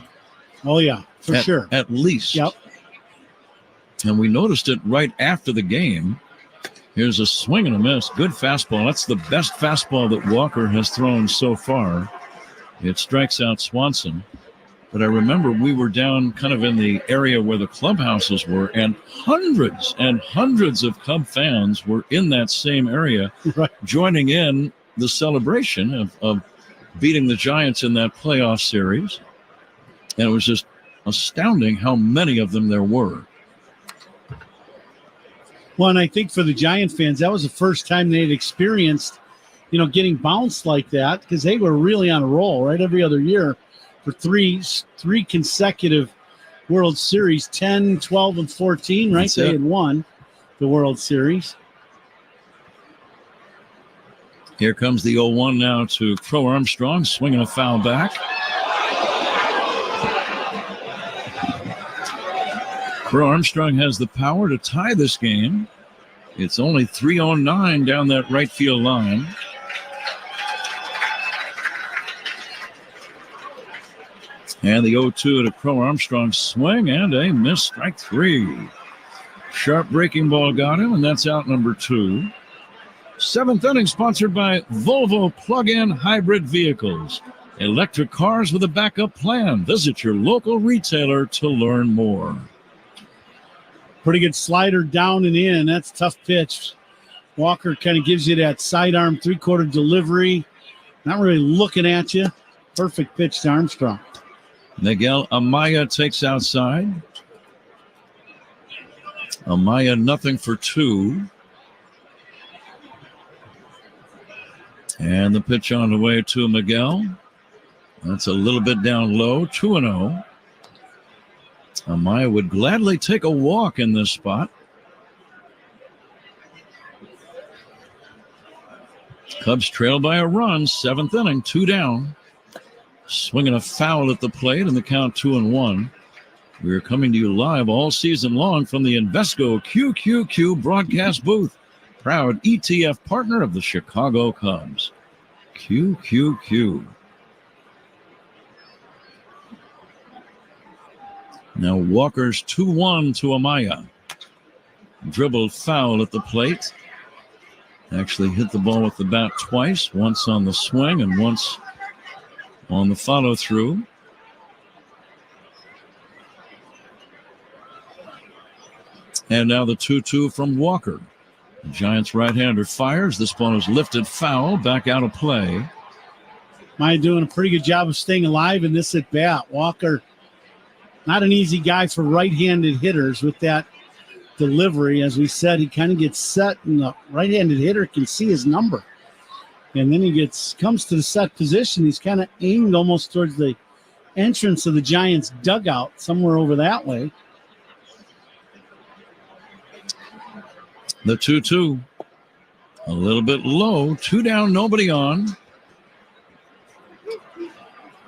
Oh, yeah, for sure. At least. Yep. And we noticed it right after the game. Here's a swing and a miss. Good fastball. That's the best fastball that Walker has thrown so far. It strikes out Swanson. But I remember we were down kind of in the area where the clubhouses were, and hundreds of Cub fans were in that same area, joining in the celebration of beating the Giants in that playoff series. And it was just astounding how many of them there were. Well, and I think for the Giant fans, that was the first time they'd experienced, getting bounced like that, because they were really on a roll, right? Every other year for three consecutive World Series, 10, 12, and 14, right? They had won the World Series. Here comes the 0-1 now to Crow Armstrong, swinging a foul back. Crow Armstrong has the power to tie this game. It's only 3:09 down that right field line. And the 0-2 to Crow Armstrong, swing and a miss, strike three. Sharp breaking ball got him, and that's out number 2. Seventh inning sponsored by Volvo Plug-in Hybrid Vehicles. Electric cars with a backup plan. Visit your local retailer to learn more. Pretty good slider down and in. That's a tough pitch. Walker kind of gives you that sidearm three-quarter delivery. Not really looking at you. Perfect pitch to Armstrong. Miguel Amaya takes outside. Amaya nothing for 2. And the pitch on the way to Miguel. That's a little bit down low, 2-0. Amaya would gladly take a walk in this spot. Cubs trail by a run, 7th inning, 2 down. Swinging a foul at the plate, and the count 2-1. We're coming to you live all season long from the Invesco QQQ broadcast booth. Proud ETF partner of the Chicago Cubs. QQQ. Now Walker's 2-1 to Amaya. Dribbled foul at the plate. Actually hit the ball with the bat twice, once on the swing and once on the follow-through. And now the 2-2 from Walker. The Giants right-hander fires. This ball is lifted foul, back out of play. Maya doing a pretty good job of staying alive in this at-bat. Walker, not an easy guy for right-handed hitters with that delivery. As we said, he kind of gets set, and the right-handed hitter can see his number. And then he comes to the set position. He's kind of aimed almost towards the entrance of the Giants' dugout, somewhere over that way. The 2-2. A little bit low. 2 down, nobody on.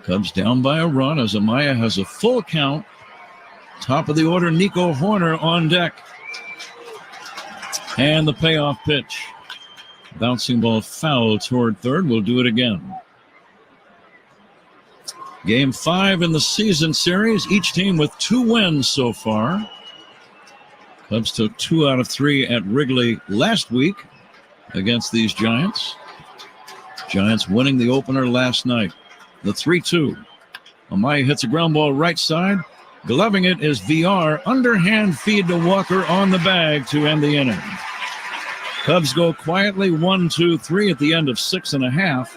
Cubs down by a run as Amaya has a full count. Top of the order, Nico Horner on deck. And the payoff pitch. Bouncing ball foul toward third. We'll do it again. Game 5 in the season series. Each team with 2 wins so far. Cubs took 2 out of 3 at Wrigley last week against these Giants. Giants winning the opener last night. The 3-2. Amaya hits a ground ball right side. Gloving it is VR. Underhand feed to Walker on the bag to end the inning. Cubs go quietly 1-2-3 at the end of 6.5.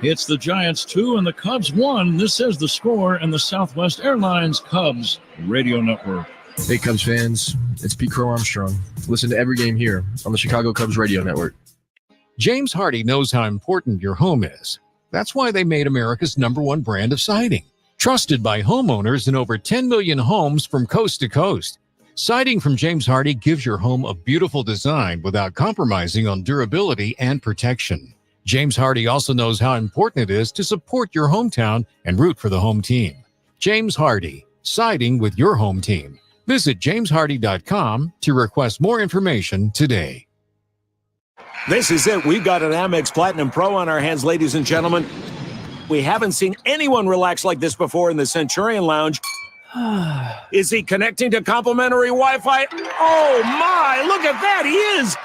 It's the Giants 2 and the Cubs 1. This is the score in the Southwest Airlines Cubs Radio Network. Hey, Cubs fans, it's Pete Crow Armstrong. Listen to every game here on the Chicago Cubs Radio Network. James Hardy knows how important your home is. That's why they made America's #1 brand of siding. Trusted by homeowners in over 10 million homes from coast to coast. Siding from James Hardy gives your home a beautiful design without compromising on durability and protection. James Hardy also knows how important it is to support your hometown and root for the home team. James Hardy, siding with your home team. Visit jameshardy.com to request more information today. This is it. We've got an Amex Platinum Pro on our hands, ladies and gentlemen. We haven't seen anyone relax like this before in the Centurion Lounge. Is he connecting to complimentary Wi-Fi? Oh, my. Look at that. He is.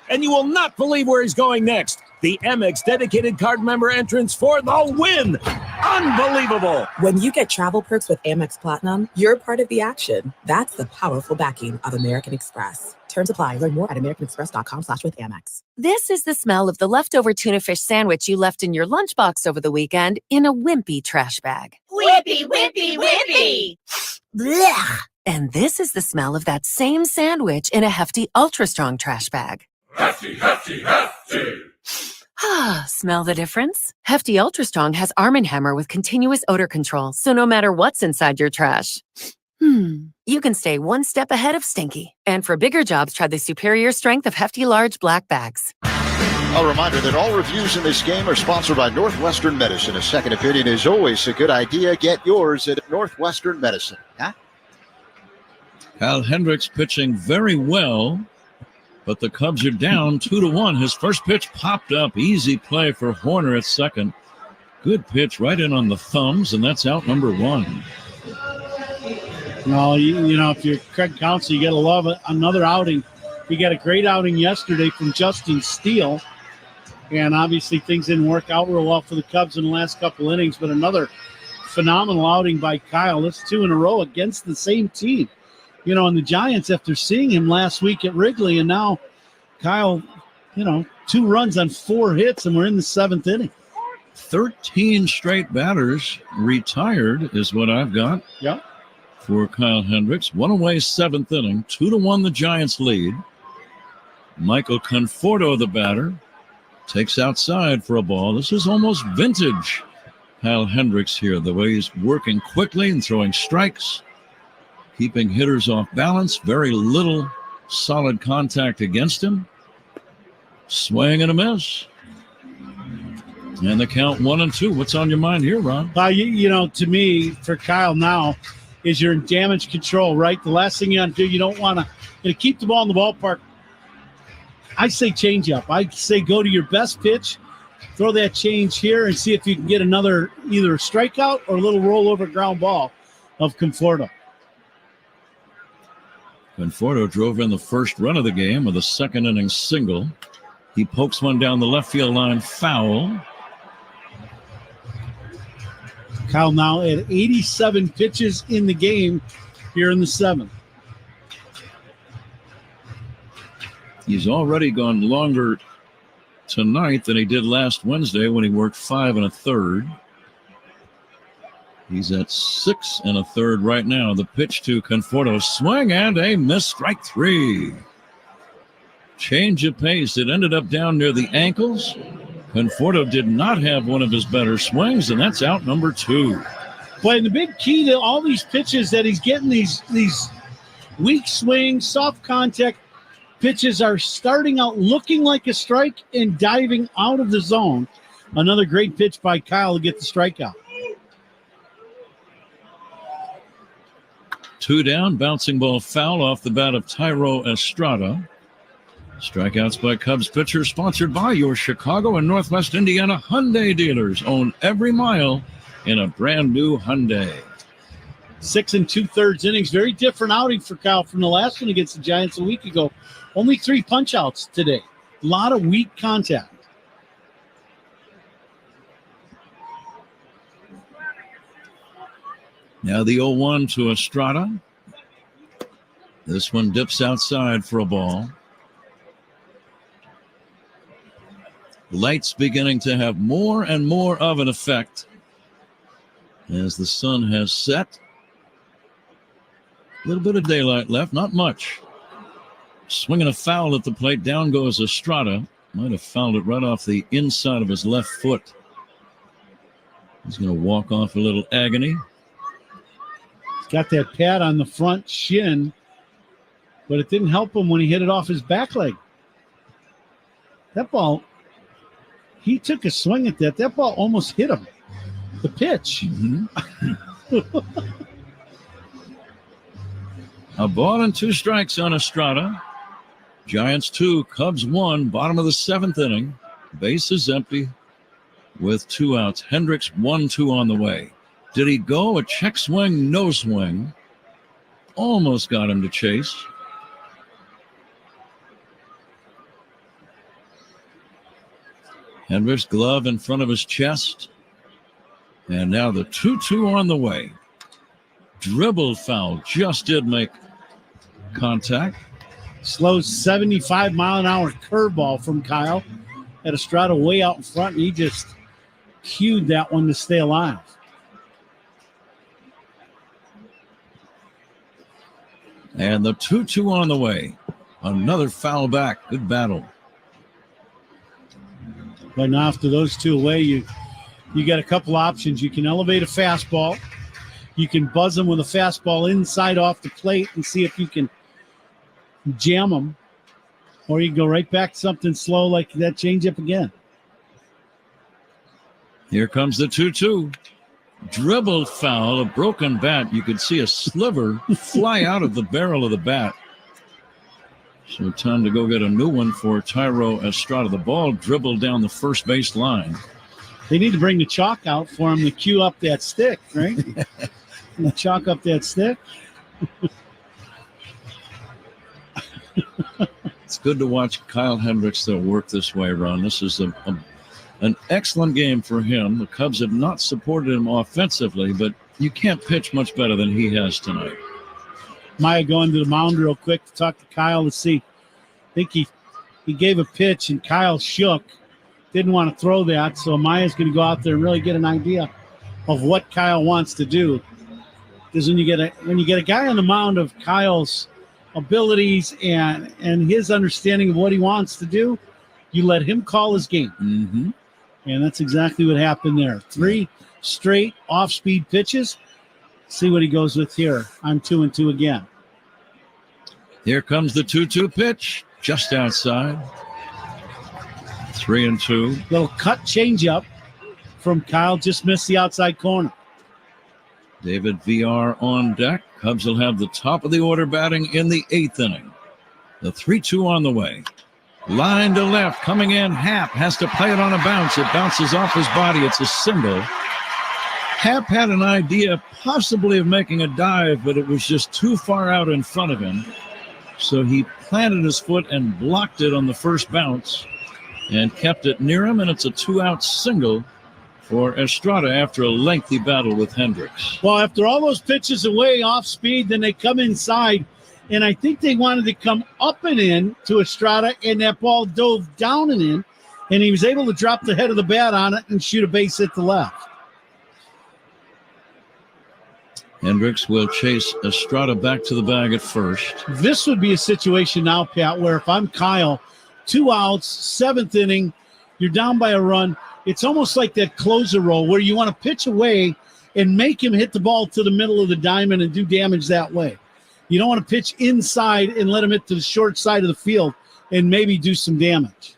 And you will not believe where he's going next. The Amex dedicated card member entrance for the win. Unbelievable. When you get travel perks with Amex Platinum, you're part of the action. That's the powerful backing of American Express. Terms apply. Learn more at americanexpress.com/withAmex. This is the smell of the leftover tuna fish sandwich you left in your lunchbox over the weekend in a wimpy trash bag. Whippy, whippy, whippy! Blech. And this is the smell of that same sandwich in a hefty, ultra-strong trash bag. Hefty, hefty, hefty! Ah, smell the difference? Hefty Ultra Strong has Arm & Hammer with continuous odor control, so no matter what's inside your trash, you can stay one step ahead of stinky. And for bigger jobs, try the superior strength of Hefty Large Black Bags. A reminder that all reviews in this game are sponsored by Northwestern Medicine. A second opinion is always a good idea. Get yours at Northwestern Medicine. Huh? Kyle Hendricks pitching very well, but the Cubs are down 2-1. His first pitch popped up. Easy play for Horner at second. Good pitch right in on the thumbs, and that's out number 1. No, you know, if you're Craig Counsell, you got to love it. Another outing. He got a great outing yesterday from Justin Steele. And obviously things didn't work out real well for the Cubs in the last couple innings, but another phenomenal outing by Kyle. That's 2 in a row against the same team. You know, and the Giants, after seeing him last week at Wrigley, and now Kyle, 2 runs on 4 hits, and we're in the 7th inning. 13 straight batters retired is what I've got. Yep. For Kyle Hendricks. 1 away, 7th inning. 2-1 the Giants lead. Michael Conforto, the batter, takes outside for a ball. This is almost vintage Kyle Hendricks here. The way he's working quickly and throwing strikes, keeping hitters off balance. Very little solid contact against him. Swing and a miss. And the count 1-2. What's on your mind here, Ron? To me, for Kyle now, is you're in damage control, right? The last thing you want to do, you don't want to keep the ball in the ballpark. I say change up. I say go to your best pitch, throw that change here, and see if you can get another either a strikeout or a little rollover ground ball of Conforto. Conforto drove in the first run of the game with a second inning single. He pokes one down the left field line, foul. Kyle now at 87 pitches in the game here in the 7th. He's already gone longer tonight than he did last Wednesday when he worked 5 1/3. He's at 6 1/3 right now. The pitch to Conforto, swing and a miss, strike 3. Change of pace. It ended up down near the ankles. Conforto did not have one of his better swings, and that's out number 2. But the big key to all these pitches that he's getting, these weak swings, soft contact pitches are starting out looking like a strike and diving out of the zone. Another great pitch by Kyle to get the strikeout. 2 down, bouncing ball foul off the bat of Tyro Estrada. Strikeouts by Cubs pitchers, sponsored by your Chicago and Northwest Indiana Hyundai dealers. Own every mile in a brand new Hyundai. 6 2/3 innings. Very different outing for Kyle from the last one against the Giants a week ago. Only 3 punch-outs today. A lot of weak contact. Now the 0-1 to Estrada. This one dips outside for a ball. Lights beginning to have more and more of an effect as the sun has set. A little bit of daylight left, not much. Swinging a foul at the plate, down goes Estrada. Might have fouled it right off the inside of his left foot. He's going to walk off a little agony. He's got that pad on the front shin, but it didn't help him when he hit it off his back leg. That ball, he took a swing at that. That ball almost hit him. The pitch. A ball and 2 strikes on Estrada. Giants 2, Cubs 1, bottom of the 7th inning. Base is empty with 2 outs. Hendricks 1-2 on the way. Did he go? A check swing, no swing. Almost got him to chase. Hendricks glove in front of his chest. And now the 2-2 on the way. Dribbled foul, just did make contact. Slow 75-mile-an-hour curveball from Kyle. Had Estrada way out in front, and he just cued that one to stay alive. And the 2-2 on the way. Another foul back. Good battle. But now after those 2 away, you got a couple options. You can elevate a fastball. You can buzz them with a fastball inside off the plate and see if you can jam them. Or you go right back to something slow like that changeup again. Here comes the 2-2. Dribbled foul, a broken bat. You could see a sliver fly out of the barrel of the bat. So time to go get a new one for Thairo Estrada. The ball dribbled down the first base line. They need to bring the chalk out for him to cue up that stick, right? Chalk up that stick. It's good to watch Kyle Hendricks work this way, Ron. This is an excellent game for him. The Cubs have not supported him offensively, but you can't pitch much better than he has tonight. Maya going to the mound real quick to talk to Kyle to see. I think he gave a pitch and Kyle shook. Didn't want to throw that, so Maya's going to go out there and really get an idea of what Kyle wants to do. Because when you get a guy on the mound of Kyle's abilities and his understanding of what he wants to do, you let him call his game. Mm-hmm. And that's exactly what happened there. 3 straight off-speed pitches. See what he goes with here. I'm 2-2 again. Here comes the 2-2 pitch, just outside. 3-2. Little cut changeup from Kyle, just missed the outside corner. David VR on deck. Cubs will have the top of the order batting in the 8th inning. The 3-2 on the way. Line to left, coming in. Happ has to play it on a bounce. It bounces off his body. It's a single. Happ had an idea possibly of making a dive, but it was just too far out in front of him. So he planted his foot and blocked it on the first bounce and kept it near him, and it's a 2-out single for Estrada after a lengthy battle with Hendricks. Well, after all those pitches away off speed, then they come inside, and I think they wanted to come up and in to Estrada, and that ball dove down and in, and he was able to drop the head of the bat on it and shoot a base hit to left. Hendricks will chase Estrada back to the bag at first. This would be a situation now, Pat, where if I'm Kyle, 2 outs, 7th inning, you're down by a run. It's almost like that closer role where you want to pitch away and make him hit the ball to the middle of the diamond and do damage that way. You don't want to pitch inside and let him hit to the short side of the field and maybe do some damage.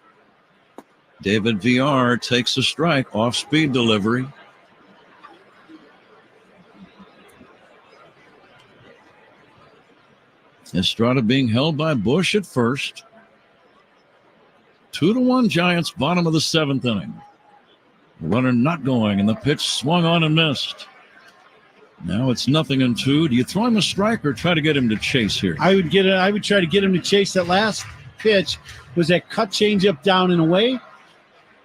David VR takes a strike, off-speed delivery. Estrada being held by Bush at first. 2-1 Giants, bottom of the 7th inning. Runner not going, and the pitch swung on and missed. Now it's 0-2. Do you throw him a strike or try to get him to chase here? I would try to get him to chase. That last pitch was that cut changeup down and away.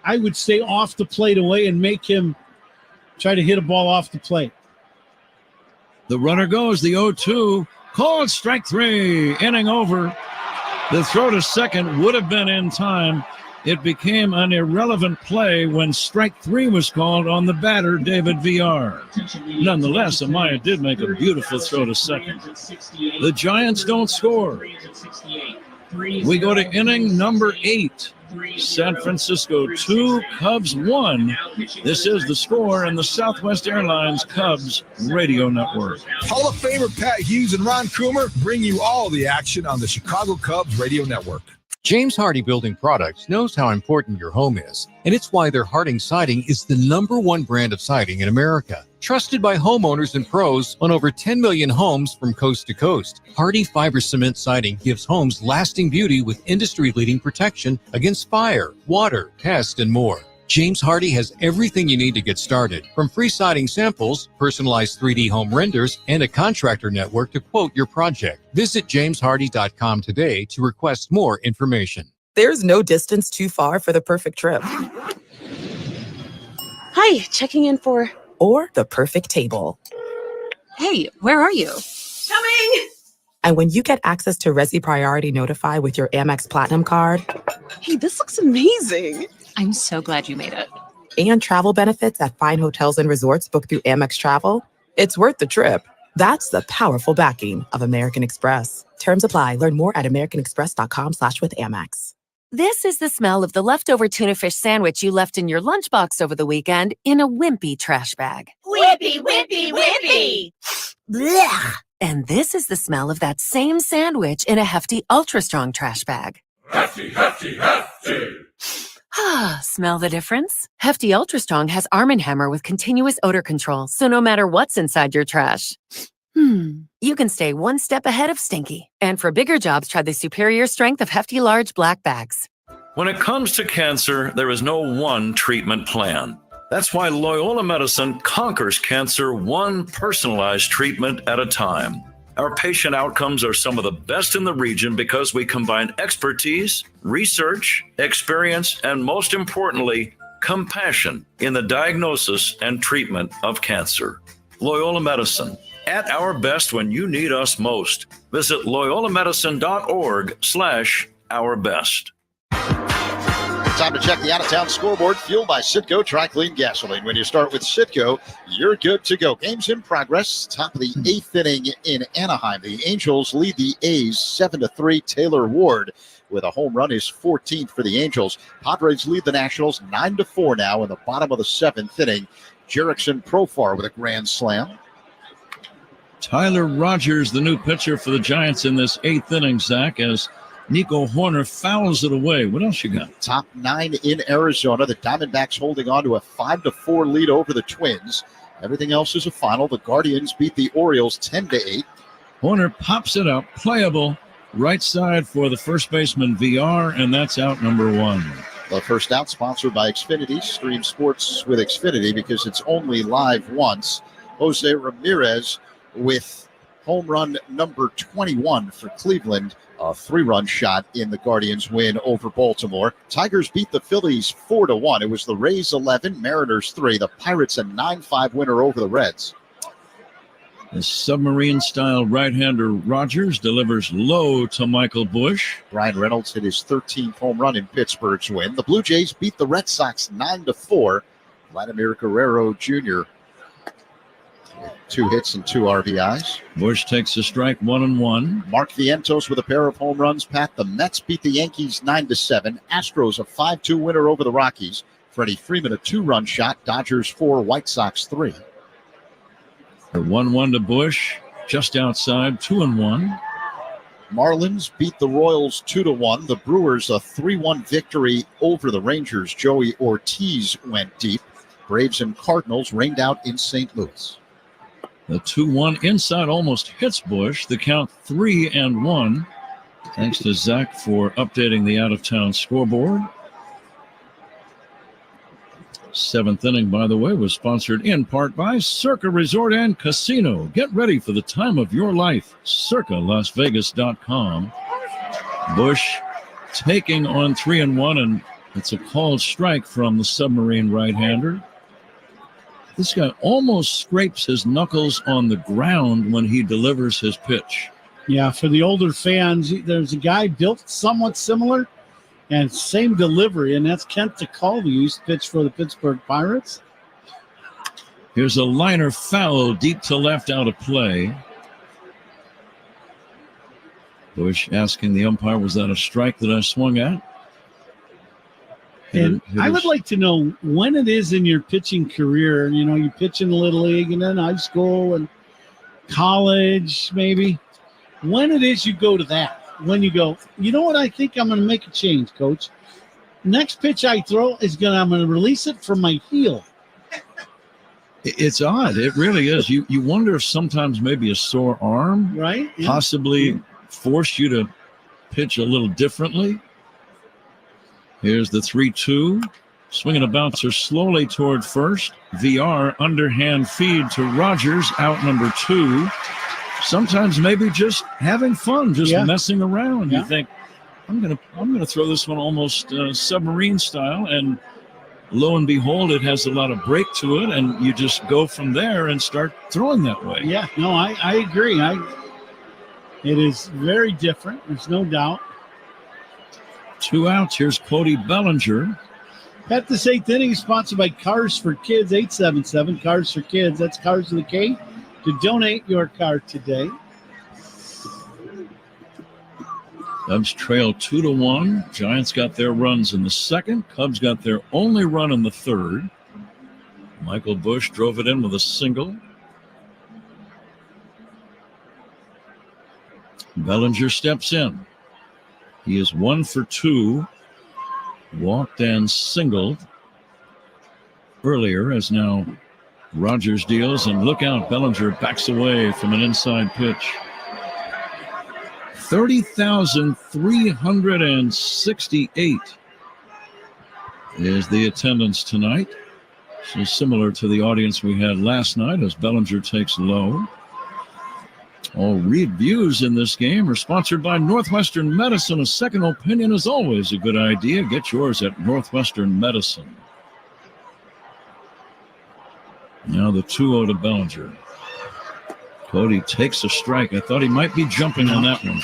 I would stay off the plate away and make him try to hit a ball off the plate. The runner goes, the 0-2. Called strike 3, inning over. The throw to second would have been in time. It became an irrelevant play when strike 3 was called on the batter, David VR. Nonetheless, Amaya did make a beautiful throw to second. The Giants don't score. We go to inning number 8. San Francisco 2, Cubs 1. This is the score in the Southwest Airlines Cubs Radio Network. Hall of Famer Pat Hughes and Ron Coomer bring you all the action on the Chicago Cubs Radio Network. James Hardy Building Products knows how important your home is, and it's why their Harding Siding is the #1 brand of siding in America. Trusted by homeowners and pros on over 10 million homes from coast to coast, Hardy Fiber Cement Siding gives homes lasting beauty with industry-leading protection against fire, water, pest, and more. James Hardy has everything you need to get started, from free siding samples, personalized 3D home renders, and a contractor network to quote your project. Visit jameshardy.com today to request more information. There's no distance too far for the perfect trip. Hi, checking in for... Or the perfect table. Hey, where are you? Coming! And when you get access to Resi Priority Notify with your Amex Platinum card... Hey, this looks amazing. I'm so glad you made it. And travel benefits at fine hotels and resorts booked through Amex Travel, it's worth the trip. That's the powerful backing of American Express. Terms apply. Learn more at americanexpress.com/withAmex. This is the smell of the leftover tuna fish sandwich you left in your lunchbox over the weekend in a wimpy trash bag. Wimpy, wimpy, wimpy! Blech. And this is the smell of that same sandwich in a hefty, ultra-strong trash bag. Hefty, hefty, hefty. Ah, smell the difference? Hefty Ultra Strong has Arm & Hammer with continuous odor control, so no matter what's inside your trash, you can stay one step ahead of stinky. And for bigger jobs, try the superior strength of Hefty Large Black Bags. When it comes to cancer, there is no one treatment plan. That's why Loyola Medicine conquers cancer one personalized treatment at a time. Our patient outcomes are some of the best in the region because we combine expertise, research, experience, and most importantly, compassion in the diagnosis and treatment of cancer. Loyola Medicine, at our best when you need us most. Visit loyolamedicine.org/ourbest. Time to check the out-of-town scoreboard, fueled by Citgo Tri-Clean Gasoline. When you start with Citgo, you're good to go. Game's in progress. Top of the 8th inning in Anaheim. The Angels lead the A's 7-3. Taylor Ward with a home run is 14th for the Angels. Padres lead the Nationals 9-4 now in the bottom of the 7th inning. Jerickson Profar with a grand slam. Tyler Rogers, the new pitcher for the Giants in this 8th inning, Zach, as Nico Horner fouls it away. What else you got? Top 9 in Arizona. The Diamondbacks holding on to a 5-4 lead over the Twins. Everything else is a final. The Guardians beat the Orioles 10-8. Horner pops it up, playable, right side for the first baseman VR, and that's out number 1. The first out sponsored by Xfinity. Stream sports with Xfinity because it's only live once. Jose Ramirez with home run number 21 for Cleveland. A 3-run shot in the Guardians' win over Baltimore. Tigers beat the Phillies 4-1. It was the Rays 11, Mariners 3. The Pirates a 9-5 winner over the Reds. The submarine-style right-hander Rogers delivers low to Michael Busch. Ryan Reynolds hit his 13th home run in Pittsburgh's win. The Blue Jays beat the Red Sox 9-4. Vladimir Guerrero Jr. 2 hits and 2 RBIs. Busch takes a strike, 1-1. Mark Vientos with a pair of home runs. Pat, the Mets beat the Yankees 9-7. Astros a 5-2 winner over the Rockies. Freddie Freeman a 2-run shot. Dodgers 4, White Sox 3. The 1-1 to Busch, just outside, 2-1. Marlins beat the Royals 2-1. The Brewers a 3-1 victory over the Rangers. Joey Ortiz went deep. Braves and Cardinals rained out in St. Louis. The 2-1 inside almost hits Busch. The count 3-1. Thanks to Zach for updating the out-of-town scoreboard. 7th inning, by the way, was sponsored in part by Circa Resort and Casino. Get ready for the time of your life. CircaLasVegas.com. Busch taking on 3-1, and it's a called strike from the submarine right-hander. This guy almost scrapes his knuckles on the ground when he delivers his pitch. Yeah, for the older fans, there's a guy built somewhat similar and same delivery, and that's Kent DeCalvo, who used to pitch for the Pittsburgh Pirates. Here's a liner foul deep to left out of play. Busch asking the umpire, was that a strike that I swung at? And I would like to know when it is in your pitching career, you know, you pitch in the Little League and then high school and college maybe, when it is you go to that, when you go, you know what, I think I'm going to make a change, Coach. Next pitch I throw I'm going to release it from my heel. It's odd. It really is. You wonder if sometimes maybe a sore arm right? Yeah. Possibly force you to pitch a little differently. Here's the 3-2. Swinging a bouncer slowly toward first. VR underhand feed to Rogers, out number 2. Sometimes maybe just having fun, just messing around. You think, I'm gonna throw this one almost submarine style, and lo and behold, it has a lot of break to it, and you just go from there and start throwing that way. Yeah, no, I agree. It is very different. There's no doubt. 2 outs. Here's Cody Bellinger. At this 8th inning is sponsored by Cars for Kids, 877 Cars for Kids. That's Cars with a K. To donate your car today. Cubs trail 2-1. Giants got their runs in the second. Cubs got their only run in the third. Michael Busch drove it in with a single. Bellinger steps in. He is 1 for 2. Walked and singled earlier, as now Rogers deals, and look out, Bellinger backs away from an inside pitch. 30,368 is the attendance tonight. So similar to the audience we had last night as Bellinger takes low. All reviews in this game are sponsored by Northwestern Medicine. A second opinion is always a good idea. Get yours at Northwestern Medicine. Now the 2-0 to Bellinger. Cody takes a strike. I thought he might be jumping on that one.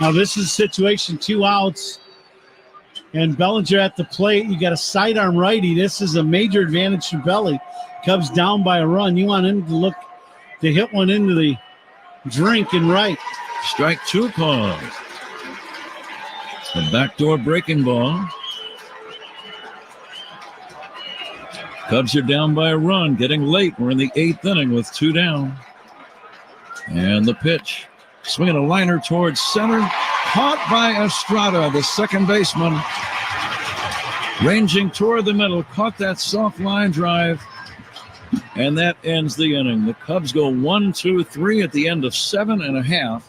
Now this is a situation, 2 outs. And Bellinger at the plate. You got a sidearm righty. This is a major advantage to Belly. Cubs down by a run. You want him to hit one into the drink and right. Strike 2 called. The backdoor breaking ball. Cubs are down by a run, getting late. We're in the 8th inning with 2 down. And the pitch. Swinging a liner towards center. Caught by Estrada, the second baseman. Ranging toward the middle. Caught that soft line drive. And that ends the inning. The Cubs go 1-2-3 at the end of 7.5.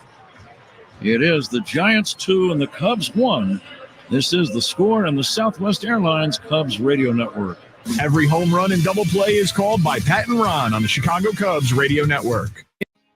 It is the Giants 2 and the Cubs 1. This is the score on the Southwest Airlines Cubs radio network. Every home run and double play is called by Pat and Ron on the Chicago Cubs radio network.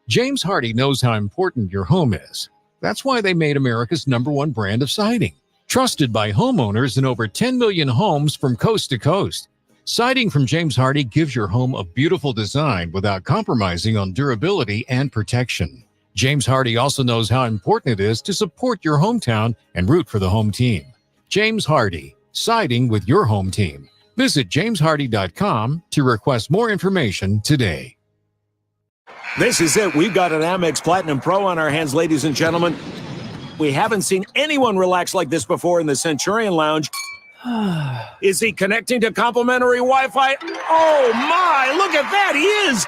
James Hardy knows how important your home is. That's why they made America's #1 brand of siding. Trusted by homeowners in over 10 million homes from coast to coast. Siding from James Hardy gives your home a beautiful design without compromising on durability and protection. James Hardy also knows how important it is to support your hometown and root for the home team. James Hardy, siding with your home team. Visit jameshardy.com to request more information today. This is it. We've got an Amex Platinum Pro on our hands, ladies and gentlemen. We haven't seen anyone relax like this before in the Centurion Lounge. Is he connecting to complimentary Wi-Fi? Oh, my. Look at that. He is.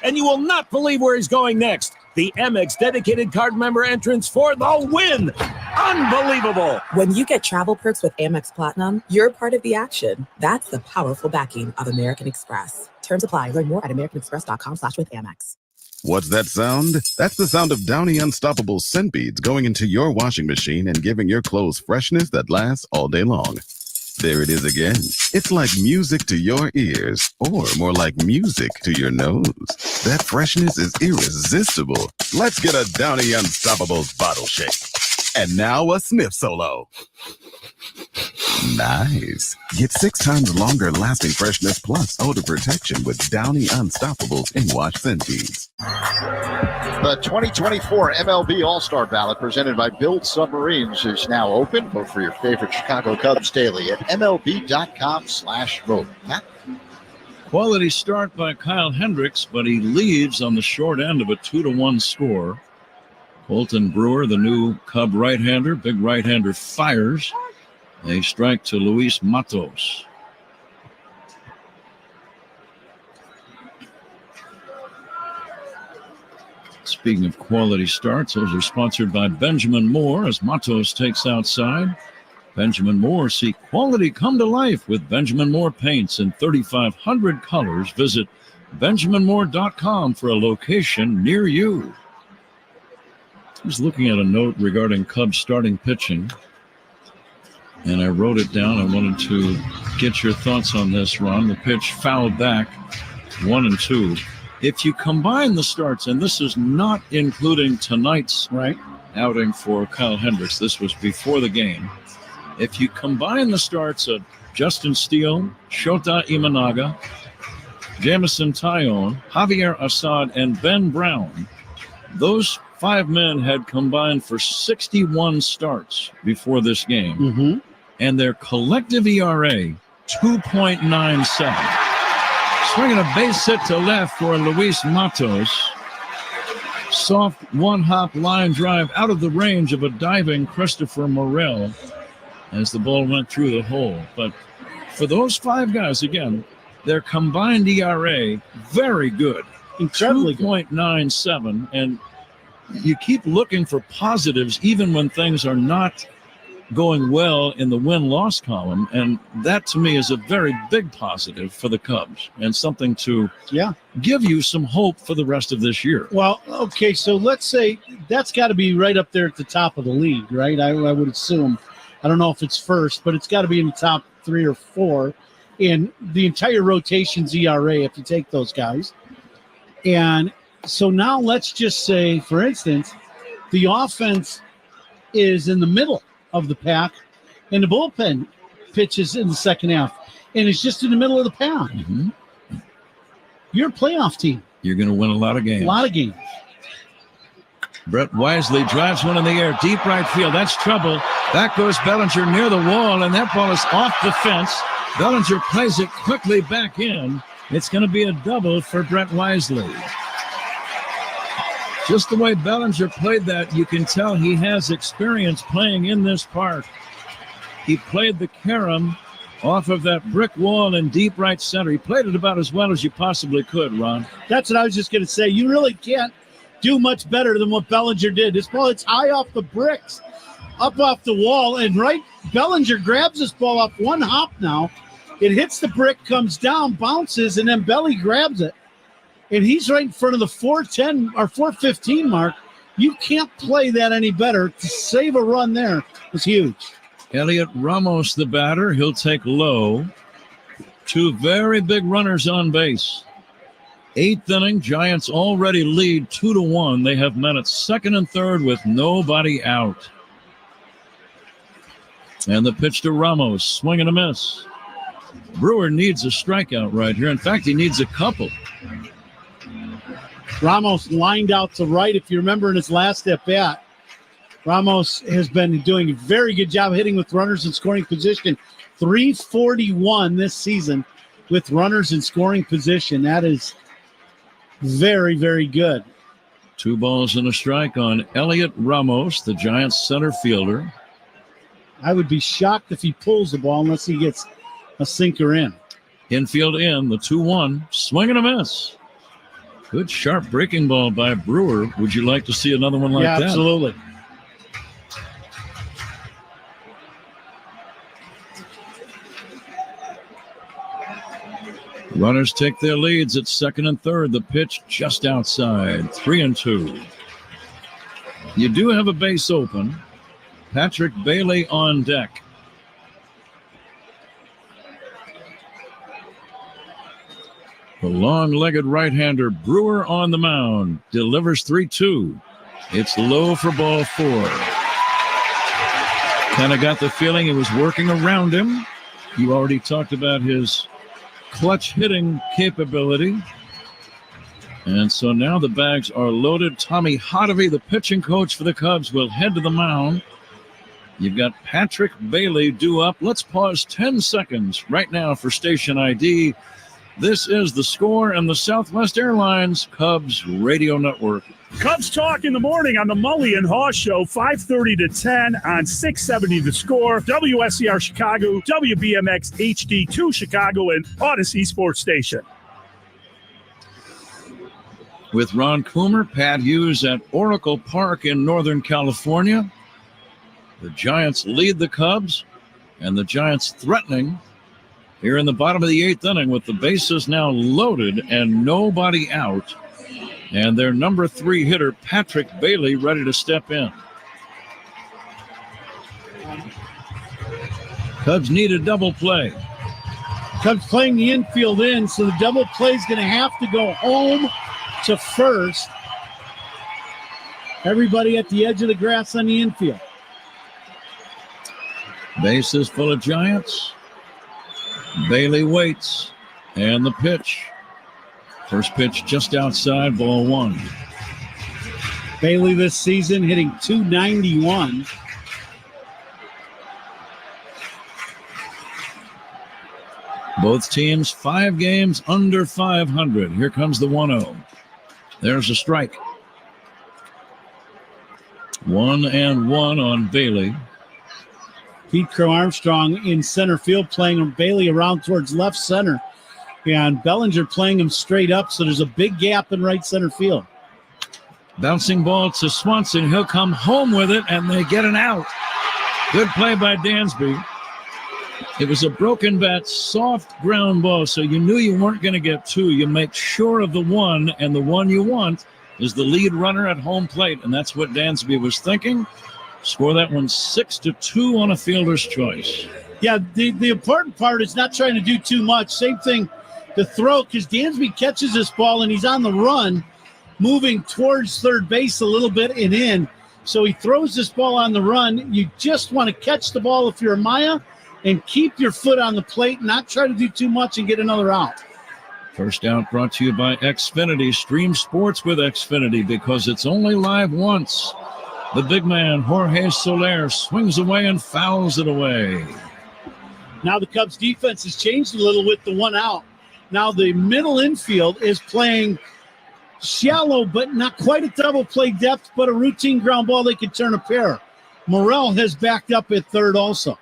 And you will not believe where he's going next. The Amex dedicated card member entrance for the win. Unbelievable. When you get travel perks with Amex Platinum, you're part of the action. That's the powerful backing of American Express. Terms apply. Learn more at americanexpress.com/withAmex. What's that sound? That's the sound of Downy Unstoppable scent beads going into your washing machine and giving your clothes freshness that lasts all day long. There it is again. It's like music to your ears, or more like music to your nose. That freshness is irresistible. Let's get a Downy Unstoppables bottle shake. And now a sniff solo. Nice. Get 6 times longer lasting freshness plus odor protection with Downy Unstoppables in wash scent beads. The 2024 MLB All-Star Ballot presented by Build Submarines is now open. Vote for your favorite Chicago Cubs daily at MLB.com/vote. Quality start by Kyle Hendricks, but he leaves on the short end of a 2-1 score. Colton Brewer, the new Cub right-hander, big right-hander, fires. A strike to Luis Matos. Speaking of quality starts, those are sponsored by Benjamin Moore as Matos takes outside. Benjamin Moore, see quality come to life with Benjamin Moore paints in 3,500 colors. Visit benjaminmoore.com for a location near you. I was looking at a note regarding Cubs starting pitching, and I wrote it down. I wanted to get your thoughts on this, Ron. The pitch fouled back, 1-2. If you combine the starts, and this is not including tonight's outing for Kyle Hendricks, this was before the game. If you combine the starts of Justin Steele, Shota Imanaga, Jamison Tyone, Javier Assad, and Ben Brown, those 5 men had combined for 61 starts before this game, and their collective ERA, 2.97. Swinging a base hit to left for Luis Matos. Soft one-hop line drive out of the range of a diving Christopher Morel as the ball went through the hole. But for those 5 guys, again, their combined ERA, very good. Incredibly 2.97, and you keep looking for positives even when things are not going well in the win-loss column, and that to me is a very big positive for the Cubs and something to give you some hope for the rest of this year. Well, okay, so let's say that's got to be right up there at the top of the league, right? I would assume. I don't know if it's first, but it's got to be in the top 3 or 4 in the entire rotation's ERA if you take those guys. And so now let's just say, for instance, the offense is in the middle of the pack, and the bullpen pitches in the second half, and it's just in the middle of the pack. Mm-hmm. You're a playoff team. You're going to win a lot of games. A lot of games. Brett Wisely drives one in the air, deep right field. That's trouble. Back goes Bellinger near the wall, and that ball is off the fence. Bellinger plays it quickly back in. It's going to be a double for Brett Wisely. Just the way Bellinger played that, you can tell he has experience playing in this park. He played the carom off of that brick wall in deep right center. He played it about as well as you possibly could, Ron. That's what I was just going to say. You really can't do much better than what Bellinger did. This ball, it's high off the bricks, up off the wall, and Bellinger grabs this ball off one hop now. It hits the brick, comes down, bounces, and then Belly grabs it. And he's right in front of the 410 or 415 mark. You can't play that any better. To save a run there was huge. Elliot Ramos, the batter, he'll take low. 2 very big runners on base. 8th inning, Giants already lead 2-1. They have men at second and third with nobody out. And the pitch to Ramos, swing and a miss. Brewer needs a strikeout right here. In fact, he needs a couple. Ramos lined out to right. If you remember in his last at bat, Ramos has been doing a very good job hitting with runners in scoring position. 341 this season with runners in scoring position. That is very, very good. 2 balls and a strike on Elliot Ramos, the Giants center fielder. I would be shocked if he pulls the ball unless he gets a sinker in. Infield in, the 2-1, swing and a miss. Good sharp breaking ball by Brewer. Would you like to see another one like that? Absolutely. Runners take their leads at second and third. The pitch just outside, 3-2. You do have a base open. Patrick Bailey on deck. The long-legged right-hander Brewer on the mound. Delivers 3-2. It's low for ball 4. Kind of got the feeling he was working around him. You already talked about his clutch hitting capability. And so now the bags are loaded. Tommy Hotovy, the pitching coach for the Cubs, will head to the mound. You've got Patrick Bailey due up. Let's pause 10 seconds right now for station ID. This is The Score and the Southwest Airlines Cubs Radio Network. Cubs Talk in the morning on the Mully and Haw Show, 5:30 to 10 on 670 The Score, WSCR Chicago, WBMX HD2 Chicago, and Odyssey Sports Station. With Ron Coomer, Pat Hughes at Oracle Park in Northern California. The Giants lead the Cubs, and the Giants threatening here in the bottom of the 8th inning with the bases now loaded and nobody out. And their number 3 hitter, Patrick Bailey, ready to step in. Cubs need a double play. Cubs playing the infield in, so the double play is going to have to go home to first. Everybody at the edge of the grass on the infield. Bases full of Giants. Bailey waits. And the pitch. First pitch just outside, ball 1. Bailey this season hitting .291. Both teams 5 games under 500. Here comes the 1-0. There's a strike. 1-1 on Bailey. Pete Crow Armstrong in center field, playing Bailey around towards left center. And Bellinger playing him straight up, so there's a big gap in right center field. Bouncing ball to Swanson. He'll come home with it, and they get an out. Good play by Dansby. It was a broken bat, soft ground ball, so you knew you weren't going to get two. You make sure of the one, and the one you want is the lead runner at home plate, and that's what Dansby was thinking. Score that one 6-2 on a fielder's choice. Yeah, the important part is not trying to do too much. Same thing to throw, because Dansby catches this ball, and he's on the run, moving towards third base a little bit and in. So he throws this ball on the run. You just want to catch the ball if you're Maya and keep your foot on the plate, not try to do too much and get another out. First out brought to you by Xfinity. Stream sports with Xfinity because it's only live once. The big man, Jorge Soler, swings away and fouls it away. Now the Cubs defense has changed a little with the one out. Now the middle infield is playing shallow, but not quite a double play depth, but a routine ground ball they can turn a pair. Morel has backed up at third also.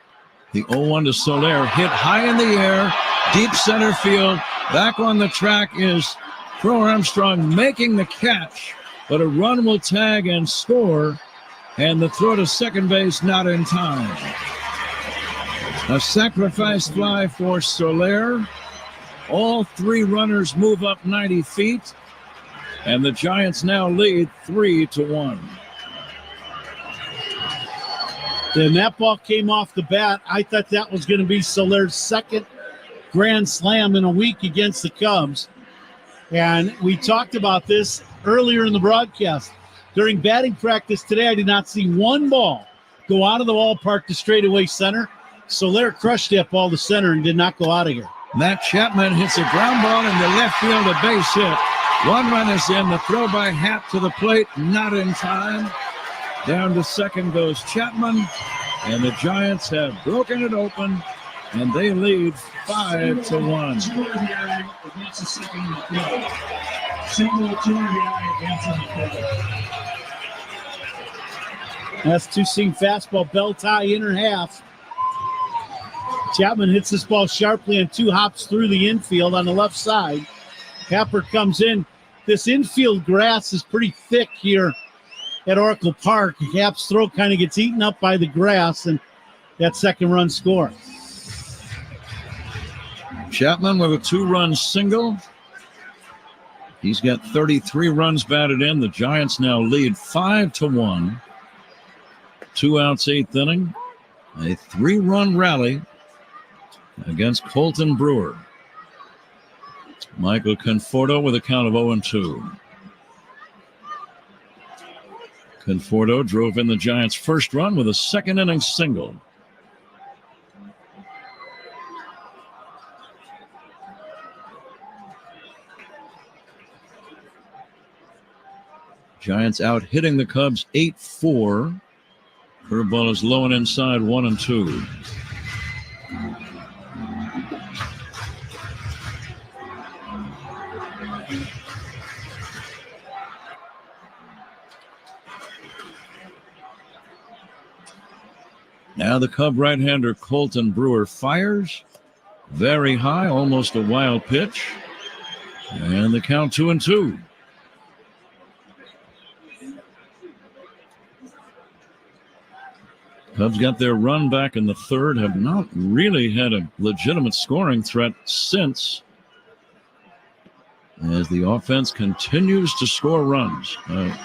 The 0-1 to Soler, hit high in the air, deep center field. Back on the track is Crow Armstrong making the catch, but a run will tag and score, and the throw to second base not in time. A sacrifice fly for Soler. All three runners move up 90 feet, and the Giants now lead 3-1. Then that ball came off the bat. I thought that was going to be Soler's second grand slam in a week against the Cubs. And we talked about this earlier in the broadcast. During batting practice today, I did not see one ball go out of the ballpark to straightaway center. Soler crushed that ball to center and did not go out of here. Matt Chapman hits a ground ball in the left field, a base hit. One run is in. The throw by Happ to the plate, not in time. Down to second goes Chapman, and the Giants have broken it open, and they lead 5-1. That's two-seam fastball, bell tie, inner half. Chapman hits this ball sharply and two hops through the infield on the left side. Happer comes in. This infield grass is pretty thick here at Oracle Park. Happ's throw kind of gets eaten up by the grass, and that second run score. Chapman with a two-run single. He's got 33 runs batted in. The Giants now lead 5-1. 2 outs, 8th inning. A 3-run rally against Colton Brewer. Michael Conforto with a count of 0-2. Conforto drove in the Giants' first run with a second inning single. Giants out hitting the Cubs 8-4. Curveball is low and inside, 1-2. Now the Cub right-hander Colton Brewer fires. Very high, almost a wild pitch. And the count 2-2. Cubs got their run back in the third, have not really had a legitimate scoring threat since, as the offense continues to score runs,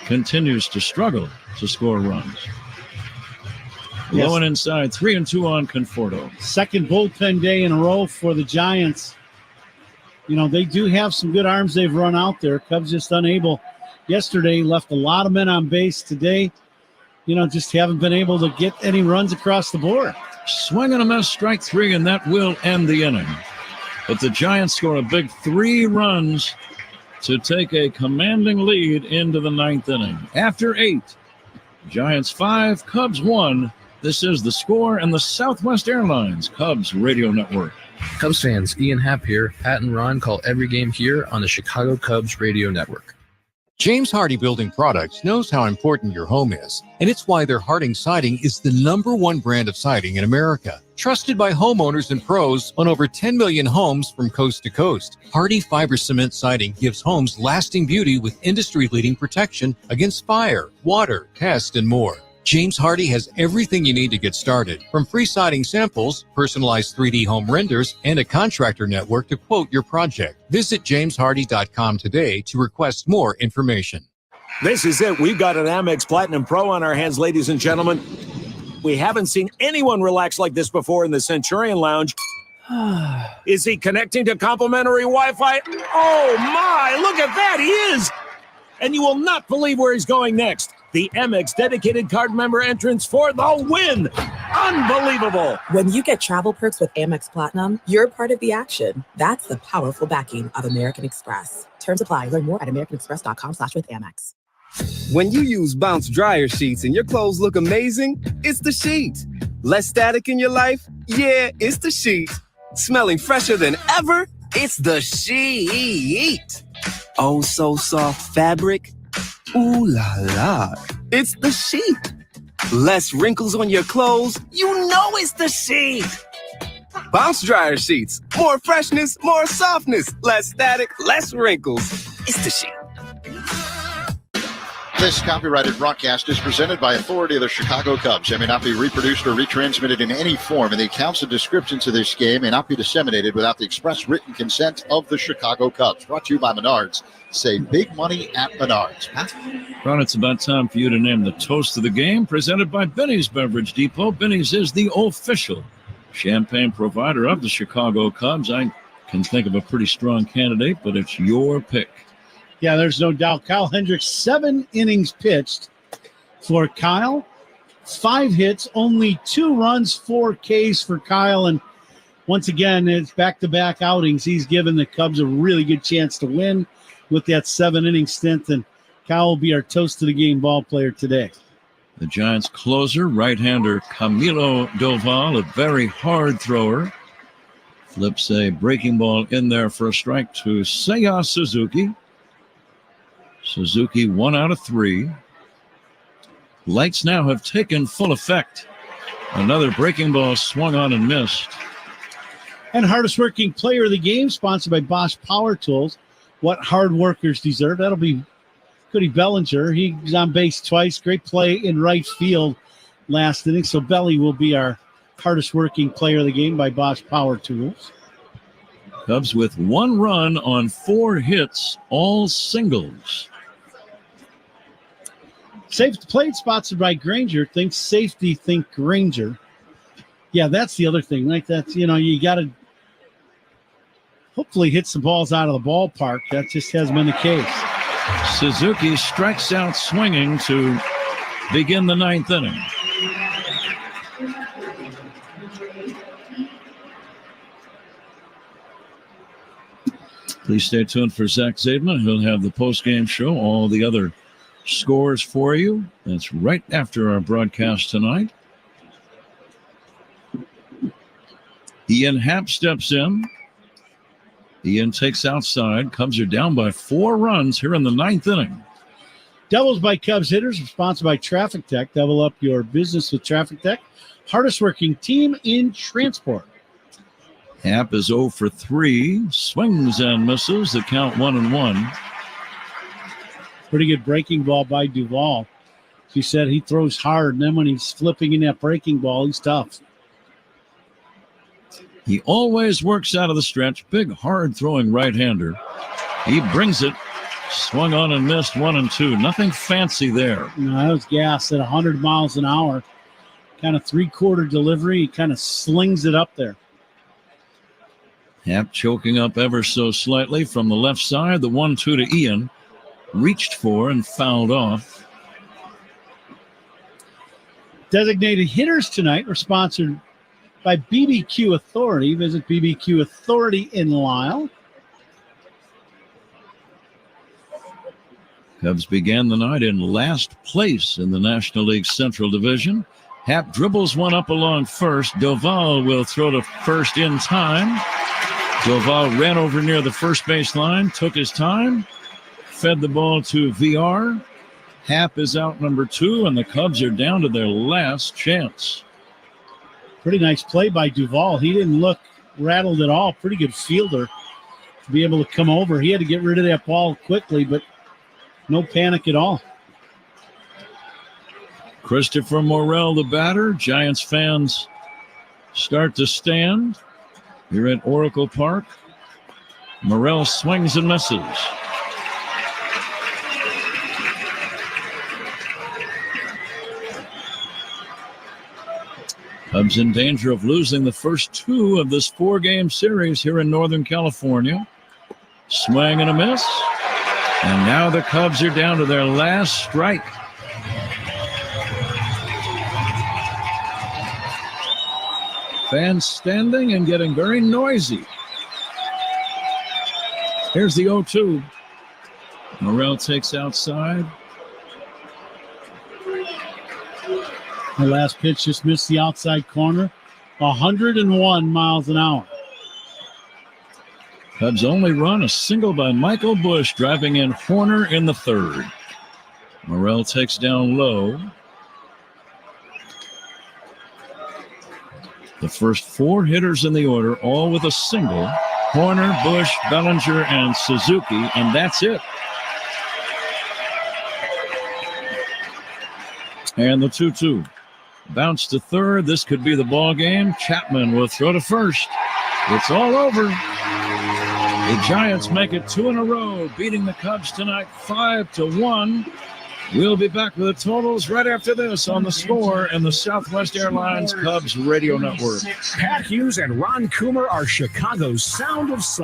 continues to struggle to score runs. Yes. Low and inside, 3-2 on Conforto. Second bullpen day in a row for the Giants. You know, they do have some good arms they've run out there. Cubs just unable. Yesterday left a lot of men on base. Today, you know, just haven't been able to get any runs across the board. Swing and a miss, strike 3, and that will end the inning. But the Giants score a big 3 runs to take a commanding lead into the 9th inning. After 8, Giants 5, Cubs 1. This is The Score and the Southwest Airlines Cubs Radio Network. Cubs fans, Ian Happ here. Pat and Ron call every game here on the Chicago Cubs Radio Network. James Hardie Building Products knows how important your home is, and it's why their Harding Siding is the #1 brand of siding in America. Trusted by homeowners and pros on over 10 million homes from coast to coast, Hardie Fiber Cement Siding gives homes lasting beauty with industry-leading protection against fire, water, pest, and more. James Hardie has everything you need to get started, from free siding samples, personalized 3D home renders, and a contractor network to quote your project. Visit jameshardie.com today to request more information. This is it. We've got an Amex Platinum Pro on our hands, ladies and gentlemen. We haven't seen anyone relax like this before in the Centurion Lounge. Is he connecting to complimentary Wi-Fi? Oh, my. Look at that. He is. And you will not believe where he's going next. The Amex dedicated card member entrance for the win. Unbelievable. When you get travel perks with Amex Platinum, you're part of the action. That's the powerful backing of American Express. Terms apply. Learn more at americanexpress.com/withAmex. When you use Bounce dryer sheets and your clothes look amazing, it's the sheets. Less static in your life? Yeah, it's the sheets. Smelling fresher than ever? It's the sheet. Oh, so soft fabric? Ooh la la. It's the sheet. Less wrinkles on your clothes? You know it's the sheet. Bounce dryer sheets. More freshness, more softness. Less static, less wrinkles. It's the sheet. This copyrighted broadcast is presented by authority of the Chicago Cubs and may not be reproduced or retransmitted in any form, and the accounts and descriptions of this game may not be disseminated without the express written consent of the Chicago Cubs. Brought to you by Menards. Save big money at Menards. Pat? Ron, it's about time for you to name the toast of the game, presented by Benny's Beverage Depot. Benny's is the official champagne provider of the Chicago Cubs. I can think of a pretty strong candidate, but it's your pick. Yeah, there's no doubt. Kyle Hendricks, 7 innings pitched for Kyle. 5 hits, only 2 runs, 4 Ks for Kyle. And once again, it's back-to-back outings. He's given the Cubs a really good chance to win with that 7-inning stint. And Kyle will be our toast of the game ball player today. The Giants closer, right-hander Camilo Doval, a very hard thrower. Flips a breaking ball in there for a strike to Seiya Suzuki. Suzuki 1 out of 3. Lights now have taken full effect. Another breaking ball swung on and missed. And hardest working player of the game, sponsored by Bosch Power Tools. What hard workers deserve. That'll be Cody Bellinger. He's on base twice. Great play in right field last inning. So Belly will be our hardest working player of the game by Bosch Power Tools. Cubs with 1 run on 4 hits, all singles. Safe to plate, sponsored by Granger. Think safety, think Granger. Yeah, that's the other thing. Like that's, you got to hopefully hit some balls out of the ballpark. That just hasn't been the case. Suzuki strikes out swinging to begin the 9th inning. Please stay tuned for Zach Zaidman. He'll have the post-game show, all the other scores for you. That's right after our broadcast tonight. Ian Happ steps in. Ian takes outside. Cubs are down by 4 runs here in the 9th inning. Doubles by Cubs hitters, sponsored by Traffic Tech. Double up your business with Traffic Tech. Hardest working team in transport. Happ is 0 for 3. Swings and misses. The count 1-1. Pretty good breaking ball by Duvall. She said he throws hard, and then when he's flipping in that breaking ball, he's tough. He always works out of the stretch. Big, hard-throwing right-hander. He brings it. Swung on and missed 1-2. Nothing fancy there. No, that was gas at 100 miles an hour. Kind of 3-quarter delivery. He kind of slings it up there. Happ choking up ever so slightly from the left side. The 1-2 to Ian. Reached for and fouled off. Designated hitters tonight are sponsored by BBQ Authority. Visit BBQ Authority in Lisle. Cubs began the night in last place in the National League Central Division. Happ dribbles one up along first. Doval will throw to first in time. Doval ran over near the first base line, took his time, fed the ball to VR. Happ is out number 2, and the Cubs are down to their last chance. Pretty nice play by Duvall. He didn't look rattled at all. Pretty good fielder to be able to come over. He had to get rid of that ball quickly, but no panic at all. Christopher Morel, the batter. Giants fans start to stand here at Oracle Park. Morel swings and misses. Cubs in danger of losing the first two of this 4-game series here in Northern California. Swing and a miss. And now the Cubs are down to their last strike. Fans standing and getting very noisy. Here's the 0-2. Morel takes outside. The last pitch just missed the outside corner. 101 miles an hour. Cubs only run a single by Michael Bush, driving in Horner in the third. Morel takes down low. The first 4 hitters in the order, all with a single. Horner, Bush, Bellinger, and Suzuki, and that's it. And the 2-2. Bounce to third. This could be the ball game. Chapman will throw to first. It's all over. The Giants make it 2 in a row, beating the Cubs tonight 5-1. We'll be back with the totals right after this on The Score and the Southwest Airlines Cubs Radio Network. Pat Hughes and Ron Coomer are Chicago's Sound of